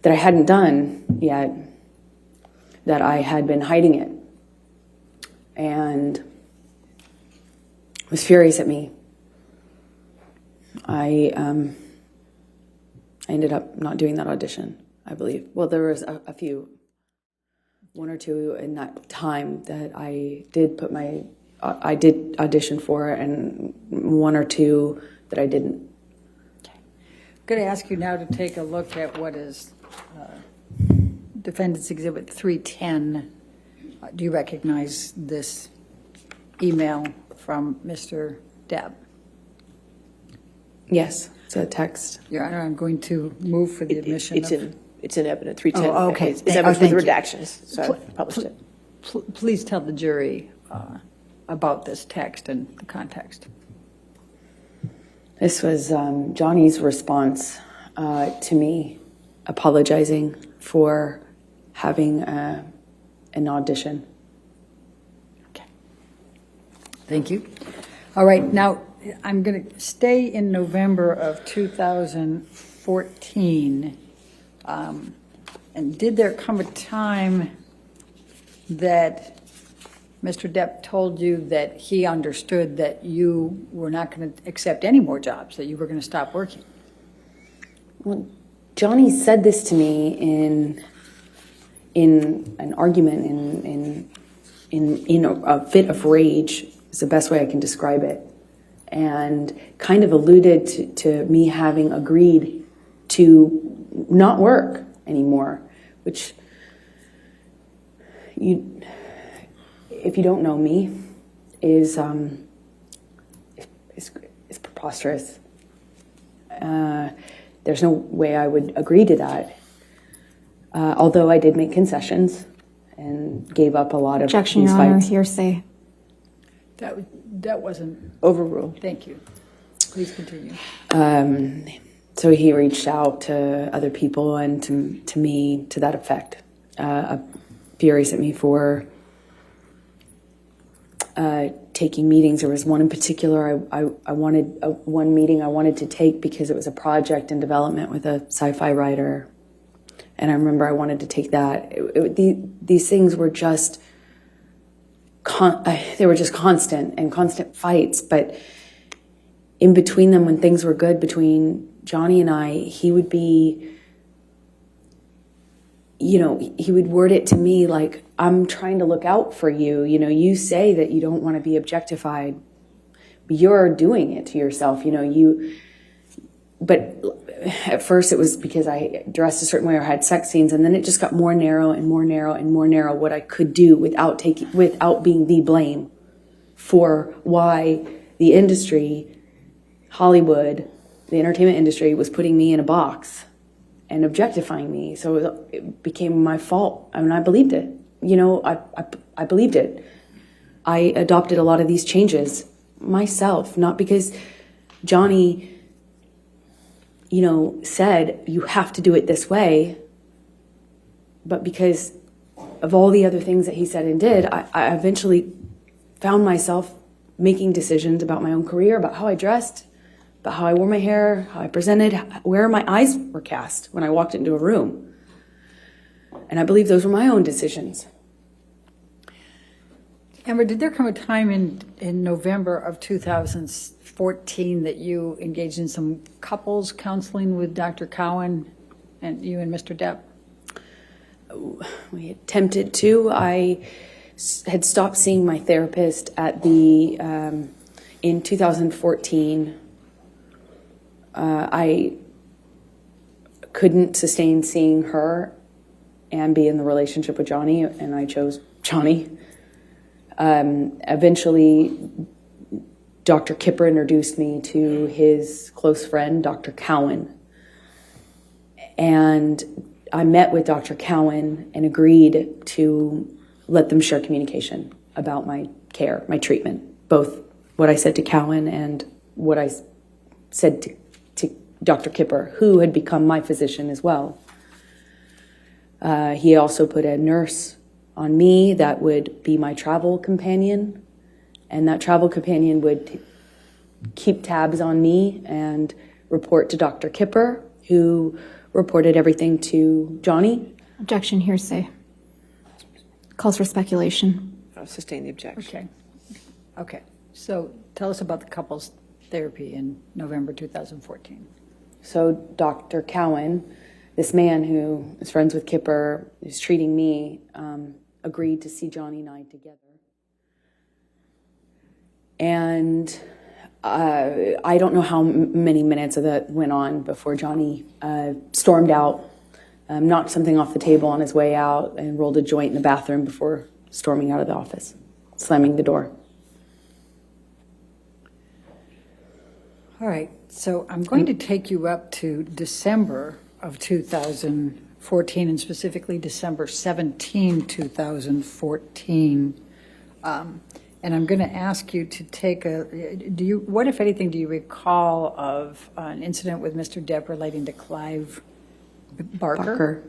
that I hadn't done yet, that I had been hiding it, and was furious at me. I ended up not doing that audition, I believe. Well, there was a few, one or two in that time that I did audition for, and one or two that I didn't. I'm going to ask you now to take a look at what is Defendant's Exhibit 310. Do you recognize this email from Mr. Depp? Yes, it's a text. Your Honor, I'm going to move for the admission It's in evidence, 310. Oh, okay. It's evidence with Thank you. redactions, so I published it. Please tell the jury about this text and the context. This was Johnny's response to me apologizing for having an audition. Okay. Thank you. All right, now I'm going to stay in November of 2014. And did there come a time that Mr. Depp told you that he understood that you were not going to accept any more jobs, that you were going to stop working? Well, Johnny said this to me in an argument, in a fit of rage, is the best way I can describe it, and kind of alluded to me having agreed to not work anymore, which if you don't know me, is preposterous. There's no way I would agree to that. Although I did make concessions and gave up a lot of Objection, these Your Honor. fights. Hearsay. That wasn't Overruled. Thank you. Please continue. So he reached out to other people and to me to that effect. Furious at me for taking meetings. There was one in particular I wanted, one meeting I wanted to take because it was a project in development with a sci-fi writer. And I remember I wanted to take that. These things were just, they were just constant fights. But in between them, when things were good between Johnny and I, he would be, he would word it to me like, I'm trying to look out for you. You say that you don't want to be objectified, but you're doing it to yourself. But at first it was because I dressed a certain way or had sex scenes, and then it just got more narrow and more narrow and more narrow what I could do without being the blame for why the industry, Hollywood, the entertainment industry, was putting me in a box and objectifying me. So it became my fault. I mean, I believed it. I believed it. I adopted a lot of these changes myself, not because Johnny, said you have to do it this way, but because of all the other things that he said and did, I eventually found myself making decisions about my own career, about how I dressed, about how I wore my hair, how I presented, where my eyes were cast when I walked into a room. And I believe those were my own decisions. Amber, did there come a time in November of 2014 that you engaged in some couples counseling with Dr. Cowan and you and Mr. Depp? we attempted to. I had stopped seeing my therapist at the in 2014. I couldn't sustain seeing her and be in the relationship with Johnny, and I chose Johnny. Eventually, Dr. Kipper introduced me to his close friend, Dr. Cowan. And I met with Dr. Cowan and agreed to let them share communication about my care, my treatment, both what I said to Cowan and what I said to Dr. Kipper, who had become my physician as well. He also put a nurse on me that would be my travel companion, and that travel companion would keep tabs on me and report to Dr. Kipper, who reported everything to Johnny. Objection, hearsay. Calls for speculation. I'll sustain the objection. Okay. So tell us about the couples therapy in November 2014. So Dr. Cowan, this man who is friends with Kipper, who's treating me, agreed to see Johnny and I together. And I don't know how many minutes of that went on before Johnny stormed out, knocked something off the table on his way out, and rolled a joint in the bathroom before storming out of the office, slamming the door. All right. So I'm going to take you up to December of 2014, and specifically December 17, 2014. And I'm going to ask you to take what, if anything, do you recall of an incident with Mr. Depp relating to Clive Barker?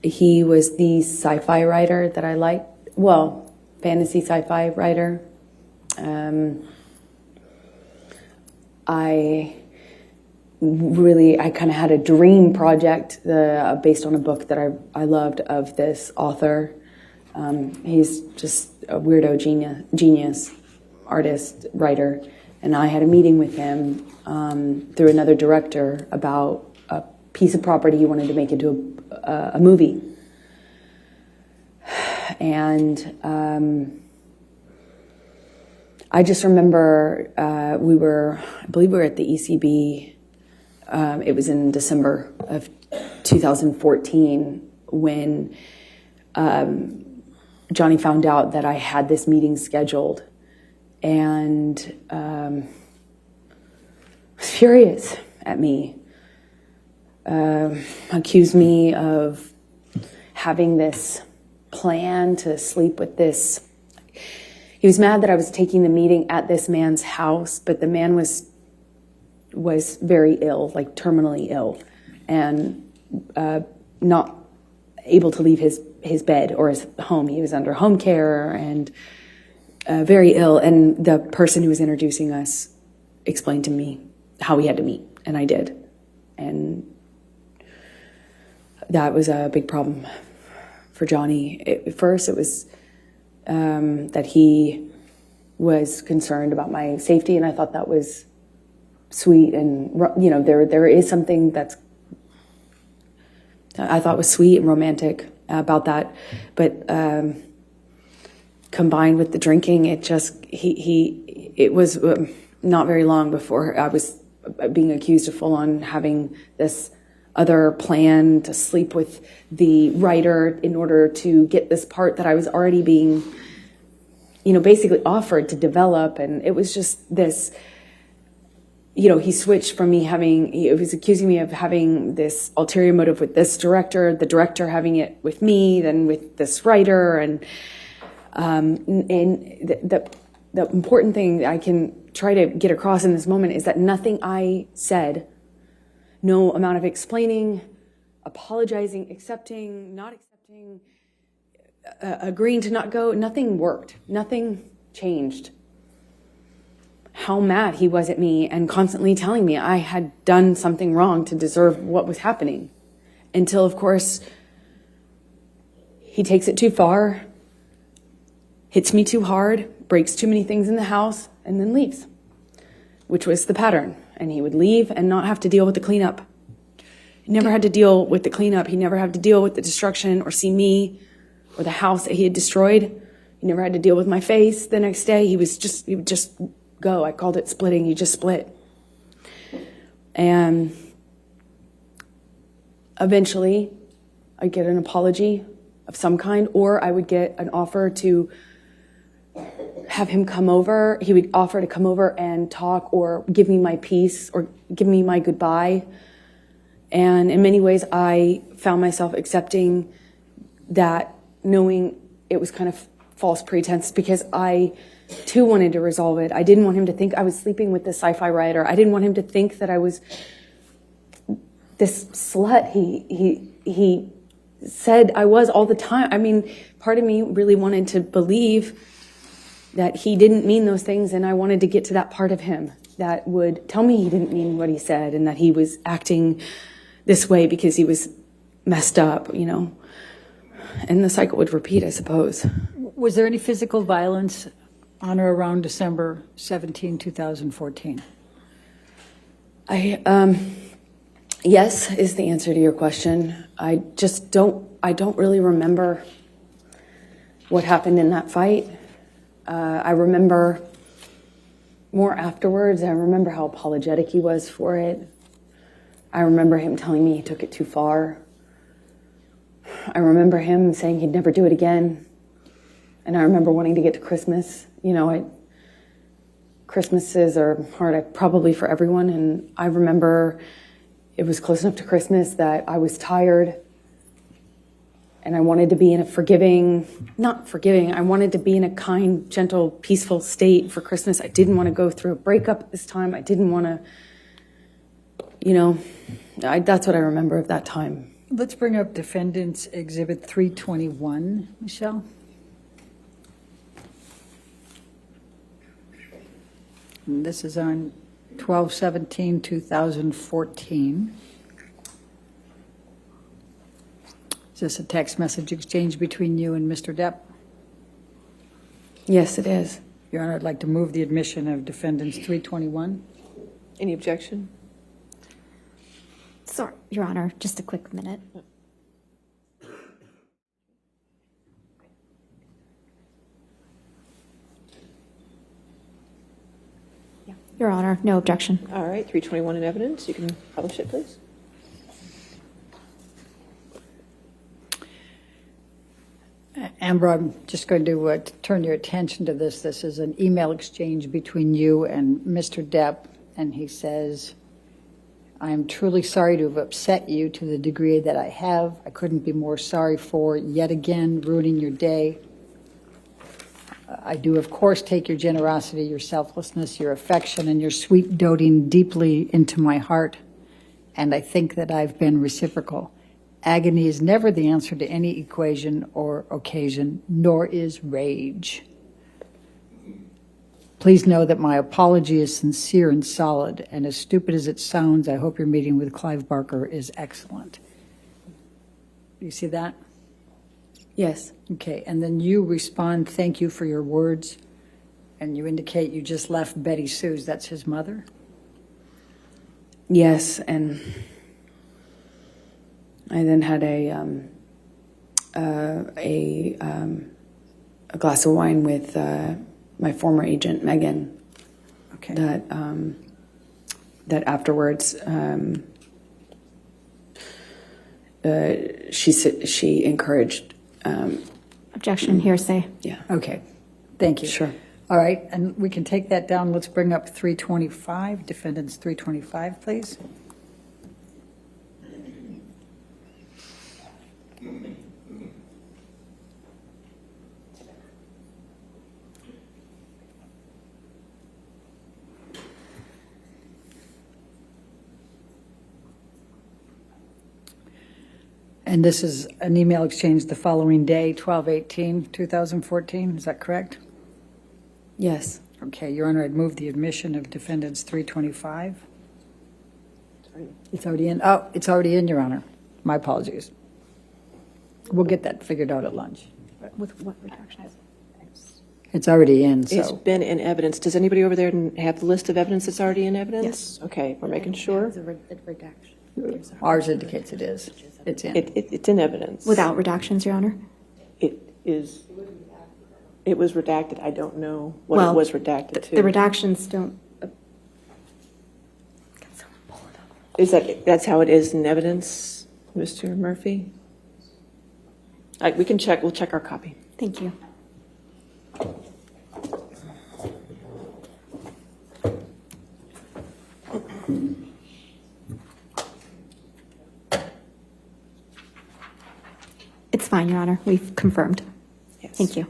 He was the sci-fi writer that I liked. Well, fantasy sci-fi writer. I kind of had a dream project based on a book that I loved of this author. He's just a weirdo genius, artist, writer. And I had a meeting with him through another director about a piece of property he wanted to make into a movie. And I just remember I believe we were at the ECB. It was in December of 2014 when Johnny found out that I had this meeting scheduled, and was furious at me. Accused me of having this plan to sleep with this. He was mad that I was taking the meeting at this man's house, but the man was very ill, like terminally ill, and not able to leave his bed or his home. He was under home care and very ill. And the person who was introducing us explained to me how we had to meet, and I did. And that was a big problem for Johnny. At first, it was that he was concerned about my safety, and I thought that was sweet. And, you know, there is something that's I thought was sweet and romantic about that. But combined with the drinking, it was not very long before I was being accused of full on having this other plan to sleep with the writer in order to get this part that I was already being, basically offered to develop. And it was just this, he switched from he was accusing me of having this ulterior motive with this director, the director having it with me, then with this writer. And the important thing that I can try to get across in this moment is that nothing I said, no amount of explaining, apologizing, accepting, not accepting, agreeing to not go, nothing worked. Nothing changed. How mad he was at me and constantly telling me I had done something wrong to deserve what was happening. Until, of course, he takes it too far, hits me too hard, breaks too many things in the house, and then leaves, which was the pattern. And he would leave and not have to deal with the cleanup. He never had to deal with the cleanup. He never had to deal with the destruction or see me or the house that he had destroyed. He never had to deal with my face the next day. He would just go. I called it splitting. He just split. And eventually I'd get an apology of some kind, or I would get an offer to have him come over. He would offer to come over and talk or give me my peace or give me my goodbye. And in many ways, I found myself accepting that, knowing it was kind of false pretense, because I too wanted to resolve it. I didn't want him to think I was sleeping with this sci-fi writer. I didn't want him to think that I was this slut he said I was all the time. I mean, part of me really wanted to believe that he didn't mean those things, and I wanted to get to that part of him that would tell me he didn't mean what he said and that he was acting this way because he was messed up, you know. And the cycle would repeat, I suppose. Was there any physical violence on or around December 17, 2014? Yes is the answer to your question. I don't really remember what happened in that fight. I remember more afterwards. I remember how apologetic he was for it. I remember him telling me he took it too far. I remember him saying he'd never do it again. And I remember wanting to get to Christmas. You know, Christmases are hard, probably for everyone. And I remember it was close enough to Christmas that I was tired. And I wanted to be in a I wanted to be in a kind, gentle, peaceful state for Christmas. I didn't want to go through a breakup at this time. I didn't want to, you know, that's what I remember of that time. Let's bring up Defendant's Exhibit 321, Michelle. And this is on 12/17/2014. Is this a text message exchange between you and Mr. Depp? Yes, it is. Your Honor, I'd like to move the admission of Defendant's 321. Any objection? Sorry, Your Honor, just a quick minute. Your Honor, no objection. All right, 321 in evidence. You can publish it, please. Amber, I'm just going to turn your attention to this. This is an email exchange between you and Mr. Depp, and he says, I am truly sorry to have upset you to the degree that I have. I couldn't be more sorry for yet again ruining your day. I do, of course, take your generosity, your selflessness, your affection, and your sweet doting deeply into my heart, and I think that I've been reciprocal. Agony is never the answer to any equation or occasion, nor is rage. Please know that my apology is sincere and solid, and as stupid as it sounds, I hope your meeting with Clive Barker is excellent. You see that? Yes. Okay, and then you respond, thank you for your words, and you indicate you just left Betty Sue's, that's his mother? Yes, and I then had a glass of wine with my former agent, Megan. Okay. That afterwards, she encouraged. Objection, hearsay. Yeah. Okay, thank you. Sure. All right, and we can take that down. Let's bring up 325, Defendant's 325, please. And this is an email exchange the following day, 12/18/2014, is that correct? Yes. Okay, Your Honor, I'd move the admission of Defendant's 325. It's already in. Oh, it's already in, Your Honor. My apologies. We'll get that figured out at lunch. With what redaction? It's already in, It's so. been in evidence. Does anybody over there have the list of evidence that's already in evidence? Yes. Okay, we're making sure. The redaction. Ours indicates it is. It's in. It's in evidence. Without redactions, Your Honor? It is, it was redacted. I don't know what Well, it was redacted to. The redactions don't. Can someone pull it up? Is that's how it is in evidence, Mr. Murphy? We can check, we'll check our copy. Thank you. It's fine, Your Honor. We've confirmed. Yes. Thank you.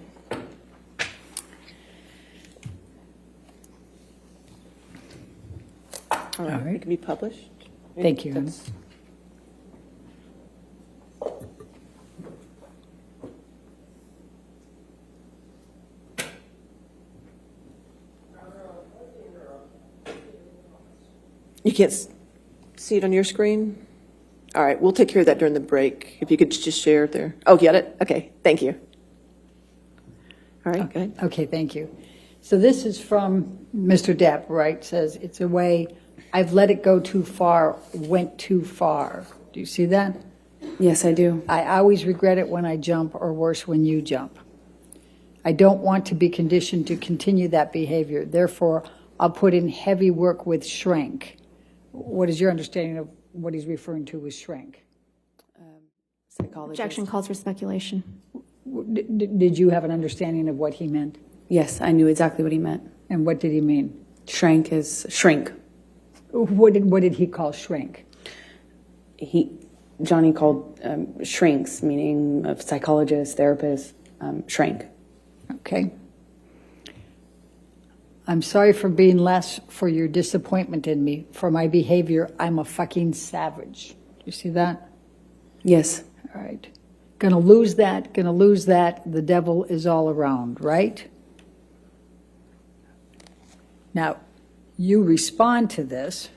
All right, it can be published. Thank you. That's- You can't see it on your screen? All right, we'll take care of that during the break. If you could just share it there. Oh, got it? Okay, thank you. All right, go ahead. Okay, thank you. So this is from Mr. Depp, right? Says it's a way, I've let it go too far, went too far. Do you see that? Yes, I do. I always regret it when I jump, or worse, when you jump. I don't want to be conditioned to continue that behavior. Therefore, I'll put in heavy work with shrink. What is your understanding of what he's referring to with shrink? Psychologist. Objection calls for speculation. Did you have an understanding of what he meant? Yes, I knew exactly what he meant. And what did he mean? Shrank is shrink. What did he call shrink? Johnny called shrinks, meaning of psychologists, therapists, shrank. Okay. I'm sorry for being less, for your disappointment in me, for my behavior. I'm a fucking savage. Do you see that? Yes. All right. Gonna lose that, gonna lose that. The devil is all around, right? Now, you respond to this.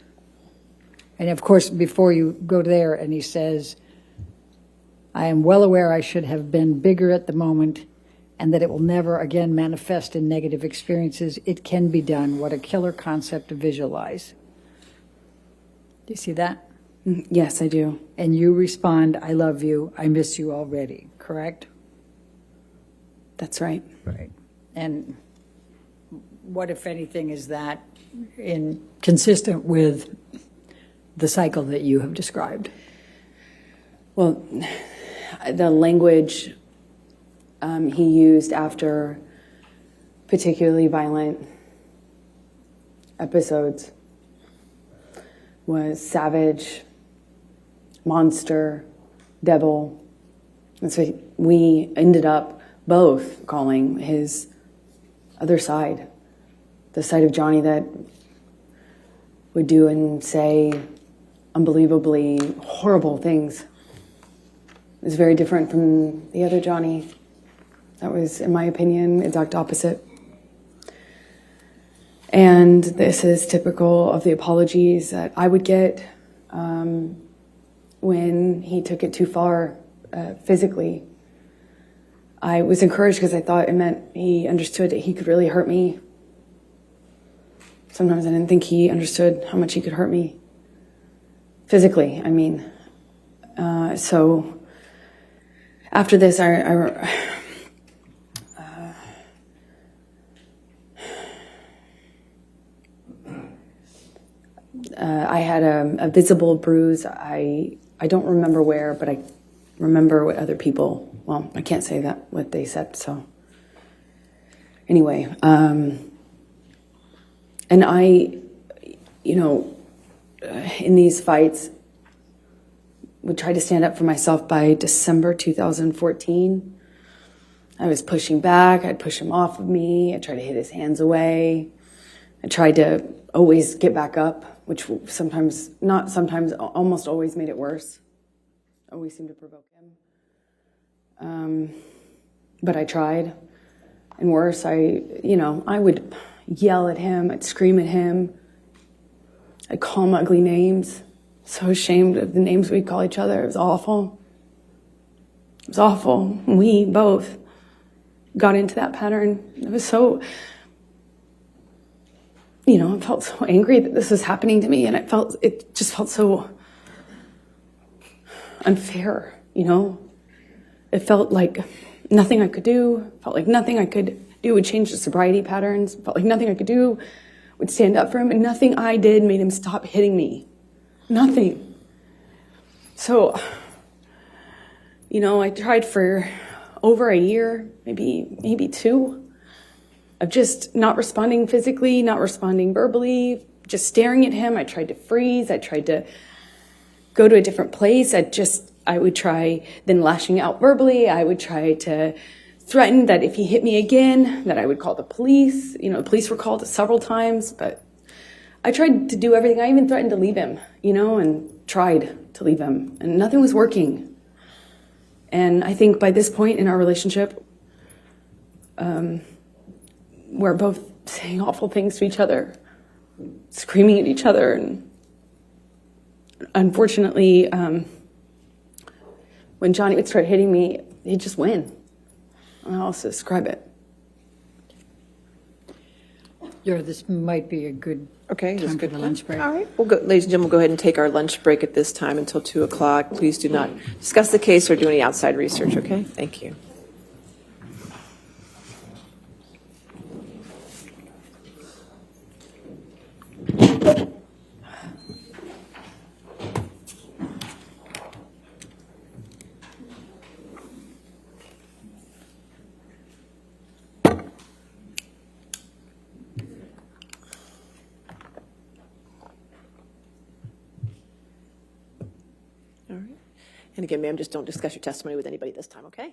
And of course, before you go there, and he says, I am well aware I should have been bigger at the moment and that it will never again manifest in negative experiences. It can be done. What a killer concept to visualize. Do you see that? Yes, I do. And you respond, I love you, I miss you already, correct? That's right. Right. And what, if anything, is that consistent with the cycle that you have described? Well, the language he used after particularly violent episodes was savage, monster, devil. And so we ended up both calling his other side, the side of Johnny that would do and say unbelievably horrible things. It was very different from the other Johnny. That was, in my opinion, exact opposite. And this is typical of the apologies that I would get when he took it too far physically. I was encouraged because I thought it meant he understood that he could really hurt me. Sometimes I didn't think he understood how much he could hurt me physically. I mean, so after this, I had a visible bruise. I don't remember where, but I remember what other people, well, I can't say that, what they said, so. Anyway, and I, in these fights, would try to stand up for myself. By December 2014. I was pushing back. I'd push him off of me. I'd try to hit his hands away. I tried to always get back up, which almost always made it worse. Always seemed to provoke him. But I tried. And worse, I would yell at him. I'd scream at him. I'd call him ugly names. So ashamed of the names we'd call each other. It was awful. It was awful. We both got into that pattern. It was so, I felt so angry that this was happening to me, and it just felt so unfair, you know? It felt like nothing I could do, felt like nothing I could do would change the sobriety patterns, felt like nothing I could do would stand up for him, and nothing I did made him stop hitting me. Nothing. So, you know, I tried for over a year, maybe 2, of just not responding physically, not responding verbally, just staring at him. I tried to freeze. I tried to go to a different place. I would try then lashing out verbally. I would try to threaten that if he hit me again, that I would call the police. You know, the police were called several times, but I tried to do everything. I even threatened to leave him, you know, and tried to leave him, and nothing was working. And I think by this point in our relationship, we're both saying awful things to each other, screaming at each other, and unfortunately, when Johnny would start hitting me, he'd just win. I don't know how else to describe it. This might be a good Okay, time for the lunch break. All right, ladies and gentlemen, we'll go ahead and take our lunch break at this time until 2 o'clock. Please do not discuss the case or do any outside research, okay? Thank you. All right. And again, ma'am, just don't discuss your testimony with anybody this time, okay?